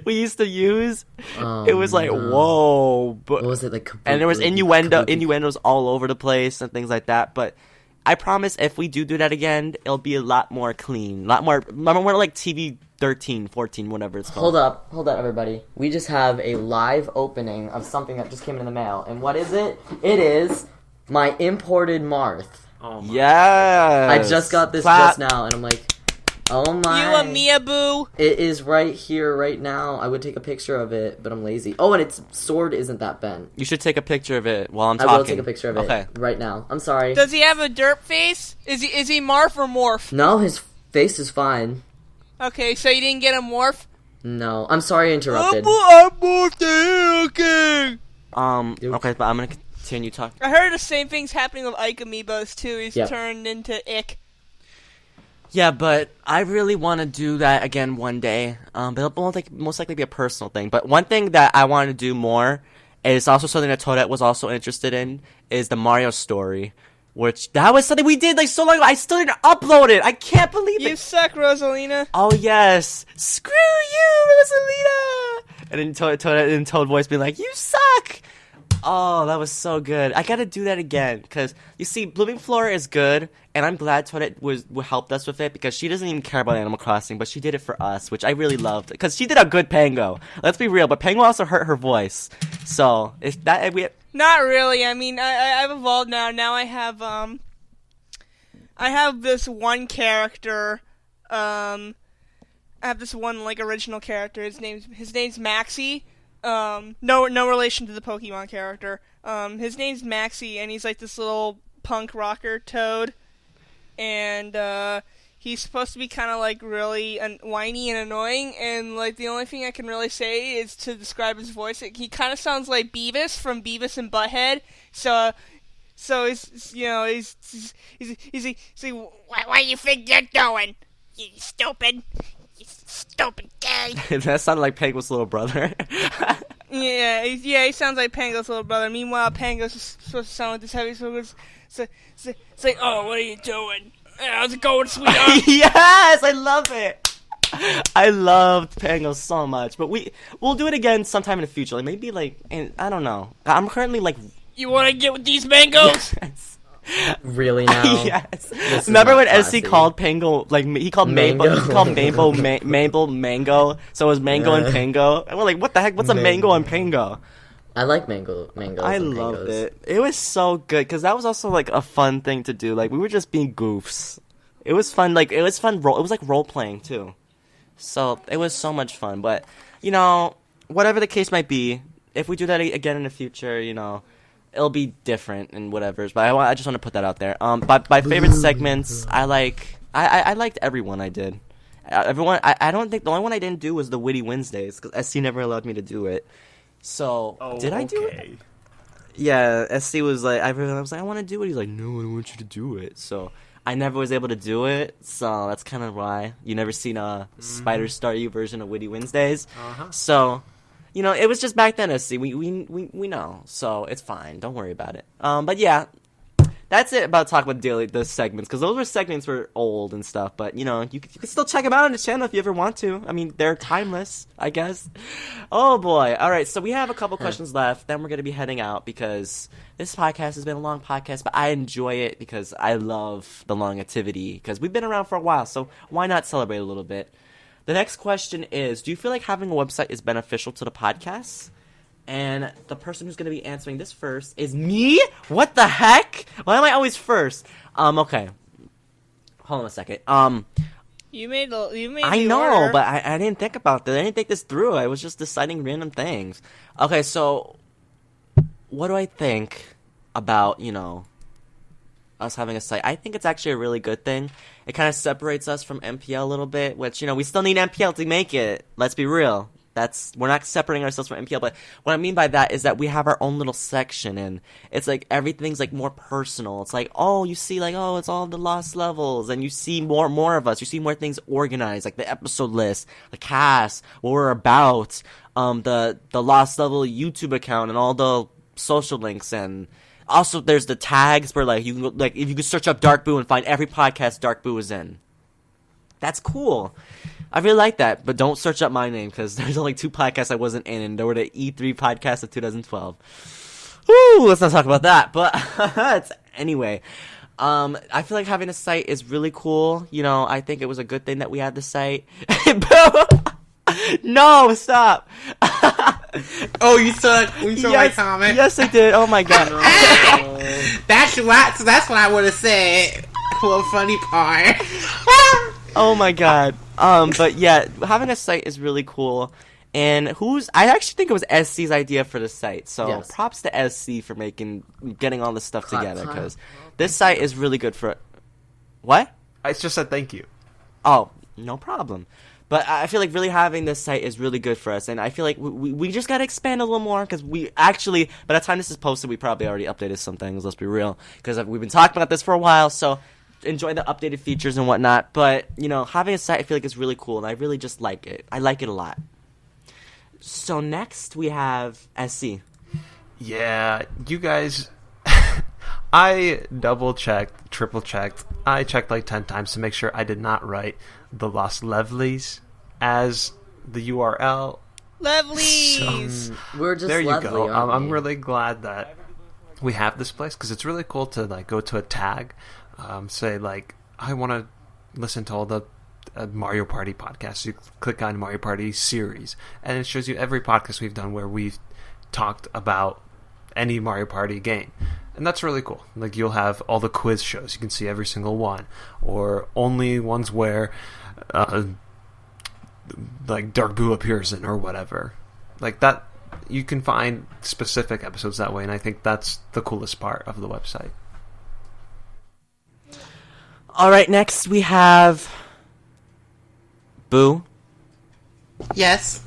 we used to use. Oh, It was like, no. whoa. But, What was it like? and there was innuendos all over the place and things like that. But I promise if we do that again, it'll be a lot more clean. A lot more like TV 13, 14, whatever it's called. Hold up, everybody. We just have a live opening of something that just came in the mail. And what is it? It is my imported Marth. Oh my. Yes. I just got this Clap. just now, and I'm like, oh my. You a Mia Boo? It is right here, right now. I would take a picture of it, but I'm lazy. Oh, and its sword isn't that bent. You should take a picture of it while I'm I talking. will take a picture of it right now. I'm sorry. Does he have a derp face? Is he Marf or Morph? No, his face is fine. Okay, so you didn't get a Morph? No, I'm sorry I interrupted. I'm Morph. Okay. Okay, but I'm gonna continue talking. I heard the same thing's happening with Ike Amiibos too. He's Yep. turned into Ick. Yeah, but I really want to do that again one day. But it'll most likely be a personal thing. But one thing that I want to do more is also something that Toadette was also interested in is the Mario story, which that was something we did like so long ago. I still didn't upload it. I can't believe You it. suck, Rosalina. Oh yes, screw you, Rosalina. And then Toadette in Toad voice being like, "You suck." Oh, that was so good. I gotta do that again, because, you see, Blooming Floor is good, and I'm glad Toadette helped us with it, because she doesn't even care about Animal Crossing, but she did it for us, which I really loved, because she did a good Pango. Let's be real, but Pango also hurt her voice. So, if that, Not really. I mean, I've evolved now. Now I have this one character. I have this one like original character. His name's Maxie. No relation to the Pokemon character. His name's Maxie, and he's like this little punk rocker toad, and he's supposed to be kind of like really whiny and annoying. And like the only thing I can really say is to describe his voice. He kind of sounds like Beavis from Beavis and Butthead. So he's why you think you're doing? You stupid. Stupid gay. that sounded like Pango's little brother. Yeah, he sounds like Pango's little brother. Meanwhile, Pango's supposed to sound like this heavy, so it's like, oh, what are you doing? How's it going, sweetheart? Yes, I love it. I loved Pango so much, but we'll do it again sometime in the future. Like maybe I don't know. I'm currently like. You want to get with these mangoes? Yes. Really now? Yes. This is Remember not when classy. SC called Pango he called Mango. Mabel? He called Mabel Mango. So it was Mango and Pango. And we're like, what the heck? What's a Mango and Pango? I like mangoes. I and loved Pangos. it. It was so good because that was also like a fun thing to do. Like we were just being goofs. It was fun. Like it was fun. It was like role playing too. So it was so much fun. But whatever the case might be, if we do that again in the future, it'll be different and whatever. But I just want to put that out there. But my favorite segments, I liked everyone I did. Everyone, I don't think the only one I didn't do was the Witty Wednesdays because SC never allowed me to do it. So did I do it? Yeah, SC was like, I was like, I want to do it. He's like, no, I don't want you to do it. So I never was able to do it. So that's kind of why you never seen a SpiderStaryu version of Witty Wednesdays. So. It was just back then, SC. We know, so it's fine. Don't worry about it. But yeah, that's it about talking about the segments, because those segments were old and stuff. But you can still check them out on the channel if you ever want to. I mean, they're timeless, I guess. Oh boy! All right, so we have a couple questions left. Then we're gonna be heading out because this podcast has been a long podcast, but I enjoy it because I love the long activity because we've been around for a while. So why not celebrate a little bit? The next question is, do you feel like having a website is beneficial to the podcast? And the person who's going to be answering this first is me? What the heck? Why am I always first? Okay. Hold on a second. You made I the know, order. but I didn't think about that. I didn't think this through. I was just deciding random things. Okay, so what do I think about, us having a site? I think it's actually a really good thing. It kind of separates us from MPL a little bit, which, we still need MPL to make it. Let's be real. We're not separating ourselves from MPL, but what I mean by that is that we have our own little section, and it's like everything's like more personal. It's like, oh, you see like, oh, it's all the lost levels, and you see more of us. You see more things organized, like the episode list, the cast, what we're about, the lost level YouTube account, and all the social links, and also there's the tags where like you can if you could search up Dark Boo and find every podcast Dark Boo is in. That's cool. I really like that, but don't search up my name because there's only 2 podcasts I wasn't in, and they were the E3 podcast of 2012. Woo! Let's not talk about that. But anyway, I feel like having a site is really cool. You know, I think it was a good thing that we had the site. No, stop. Oh, you saw my comment? Yes, I did. Oh my god. That's what I would have said. For a funny part. Oh my god. But yeah, having a site is really cool. And I actually think it was SC's idea for the site. So Yes. props to SC for getting all this stuff together, because this site is really good for. What? I just said thank you. Oh, no problem. But I feel like really having this site is really good for us, and I feel like we just gotta expand a little more, because we actually, by the time this is posted, we probably already updated some things, let's be real, because we've been talking about this for a while, so enjoy the updated features and whatnot. But, you know, having a site I feel like is really cool, and I really just like it. I like it a lot. So next we have SC. Yeah, you guys, I double-checked, triple-checked. I checked like 10 times to make sure I did not write the Lost Lovelies as the URL. Lovelies. We're just There you lovely, go. aren't I'm we? really glad that we have this place, because it's really cool to like go to a tag, say like I want to listen to all the Mario Party podcasts. You click on Mario Party series, and it shows you every podcast we've done where we've talked about any Mario Party game. And that's really cool. Like, you'll have all the quiz shows. You can see every single one. Or only ones where, like, Dark Boo appears in, or whatever. Like, that, you can find specific episodes that way, and I think that's the coolest part of the website. Alright, next we have Boo. Yes.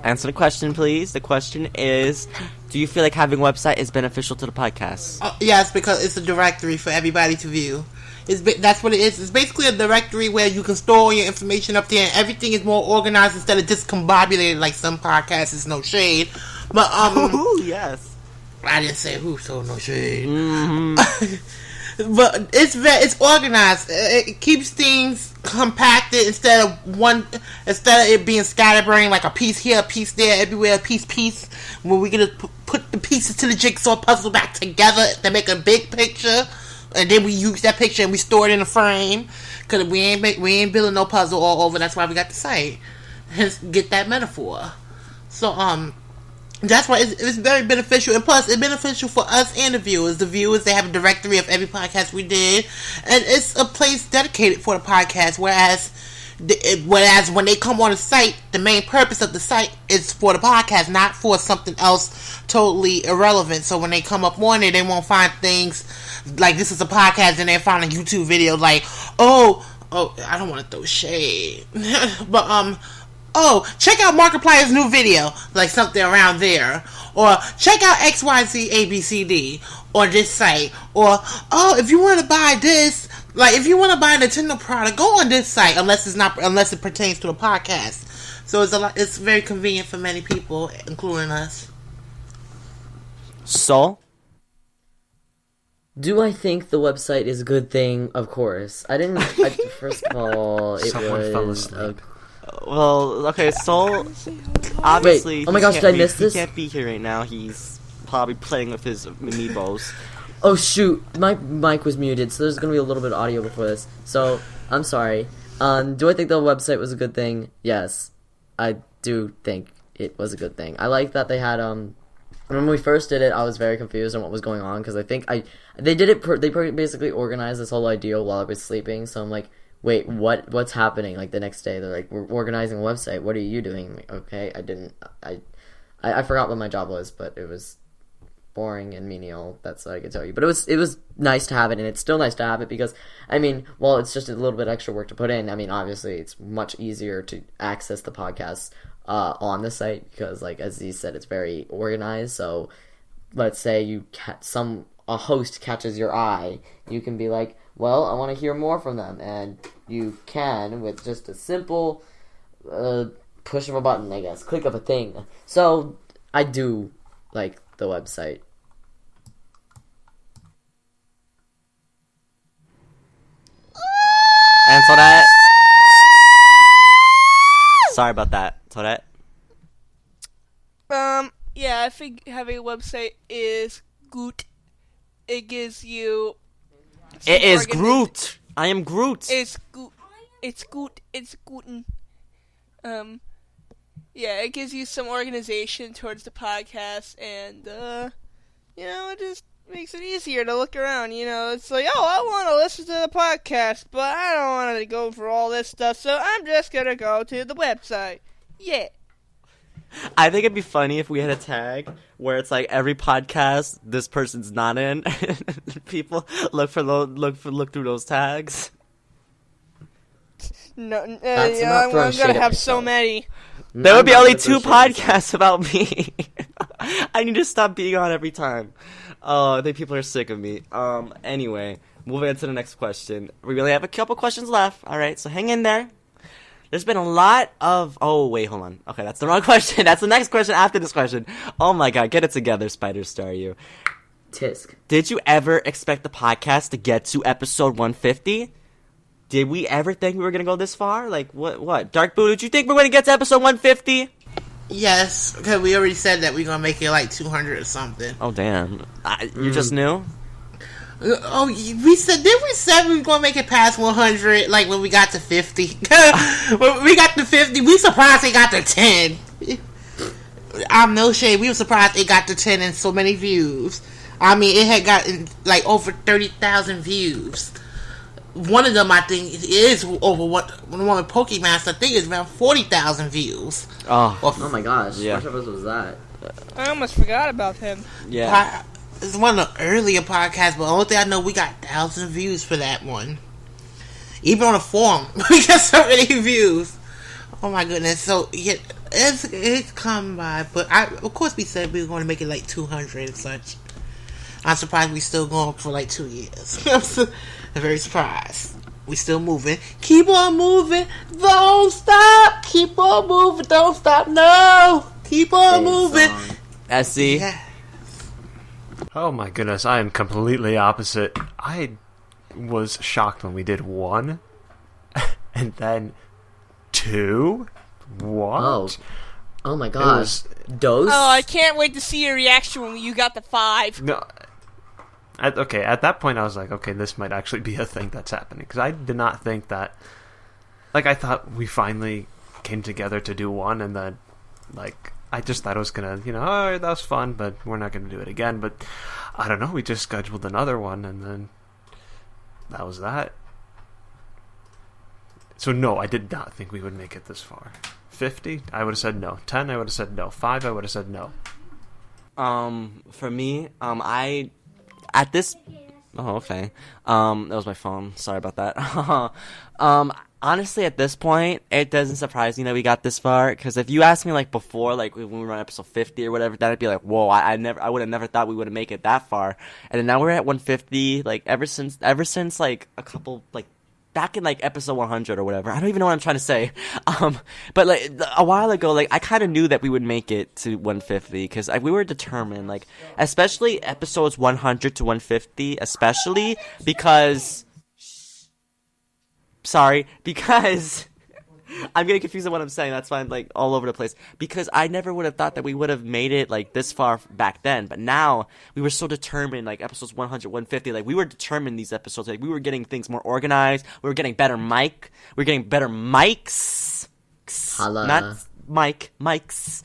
Answer the question, please. The question is, do you feel like having a website is beneficial to the podcast? Yes, because it's a directory for everybody to view. That's what it is. It's basically a directory where you can store all your information up there, and everything is more organized instead of discombobulated like some podcasts. Is no shade, but Ooh, yes. I didn't say who, so no shade. Mm-hmm. But it's organized. It keeps things compacted instead of it being scatterbrained like a piece here, a piece there, everywhere, a piece. When we gonna put the pieces to the jigsaw puzzle back together to make a big picture, and then we use that picture and we store it in a frame, because we ain't building no puzzle all over. That's why we got the site. Hence, get that metaphor. So that's why it's very beneficial, and plus it's beneficial for us and the viewers. The viewers, they have a directory of every podcast we did, and it's a place dedicated for the podcast. Whereas when they come on the site, the main purpose of the site is for the podcast, not for something else totally irrelevant. So when they come up on it, they won't find things like this is a podcast, and they find a YouTube video like, oh, I don't want to throw shade, but check out Markiplier's new video, like something around there. Or check out XYZ ABCD on this site. Or, if you want to buy this, like if you want to buy a Nintendo product, go on this site, unless it pertains to a podcast. So it's very convenient for many people, including us. Soul? Do I think the website is a good thing? Of course. First of all, it Someone fell was asleep. Well, okay, Soul, obviously... Wait, oh my gosh, he did I can't miss be- this? He can't be here right now. He's probably playing with his amiibos. Oh shoot, my mic was muted, so there's gonna be a little bit of audio before this. So, I'm sorry. Do I think the website was a good thing? Yes. I do think it was a good thing. I like that they had, when we first did it, I was very confused on what was going on, because I think they basically organized this whole idea while I was sleeping, so I'm like, wait, what's happening? Like, the next day, they're like, we're organizing a website, what are you doing? I'm like, okay, I forgot what my job was, but it was boring and menial, that's what I could tell you. But it was nice to have it, and it's still nice to have it, because, I mean, while it's just a little bit extra work to put in, I mean, obviously, it's much easier to access the podcast on the site, because, like, as he said, it's very organized. So, let's say a host catches your eye, you can be like, well, I want to hear more from them, and you can with just a simple push of a button, I guess, click of a thing. So, I do like the website. And so that... Sorry about that, Toadette. Yeah, I think having a website is good. It gives you. It is Groot. I am Groot. It's good. It's good. It's good. Yeah, it gives you some organization towards the podcast, and it just makes it easier to look around. It's like, oh, I want to listen to the podcast, but I don't want to go for all this stuff, so I'm just gonna go to the website. Yeah. I think it'd be funny if we had a tag where it's like every podcast this person's not in. People look through those tags. No, not I'm throwing shade gonna at have so myself. many. There would be I'm only not 2 gonna throw shade. podcasts about me. I need to stop being on every time. Oh, I think people are sick of me. Anyway, moving on to the next question. We really have a couple questions left. All right, so hang in there. There's been a lot of... Oh, wait, hold on. Okay, that's the wrong question. That's the next question after this question. Oh my god, get it together, SpiderStaryu. Tisk. Did you ever expect the podcast to get to episode 150? Did we ever think we were gonna go this far? Like, what? Dark Boo, did you think we were gonna get to episode 150? Yes, because we already said that we're gonna make it like 200 or something. Oh, damn. You just knew? Oh, we said we were gonna make it past 100? Like when we got to 50. When we got to 50, we surprised it got to 10. I'm no shade. We were surprised it got to 10 and so many views. I mean, it had gotten like over 30,000 views. One of them, I think, is over what one of Pokemon. I think is around 40,000 views. Oh my gosh. Yeah. Which of us was that? I almost forgot about him. yeah. It's one of the earlier podcasts, but the only thing I know, we got 1,000 views for that one. Even on the forum, we got so many views. Oh my goodness! So yeah, it's come by, but of course we said we were going to make it like 200 and such. I'm surprised we still going for like 2 years. I'm very surprised. We still moving. Keep on moving. Don't stop. Keep on moving. Don't stop. No. Keep on moving. SC? Yeah. Oh my goodness, I am completely opposite. I was shocked when we did 1, and then 2. What? Oh my It gosh. was Dose? Oh, I can't wait to see your reaction when you got the 5. no. At that point, I was like, okay, this might actually be a thing that's happening, because I did not think that. Like, I thought we finally came together to do 1, and then, like, I just thought it was gonna, oh, that was fun, but we're not gonna do it again. But I don't know. We just scheduled another one, and then that was that. So no, I did not think we would make it this far. 50, I would have said no. 10, I would have said no. 5, I would have said no. For me, I at this. Oh, okay. That was my phone. Sorry about that. Honestly, at this point, it doesn't surprise me that we got this far. Because if you asked me like before, like when we were on episode 50 or whatever, that'd be like, whoa, I would have never thought we would have make it that far. And then now we're at 150. Like ever since like a couple like back in like episode 100 or whatever. I don't even know what I'm trying to say. But like a while ago, like I kind of knew that we would make it to 150 because we were determined. Like especially episodes 100 to 150, especially because. Sorry, because I'm getting confused on what I'm saying. That's why I'm like all over the place. Because I never would have thought that we would have made it like this far back then. But now we were so determined. Like episodes 100, 150. Like we were determined these episodes. Like we were getting things more organized. We were getting better mic. We were getting better mics. Holla. Not mics.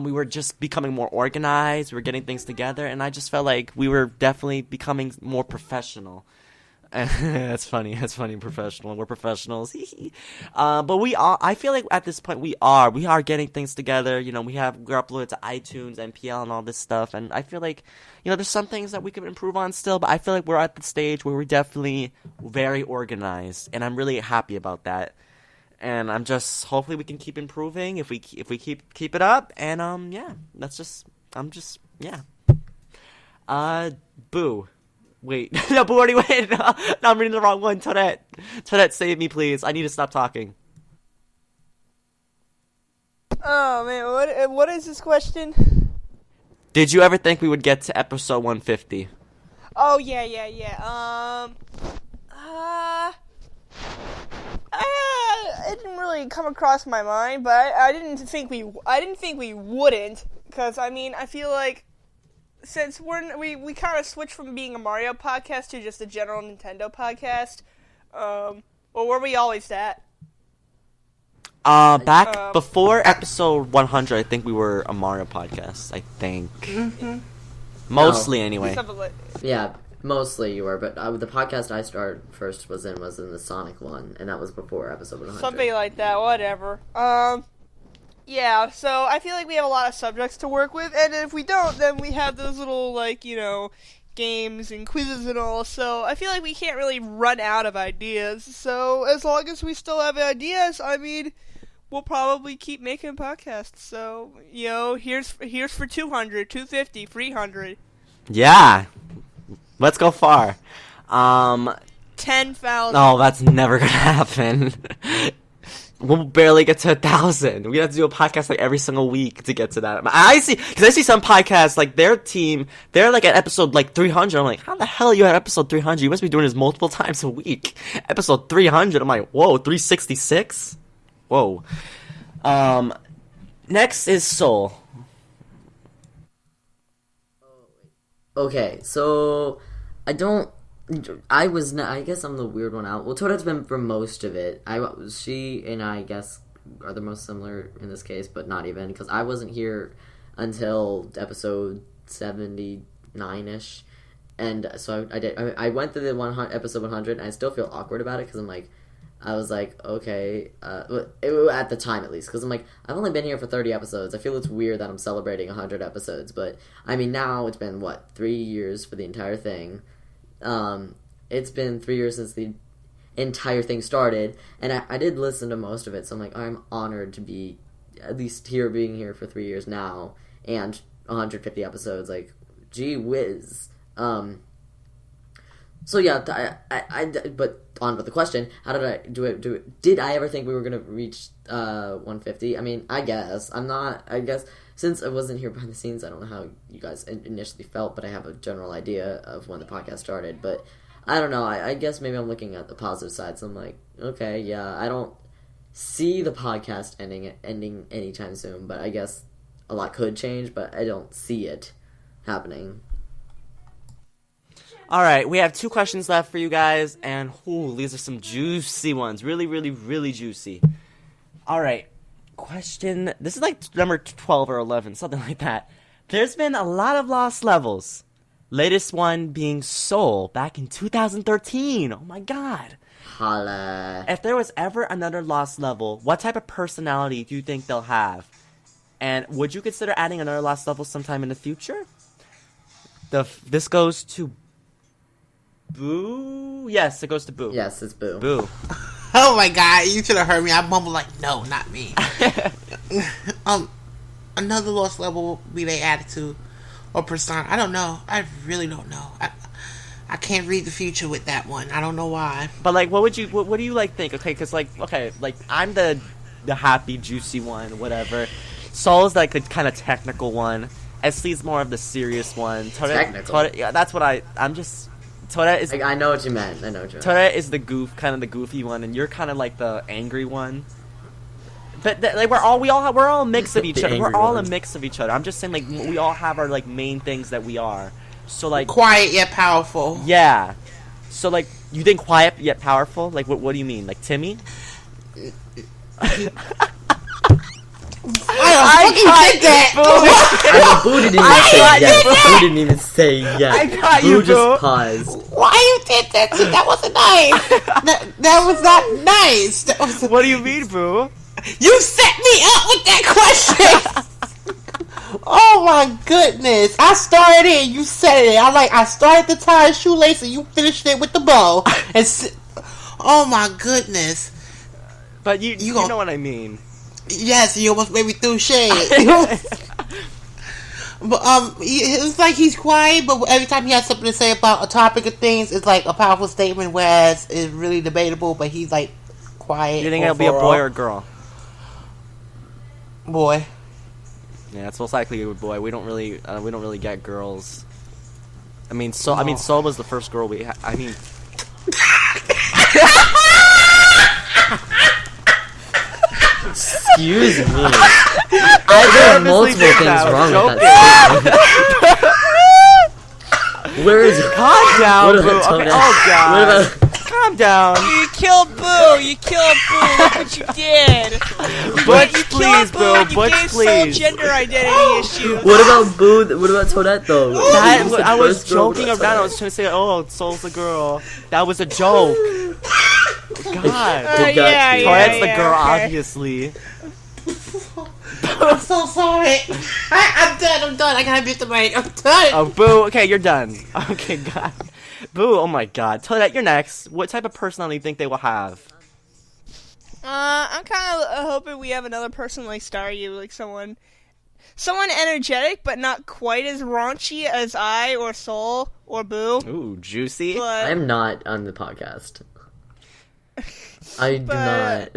We were just becoming more organized. We were getting things together, and I just felt like we were definitely becoming more professional. That's funny. Professional. We're professionals. But we are. I feel like at this point we are getting things together. We're uploaded to iTunes, NPL, and all this stuff. And I feel like, there's some things that we could improve on still. But I feel like we're at the stage where we're definitely very organized, and I'm really happy about that. And hopefully we can keep improving if we keep it up. And yeah, Boo. Wait, no, Boo already went. No, I'm reading the wrong one. Toadette, save me, please. I need to stop talking. Oh man, what is this question? Did you ever think we would get to episode 150? Oh yeah. it didn't really come across my mind, but I didn't think we wouldn't, because I mean, I feel like since we kind of switched from being a Mario podcast to just a general Nintendo podcast, well, were we always that? Back before episode 100, I think we were a Mario podcast. I think mostly anyway. Yeah, mostly you were, but the podcast I started first was in the Sonic one, and that was before episode 100. Something like that, whatever. Yeah, so I feel like we have a lot of subjects to work with, and if we don't, then we have those little, like, you know, games and quizzes and all, so I feel like we can't really run out of ideas. So as long as we still have ideas, I mean, we'll probably keep making podcasts. So, you know, here's for 200, 250, 300. Yeah. Let's go far. 10,000. No, that's never gonna happen. We'll barely get to 1,000. We have to do a podcast like every single week to get to that. I see some podcasts, like their team, they're like at episode like 300. I'm like, how the hell are you at episode 300? You must be doing this multiple times a week. Episode 300. I'm like, whoa, 366? Whoa. Next is Soul. Okay, so I guess I'm the weird one out. Well, Toadette's been for most of it. She and I guess are the most similar in this case, but not even, because I wasn't here until episode 79-ish, and so I went through the episode 100, and I still feel awkward about it, because I was like, okay, at the time at least, because I'm like, I've only been here for 30 episodes. I feel it's weird that I'm celebrating 100 episodes, but I mean, now it's been 3 years for the entire thing. It's been 3 years since the entire thing started, and I did listen to most of it, so I'm like, I'm honored to be at least being here for 3 years now, and 150 episodes, like, gee whiz. So yeah, but on with the question, how did I do it? Did I ever think we were gonna reach 150? I mean, I guess since I wasn't here behind the scenes, I don't know how you guys initially felt, but I have a general idea of when the podcast started. But I don't know. I guess maybe I'm looking at the positive side. So I'm like, okay, yeah, I don't see the podcast ending anytime soon. But I guess a lot could change, but I don't see it happening. All right, we have 2 questions left for you guys, and these are some juicy ones. Really, really, really juicy. All right, question. This is like number 12 or 11, something like that. There's been a lot of lost levels. Latest one being Soul back in 2013. Oh my god. Holla. If there was ever another lost level, what type of personality do you think they'll have? And would you consider adding another lost level sometime in the future? This goes to Boo? Yes, it goes to Boo. Yes, it's Boo. Boo. Oh my god, you should have heard me. I mumbled like, no, not me. Another lost level be they added to, or persona. I don't know. I really don't know. I can't read the future with that one. I don't know why. But like, what do you like think? Okay, because like I'm the happy, juicy one, whatever. Soul's like the kind of technical one. SC's more of the serious one. Technical. Yeah, that's what I'm just. Toadette is. I know what you meant. Toadette is the goofy one, and you're kind of like the angry one. But like we're all a mix of each other. We're all a mix of each other. I'm just saying, like, we all have our like main things that we are. So like quiet yet powerful. Yeah. So like, you think quiet yet powerful? Like, what do you mean? Like Timmy? Boo didn't even say yes. I got Boo you, just paused. Why you did that? That wasn't nice. That was not nice. What do you mean, Boo? You set me up with that question. Oh my goodness! I started it. You said it. I started the tie and shoelace, and you finished it with the bow. Oh my goodness! But you know what I mean. Yes, you almost made me through shade. But it's like he's quiet, but every time he has something to say about a topic of things, it's like a powerful statement. Whereas it's really debatable, but he's like quiet. You think it'll be a boy or a girl? Boy. Yeah, it's most likely a boy. We don't really get girls. I mean, Soul was the first girl we. Excuse me. There are multiple things wrong with that statement. Where is it? Calm down, What Boo. about Okay, Toadette? oh god. What about... Calm down. You killed Boo! You killed Boo! Look what you did! Butch, You please, killed Boo! Boo. And you Butch, gave Soul please. gender identity issues! What about Boo? What about Toadette, though? That, You said I was first girl, what joking about around. I Toadette? was trying to say, oh, Soul's a girl. That was a joke. God. Yeah, Toadette's the girl, okay. obviously. I'm so sorry. I'm done. I gotta mute the mic. I'm done. Oh, Boo. Okay, you're done. Okay, God. Boo, oh my god. Toadette, you're next. What type of personality do you think they will have? I'm kind of hoping we have another person like Staryu, like someone energetic, but not quite as raunchy as I or Soul or Boo. Ooh, juicy. But I'm not on the podcast. I do not.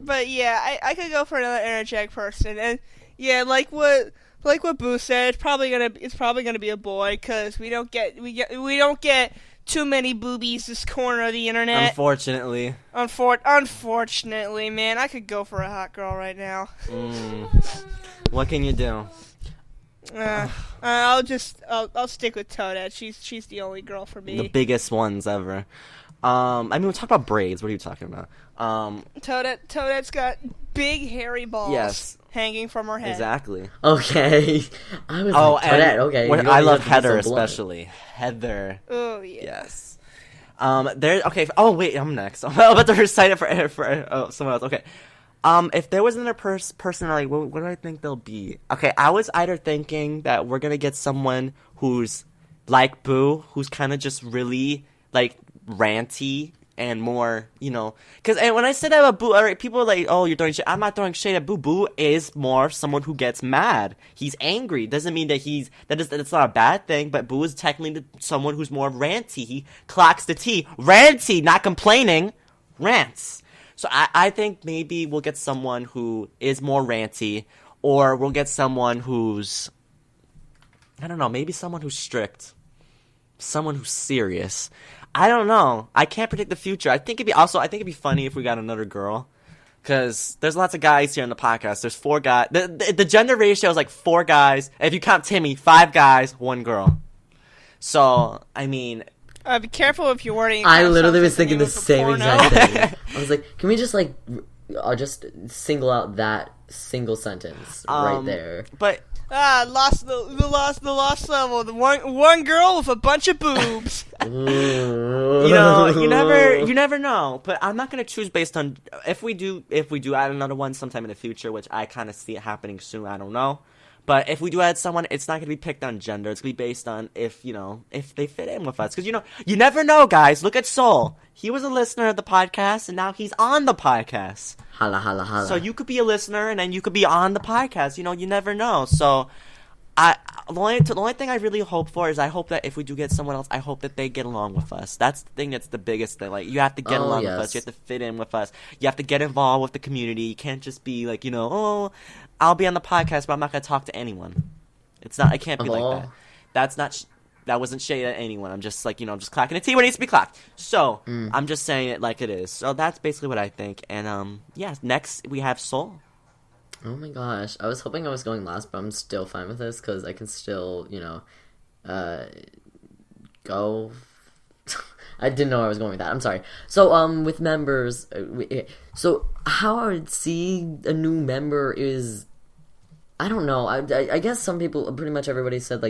But yeah, I could go for another energetic person, and yeah, like what Boo said, it's probably gonna be a boy, because we don't get too many boobies this corner of the internet. Unfortunately. Unfortunately, man, I could go for a hot girl right now. What can you do? I'll stick with Toadette. She's the only girl for me. The biggest ones ever. I mean, we'll talk about braids. What are you talking about? Toadette's got big hairy balls. Yes. Hanging from her head. Exactly. Okay. I was Oh, like, Toadette, and okay. what- you don't I even love have to be Heather so blunt. especially. Heather. Oh yeah. Yes. Okay. Oh wait, I'm next. I'm about to recite it for someone else. Okay. If there was another personality, what do I think they'll be? Okay, I was either thinking that we're gonna get someone who's like Boo, who's kind of just really like ranty and more, because when I said that about Boo, alright, people are like, oh, you're throwing shade. I'm not throwing shade at Boo. Boo is more someone who gets mad. He's angry. Doesn't mean that it's not a bad thing, but Boo is technically someone who's more ranty. He clocks the T. Ranty, not complaining. Rants. So I think maybe we'll get someone who is more ranty, or we'll get someone who's, I don't know, maybe someone who's strict. Someone who's serious. I don't know. I can't predict the future. I think it'd be funny if we got another girl. Because there's lots of guys here on the podcast. There's 4 guys. The gender ratio is like 4 guys. If you count Timmy, 5 guys, 1 girl. So, I mean... Be careful if you're wording. I literally was thinking the same exact thing. I was like, can we just just single out that single sentence right there? But... lost the lost level. The one girl with a bunch of boobs. you never know. But I'm not gonna choose based on if we do add another one sometime in the future, which I kind of see it happening soon. I don't know. But if we do add someone, it's not gonna be picked on gender. It's gonna be based on if they fit in with us. Because you never know, guys. Look at Soul. He was a listener of the podcast, and now he's on the podcast. Holla, holla, holla. So you could be a listener, and then you could be on the podcast. You never know. So, the only thing I really hope for is I hope that if we do get someone else, I hope that they get along with us. That's the thing. That's the biggest thing. Like, you have to get along with us. You have to fit in with us. You have to get involved with the community. You can't just be like, oh, I'll be on the podcast, but I'm not gonna talk to anyone. It's not. I can't be like that. That's not. That wasn't shade at anyone. I'm just like, I'm just clacking a T when it needs to be clacked. So, I'm just saying it like it is. So that's basically what I think. And, next we have Soul. Oh my gosh. I was hoping I was going last, but I'm still fine with this, because I can still, go... I didn't know I was going with that. I'm sorry. So, with members... So, how I would see a new member is... I don't know. I guess some people, pretty much everybody said,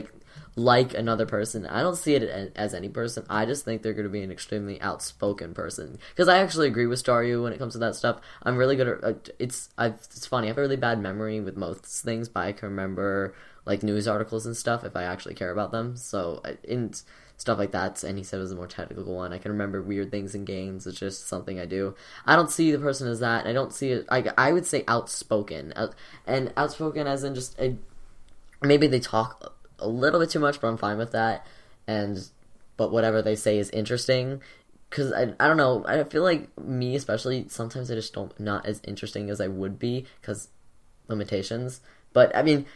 like another person. I don't see it as any person. I just think they're going to be an extremely outspoken person. Because I actually agree with Staryu when it comes to that stuff. I'm really good at... It's funny. I have a really bad memory with most things, but I can remember, news articles and stuff if I actually care about them. So, in stuff like that, and he said it was a more technical one. I can remember weird things in games. It's just something I do. I don't see the person as that. I don't see it... I would say outspoken. And outspoken as in just... maybe they talk a little bit too much, but I'm fine with that. But whatever they say is interesting. Because I don't know. I feel like me especially, sometimes I just not as interesting as I would be because limitations. But I mean,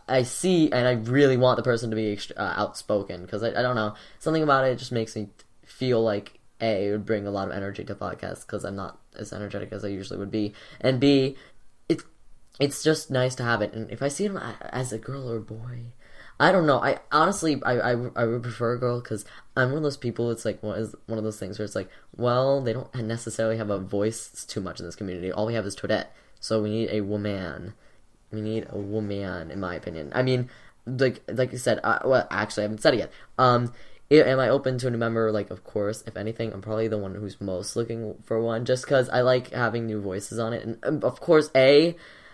I see, and I really want the person to be outspoken, because I don't know, something about it just makes me feel like it would bring a lot of energy to podcasts, because I'm not as energetic as I usually would be, and B, it's just nice to have it. And if I see him as a girl or a boy, I don't know. I honestly, I would prefer a girl because I'm one of those people. It's like one of those things where it's like, well, they don't necessarily have a voice too much in this community. All we have is Toadette, so we need a woman. We need a woman, in my opinion. I mean, like you said. Well, actually, I haven't said it yet. Am I open to a new member? Like, of course. If anything, I'm probably the one who's most looking for one, just because I like having new voices on it, and of course,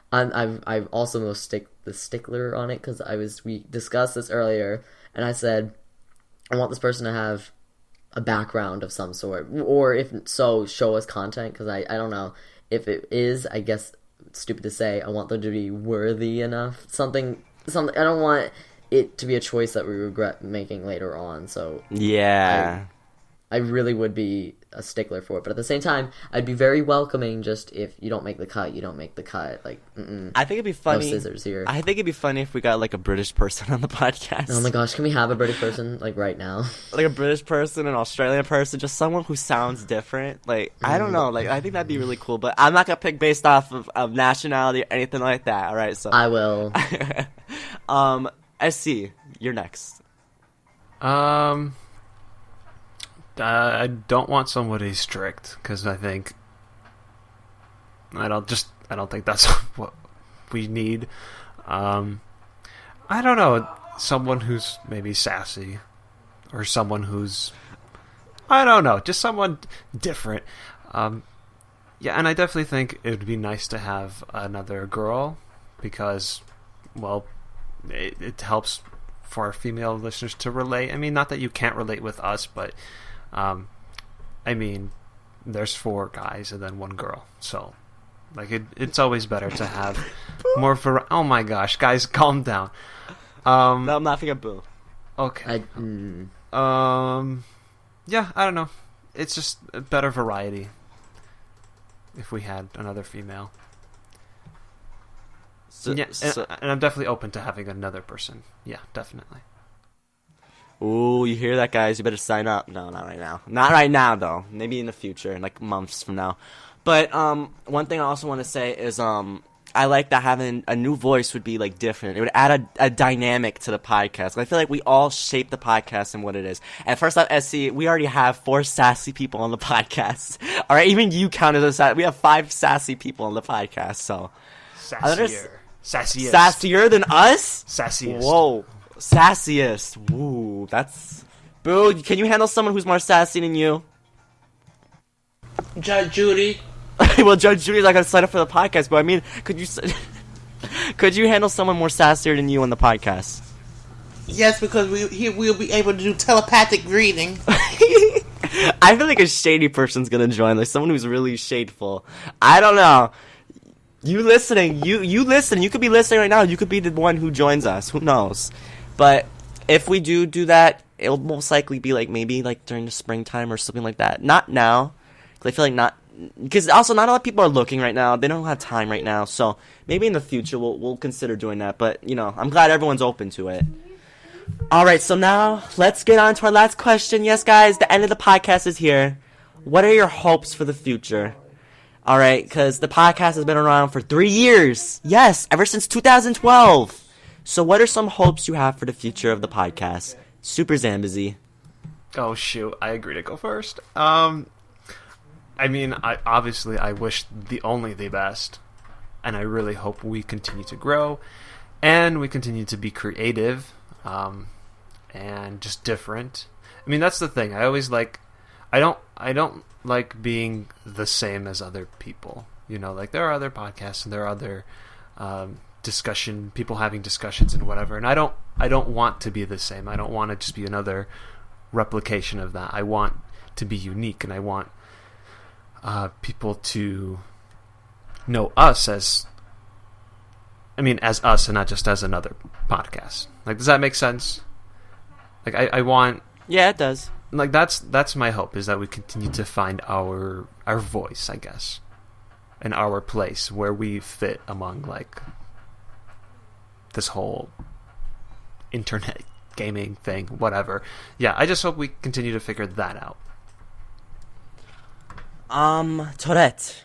I'm also the stickler on it because we discussed this earlier, and I said I want this person to have a background of some sort, or if so, show us content, because I don't know if it is. I guess it's stupid to say. I want them to be worthy enough. Something. I don't want it to be a choice that we regret making later on. So yeah. I really would be a stickler for it, but at the same time, I'd be very welcoming. Just if you don't make the cut, you don't make the cut. Like, I think it'd be funny. No scissors here. I think it'd be funny if we got like a British person on the podcast. Oh my gosh, can we have a British person like right now? Like a British person, an Australian person, just someone who sounds different. Like, I don't know. Like, I think that'd be really cool. But I'm not gonna pick based off of nationality or anything like that. All right, so I will. SC, you're next. I don't want somebody strict because I don't think that's what we need. I don't know, someone who's maybe sassy, or someone who's, I don't know, just someone different. Yeah, and I definitely think it would be nice to have another girl because, well, it helps for our female listeners to relate. I mean, not that you can't relate with us, but I mean, there's 4 guys and then 1 girl, so like it's always better to have more oh my gosh, guys, calm down. No, I'm laughing at Boo. Okay. Yeah, I don't know. It's just a better variety if we had another female. And I'm definitely open to having another person. Yeah, definitely. Ooh, you hear that, guys? You better sign up. No, not right now. Not right now, though. Maybe in the future, like months from now. But one thing I also want to say is I like that having a new voice would be like different. It would add a dynamic to the podcast. I feel like we all shape the podcast and what it is. And first off, SC, we already have 4 sassy people on the podcast. All right, even you counted as we have 5 sassy people on the podcast. So sassier than us? Sassiest. Whoa. Sassiest. Ooh, that's... Boo, can you handle someone who's more sassy than you? Judge Judy. Well, Judge Judy's not going to sign up for the podcast, but I mean, could you handle someone more sassier than you on the podcast? Yes, because we'll be able to do telepathic reading. I feel like a shady person's going to join, like someone who's really shadeful. I don't know. You listening, you listen. You could be listening right now. You could be the one who joins us. Who knows? But if we do that, it'll most likely be like maybe like during the springtime or something like that. Not now, because I feel like because also not a lot of people are looking right now. They don't have time right now, so maybe in the future we'll consider doing that. But I'm glad everyone's open to it. All right, so now let's get on to our last question. Yes, guys, the end of the podcast is here. What are your hopes for the future? All right, because the podcast has been around for 3 years. Yes, ever since 2012. So what are some hopes you have for the future of the podcast? SuperZambezi. Oh, shoot. I agree to go first. I mean, I wish only the best. And I really hope we continue to grow. And we continue to be creative. And just different. I mean, that's the thing. I always like... I don't like being the same as other people. Like there are other podcasts and there are other people having discussions and whatever, and I don't want to be the same. I don't want to just be another replication of that. I want to be unique, and I want people to know us as us and not just as another podcast. Like, does that make sense? Like, I want... Yeah, it does. Like, that's my hope, is that we continue to find our voice, I guess, and our place where we fit among, like, this whole internet gaming thing, whatever. Yeah, I just hope we continue to figure that out. Toadette.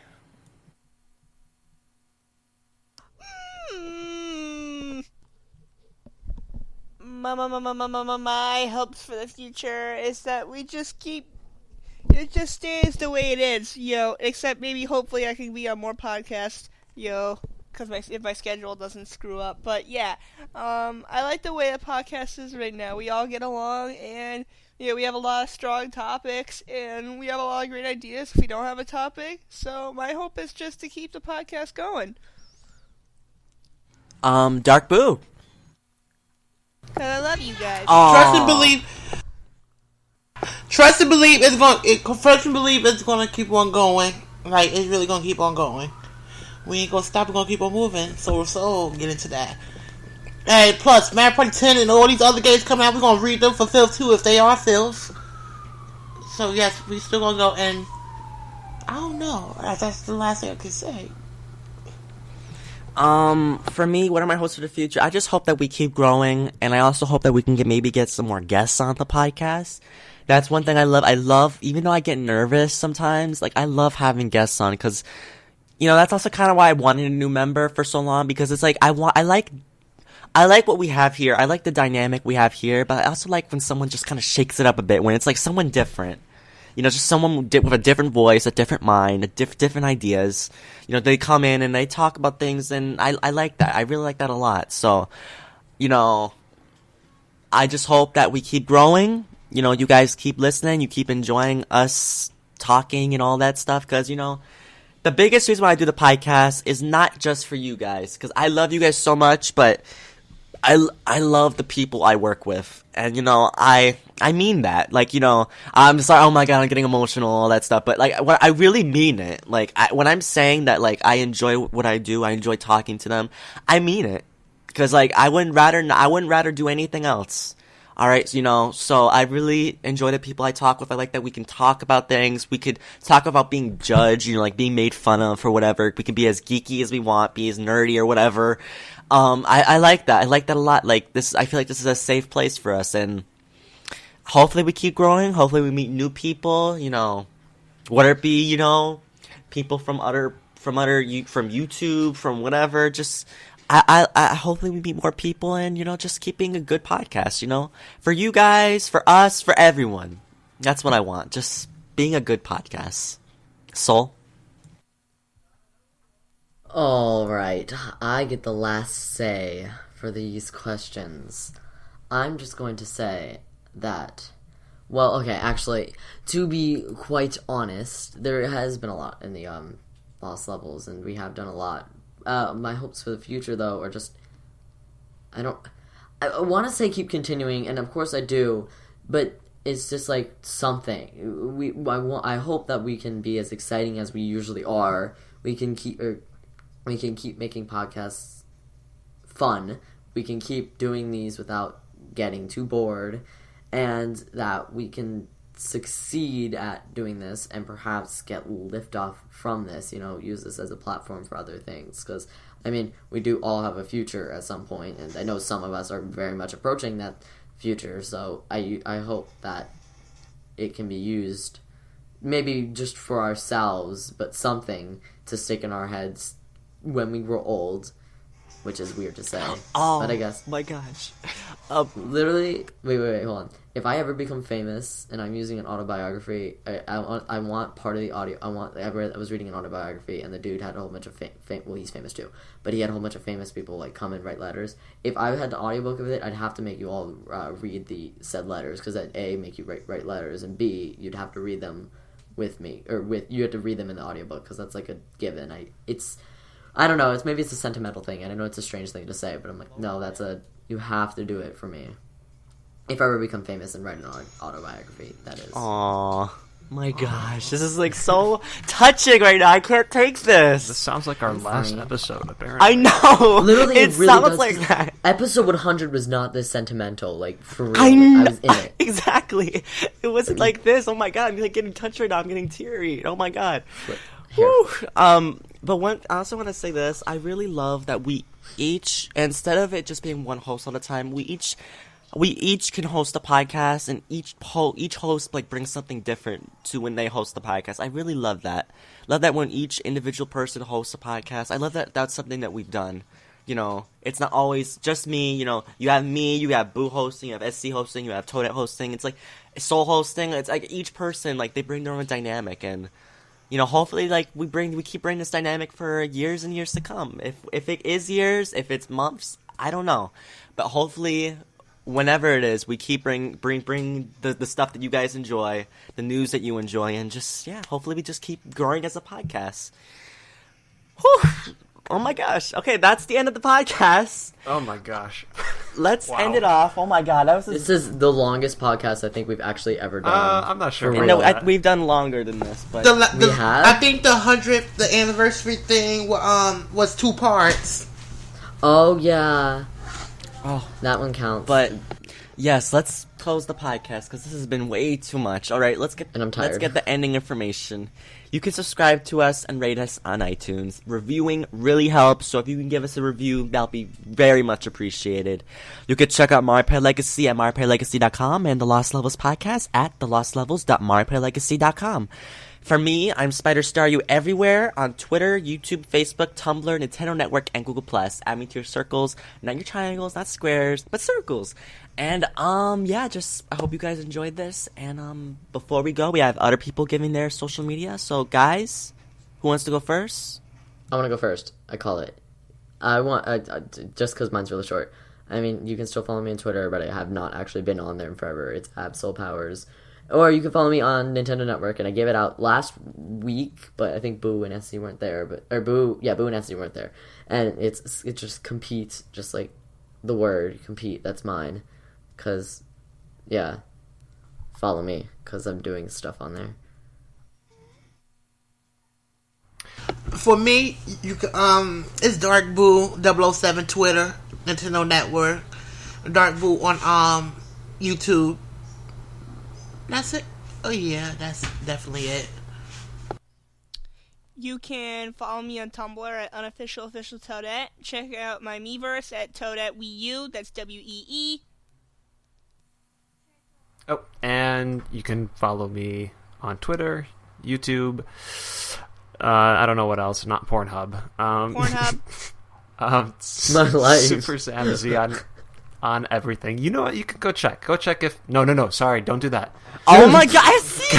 My hopes for the future is that we just keep. It just stays the way it is, except maybe hopefully I can be on more podcasts, because if my schedule doesn't screw up. But yeah, I like the way the podcast is right now. We all get along, and we have a lot of strong topics, and we have a lot of great ideas if we don't have a topic. So my hope is just to keep the podcast going. Dark Boo. 'Cause I love you guys. Trust and believe. Trust and believe it's gonna keep on going. Like, it's really gonna keep on going. We ain't gonna stop. We're gonna keep on moving. So we'll get into that. And plus, Mario Party 10 and all these other games coming out, we're gonna read them for filth too if they are filth. So yes, we still gonna go, and I don't know. That's the last thing I can say. For me, what are my hopes for the future? I just hope that we keep growing, and I also hope that we can maybe get some more guests on the podcast. That's one thing I love, even though I get nervous sometimes, like, I love having guests on, because, that's also kind of why I wanted a new member for so long, because it's like, I like what we have here, I like the dynamic we have here, but I also like when someone just kind of shakes it up a bit, when it's like someone different. Just someone with a different voice, a different mind, different ideas. They come in and they talk about things, and I like that. I really like that a lot. So, I just hope that we keep growing. You guys keep listening, you keep enjoying us talking and all that stuff, because, the biggest reason why I do the podcast is not just for you guys, because I love you guys so much, but I love the people I work with, and, I mean that, like, I'm sorry, oh my god, I'm getting emotional, all that stuff, but, like, I really mean it, like, when I'm saying that, like, I enjoy what I do, I enjoy talking to them, I mean it, because, like, I wouldn't rather do anything else. Alright, so I really enjoy the people I talk with. I like that we can talk about things. We could talk about being judged, like being made fun of for whatever. We can be as geeky as we want, be as nerdy or whatever. I like that. I like that a lot. Like, I feel like this is a safe place for us, and hopefully we keep growing. Hopefully we meet new people, whether it be, people from YouTube, from whatever, just, I hopefully we meet more people, and, just keeping a good podcast, for you guys, for us, for everyone. That's what I want. Just being a good podcast. Soul? Alright, I get the last say for these questions. I'm just going to say that, well, okay, actually, to be quite honest, there has been a lot in the, lost levels, and we have done a lot. My hopes for the future, though, are just, I want to say keep continuing, and of course I do, but it's just like something. I hope that we can be as exciting as we usually are. We can keep making podcasts fun. We can keep doing these without getting too bored, and that we can succeed at doing this and perhaps get lift off from this, use this as a platform for other things, because we do all have a future at some point, and I know some of us are very much approaching that future, so I hope that it can be used, maybe just for ourselves, but something to stick in our heads when we grow old, which is weird to say. Oh, but I guess. My gosh. Literally, wait, hold on. If I ever become famous and I'm using an autobiography, I want part of the audio. I was reading an autobiography, and the dude had a whole bunch of well, he's famous too, but he had a whole bunch of famous people like come and write letters. If I had the audiobook of it, I'd have to make you all read the said letters, because that A, make you write letters, and B, you'd have to read them with me, you have to read them in the audiobook, because that's like a given. I don't know, maybe it's a sentimental thing, and I know it's a strange thing to say, but I'm like, no, you have to do it for me. If I ever become famous and write an autobiography, that is. Aww. My gosh, this is like so touching right now. I can't take this. This sounds like our last episode, apparently. I know. Literally, it really sounds does, like that. Episode 100 was not this sentimental, like, for real. I know. I was in it. Exactly. It wasn't like this. Oh my god, I'm like getting touched right now. I'm getting teary. Oh my god. Here. But I also want to say this. I really love that we each, instead of it just being one host all the time, we each we each can host a podcast, and each host like brings something different to when they host the podcast. I really love that. Love that when each individual person hosts a podcast. I love that that's something that we've done. You know, it's not always just me. You know, you have me, you have Boo hosting, you have SC hosting, you have Toadette hosting. It's like Soul hosting. It's like each person, like, they bring their own dynamic, and you know, hopefully, like, we keep bringing this dynamic for years and years to come. If it is years, if it's months, I don't know, but hopefully, whenever it is, we keep bring the stuff that you guys enjoy, the news that you enjoy, and just hopefully we just keep growing as a podcast. Whew. Oh my gosh. Okay, that's the end of the podcast. Oh my gosh. Let's end it off. Oh my god, This is the longest podcast I think we've actually ever done. I'm not sure. No, we've done longer than this, but we have? I think the 100th, the anniversary thing, was 2 parts. Oh yeah. Oh, that one counts. But yes, let's close the podcast because this has been way too much. All right, let's get and I'm tired. Let's get the ending information. You can subscribe to us and rate us on iTunes. Reviewing really helps, so if you can give us a review, that'll be very much appreciated. You can check out Mario Party Legacy at MarioPartyLegacy.com and the Lost Levels podcast at thelostlevels.MarioPartyLegacy.com. For me, I'm SpiderStaryu everywhere on Twitter, YouTube, Facebook, Tumblr, Nintendo Network, and Google+. Add me to your circles, not your triangles, not squares, but circles. And, just, I hope you guys enjoyed this. And, before we go, we have other people giving their social media. So, guys, who wants to go first? I want to go first. I call it. I want, just because mine's really short. I mean, you can still follow me on Twitter, but I have not actually been on there in forever. It's AbSoulPowers. Or you can follow me on Nintendo Network, and I gave it out last week, but I think Boo and SC weren't there. Boo and SC weren't there. And it just compete, just like the word compete. That's mine. Cause, follow me, cause I'm doing stuff on there. For me, you can, it's Dark Boo 007 Twitter, Nintendo Network, Dark Boo on YouTube. That's it. Oh yeah, that's definitely it. You can follow me on Tumblr at unofficial Toadette. Check out my Miiverse at Toadette Wii U. That's WEE. Oh, and you can follow me on Twitter, YouTube. I don't know what else. Not Pornhub. Pornhub. My life. SuperZambezi on everything. You know what? You can go check. Go check if... No. Sorry, don't do that. Oh my god, I see!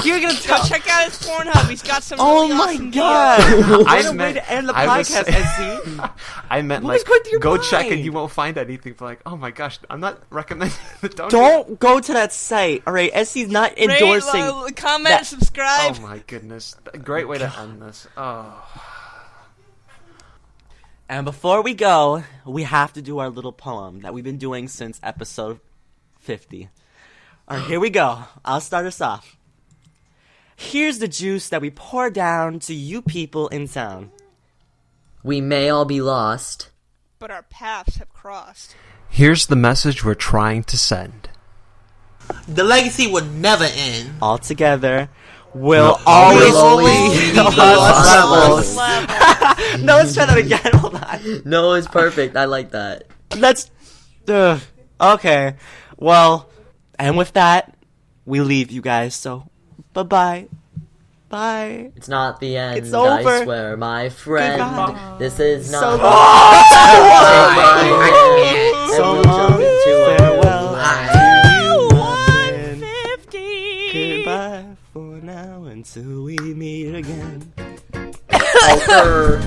You're gonna Go check out his Pornhub. He's got some Oh really my awesome god! videos. What a way to end the podcast, SC. I meant, What was like, going through your go check mind? and you won't find anything. For like, oh my gosh, I'm not recommending it. Don't go to that site, alright? SC's not endorsing... Rate, comment, that- subscribe. Oh my goodness. Great way to end this. Oh. And before we go, we have to do our little poem that we've been doing since episode 50. Alright, here we go. I'll start us off. Here's the juice that we pour down to you people in town. We may all be lost. But our paths have crossed. Here's the message we're trying to send. The legacy will never end. All together, we'll always be the Lost Levels. Levels. No, let's try that again. Hold on. No, it's perfect. I like that. Let's... okay. Well, and with that, we leave you guys, so bye-bye. Bye. It's not the end. It's over. I swear, my friend. Goodbye. This is not. So the long. So Everyone long. jump into a Farewell. line. 150. Goodbye for now until we meet again. Over.